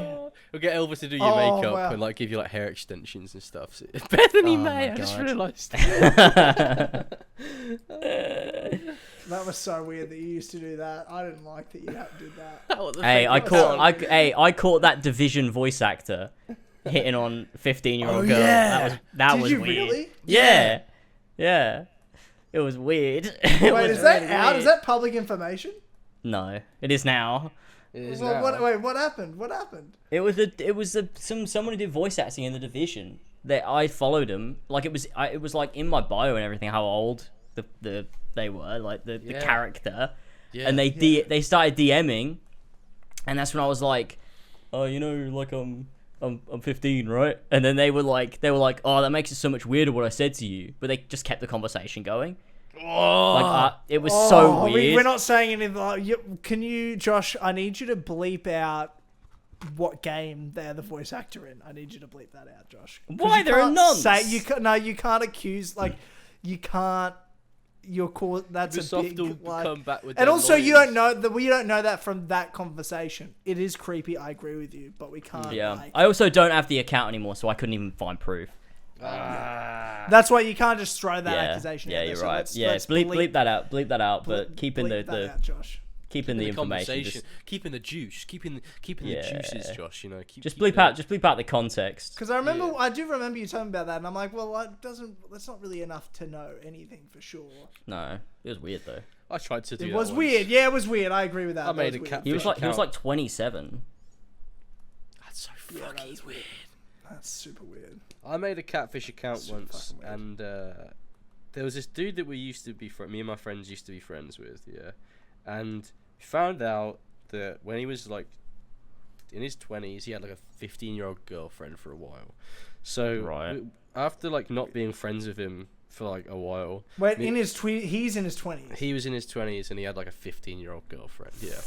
We'll get Elvis to do your Oh, makeup wow. and like give you like hair extensions and stuff. So, Bethany Oh, May, my I just God. realised. That was so weird that you used to do that. I didn't like that you did that. What the Hey, fuck I was that? caught that Division voice actor hitting on 15-year-old Oh, girl. yeah. That Did was you weird. really? Yeah. Yeah. It was weird. Wait, is that out? Is that public information? No, it is now. It is Well, now. wait, what happened? What happened? It was someone who did voice acting in the Division that I followed him. Like it was like in my bio and everything how old they were, like the Yeah. character. Yeah. And they started DMing, and that's when I was like, oh, you know, like I'm 15, right? And then they were like, oh, that makes it so much weirder what I said to you. But they just kept the conversation going. It was so weird. We're not saying anything. Can you, Josh? I need you to bleep out what game they're the voice actor in. I need you to bleep that out, Josh. Why? They're a nonce. You can't accuse you can't. You're cool. That's Ubisoft a big will come back with and their also lawyers. you don't know that we don't know that from that conversation. It is creepy. I agree with you, but we can't. Yeah. I also don't have the account anymore, so I couldn't even find proof. That's why you can't just throw that accusation. Yeah, out there. you're So right. let's Bleep that out. Bleep that out. But keeping the out, Josh. Keeping the information, keeping the juice, keeping the juices, Josh. You know, just bleep out the context. Because I do remember you telling me about that, and I'm like, well, that's not really enough to know anything for sure. No, it was weird though. I tried to do. It was weird. Yeah, it was weird. I agree with that. I made a cat. He was like 27. That's so fucking weird. That's super weird. I made a catfish account once, and there was this dude that me and my friends used to be friends with, and found out that when he was like in his 20s, he had like a 15-year-old girlfriend for a while. So after like not being friends with him for like a while, he's in his 20s. He was in his 20s, and he had like a 15-year-old girlfriend. Yeah.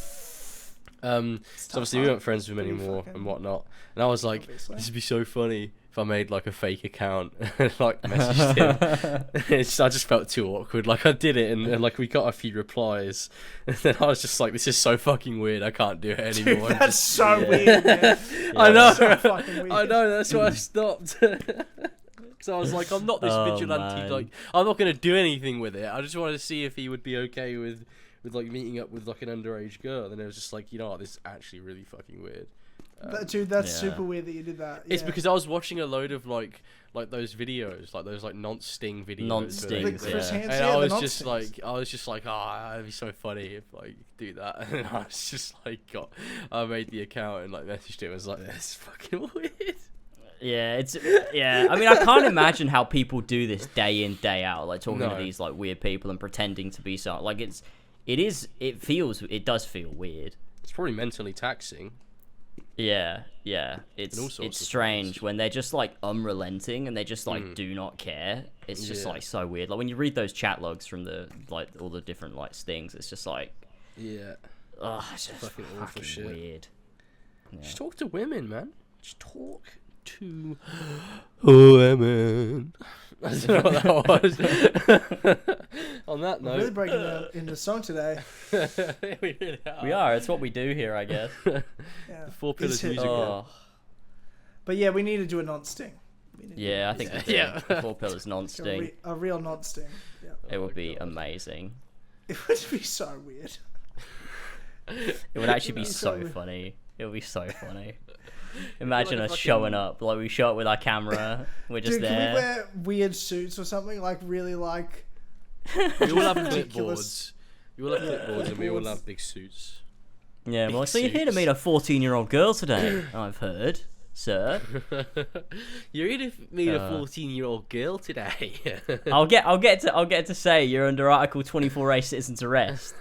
So obviously we weren't friends with him anymore and whatnot, and I was like, obviously. This would be so funny if I made like a fake account and like messaged him. I just felt too awkward. Like I did it, and like we got a few replies, and then I was just like, this is so fucking weird, I can't do it anymore. Dude, that's so weird, man. I know. So fucking weird. I know, that's why I stopped. So I was like, I'm not this vigilante, man. like I'm not gonna do anything with it. I just wanted to see if he would be okay with like meeting up with like an underage girl, and it was just like, you know what, this is actually really fucking weird. Dude, that's super weird that you did that. It's because I was watching a load of like those videos, like those like non-sting videos. Non-stings, And I was just like, it'd be so funny if like do that. And I was just like, I made the account and like messaged him. I was like, that's fucking weird. I mean, I can't imagine how people do this day in, day out, like talking to these like weird people and pretending to be so like it does feel weird. It's probably mentally taxing. Yeah, it's strange when they're just like unrelenting and they just like do not care. It's just like so weird. Like when you read those chat logs from the like all the different like stings, it's just like it's just fucking awful shit. Weird. Yeah. Just talk to women, man. Just talk to women. I don't know what that was. On that note, we're really breaking down into song today. We really are. We are. It's what we do here, I guess. The Four Pillars music. But yeah, we need to do a non-sting. I think we do. The Four Pillars non-sting. A real non-sting. Yeah. It would be amazing. It would be so weird. It would actually be so funny. It would be so funny. Imagine us showing up, like we show up with our camera, we're just there. Can we wear weird suits or something, like really like... We all have clipboards. We all have clipboards and we all have big suits. Yeah, well, so you're here to meet a 14-year-old girl today, I've heard, sir. You're here to meet a 14-year-old girl today. I'll get to say you're under Article 24A citizen's arrest.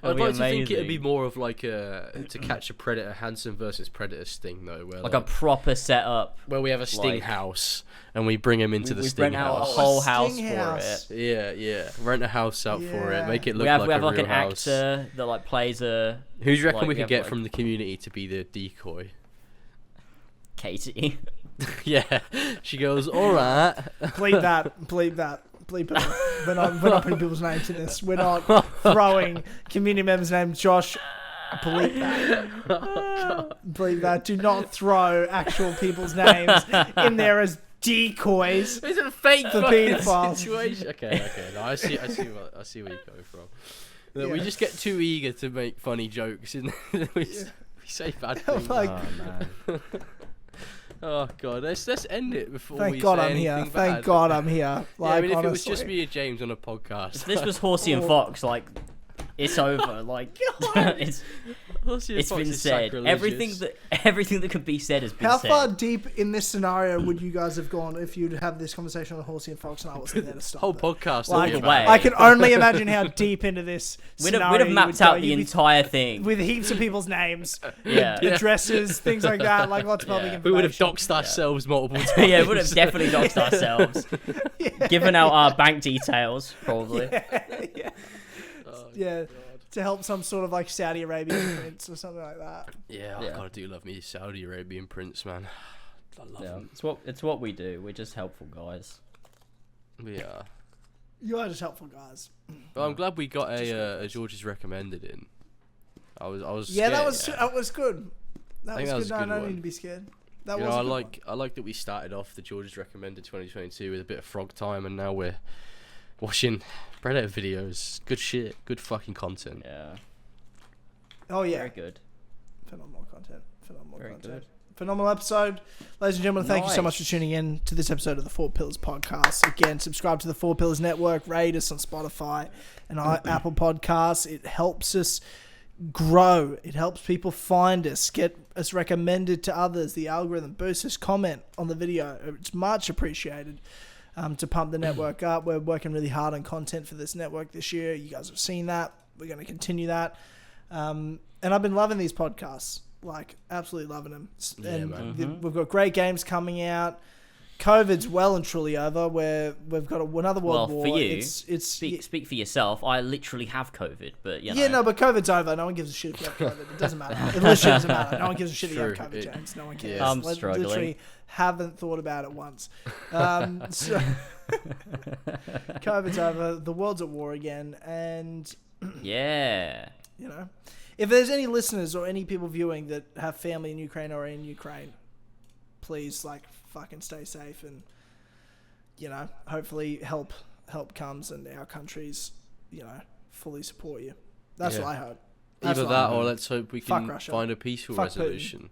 I'd like to think it'd be more of like a To Catch a Predator, Hanson versus Predator sting though, where like a proper setup where we have a sting house and we bring him into the sting house. We rent out a whole house for it. Yeah. Rent a house out for it. Make it look like a real house. We have like an actor that like plays a. Who do you reckon we could get from the community to be the decoy? Katie. Yeah, she goes, all right. Bleep that. We're not putting people's names in this. We're not throwing community members' names. Josh, bleep that. Bleep that. Do not throw actual people's names in there as decoys. It's a fake pedophiles. Situation. Okay. No, I see where you're coming from. Look, we just get too eager to make funny jokes, and we say bad things. Man. Oh god, let's end it before Thank we God say I'm anything here. bad. Thank God I'm here. Like, I mean, if honestly. it was just me and James on a podcast. If this was Horsey and Fox, like it's over. Like, it's been said. Everything that could be said has been How said. far deep in this scenario would you guys have gone if you'd have this conversation with Horsey and Fox and I wasn't there to stop Whole it? podcast. Like, way. I can only imagine how deep into this We'd scenario have you mapped would go. out the You'd be entire thing. with heaps of people's names, Yeah. addresses, things like that, like lots of public information. We would have doxed ourselves multiple times. Yeah, we would have definitely doxed ourselves. Given out our bank details, probably. Yeah, to help some sort of like Saudi Arabian prince or something like that. Yeah, God, I do love me a Saudi Arabian prince, man. I love him. It's what we do. We're just helpful guys. We are. You are just helpful guys. Well, I'm glad we got a George's recommended in. I was. Yeah, scared, that was good. That think was that good. was a No, good no one. need to be scared. That You was. know, a good I like that we started off the George's recommended 2022 with a bit of frog time, and now we're watching Predator videos. Good shit. Good fucking content. Yeah. Oh yeah. Very good. Phenomenal content. Phenomenal Very content. good. Phenomenal episode. Ladies and gentlemen, thank you so much for tuning in to this episode of the Four Pillars Podcast. Again, subscribe to the Four Pillars Network, rate us on Spotify and Apple Podcasts. It helps us grow. It helps people find us, get us recommended to others. The algorithm boosts us, comment on the video. It's much appreciated to pump the network up. We're working really hard on content for this network this year. You guys have seen that. We're going to continue that. And I've been loving these podcasts. Like, absolutely loving them. And we've got great games coming out. COVID's well and truly over. We've got another world war. For you, it's speak for yourself. I literally have COVID, but you know. Yeah, no, but COVID's over. No one gives a shit if you have COVID. It doesn't matter. It literally doesn't matter. No one gives a shit if you have COVID, James. No one cares. Yeah. I'm struggling. Literally haven't thought about it once. So COVID's over. The world's at war again, and yeah, you know, if there's any listeners or any people viewing that have family in Ukraine or in Ukraine, please fucking stay safe, and you know, hopefully help comes and our countries, you know, fully support you. That's what I hope. Either that or let's hope we can Russia. find a peaceful resolution.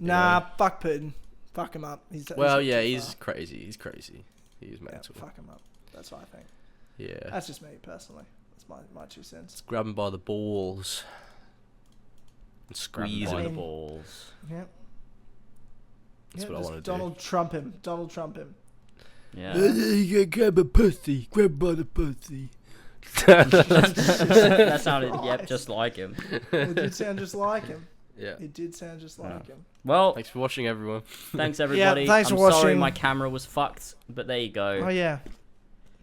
Nah, fuck Putin. Fuck him up. He's crazy. He's crazy. He's mental. Yeah, fuck him up. That's what I think. Yeah. That's just me personally. That's my 2 cents. Let's grab him by the balls and squeeze him. By the balls. Yeah. That's what I want to do. Donald Trump him. Yeah. You grab a pussy. Grab by the pussy. That sounded, just like him. It did sound just like him. Yeah. It did sound just like him. Well, thanks for watching, everyone. Thanks, everybody. Thanks for I'm watching. sorry my camera was fucked, but there you go. Oh, yeah.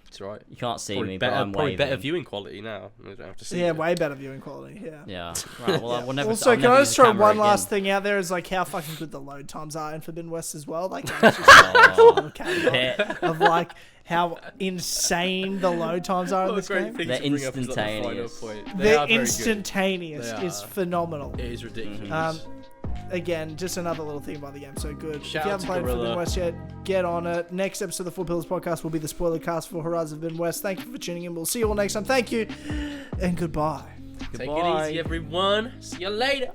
It's right. You can't see probably me, better, but I'm probably waving. better viewing quality now. I don't have to see it. Way better viewing quality. Yeah. Yeah. Right, well, we'll never. Also, I'll can never I use just the throw camera one last again. thing out there? Is like how fucking good the load times are in Forbidden West as well. Like that's just a little caveat of like how insane the load times are in this game. They're instantaneous. They're instantaneous. It's phenomenal. It is ridiculous. Again, just another little thing about the game. So good. Shout if you out haven't to played Gorilla. Forbidden West yet, get on it. Next episode of the Four Pillars Podcast will be the spoiler cast for Horizon Forbidden West. Thank you for tuning in. We'll see you all next time. Thank you and goodbye. Take it easy, everyone. See you later.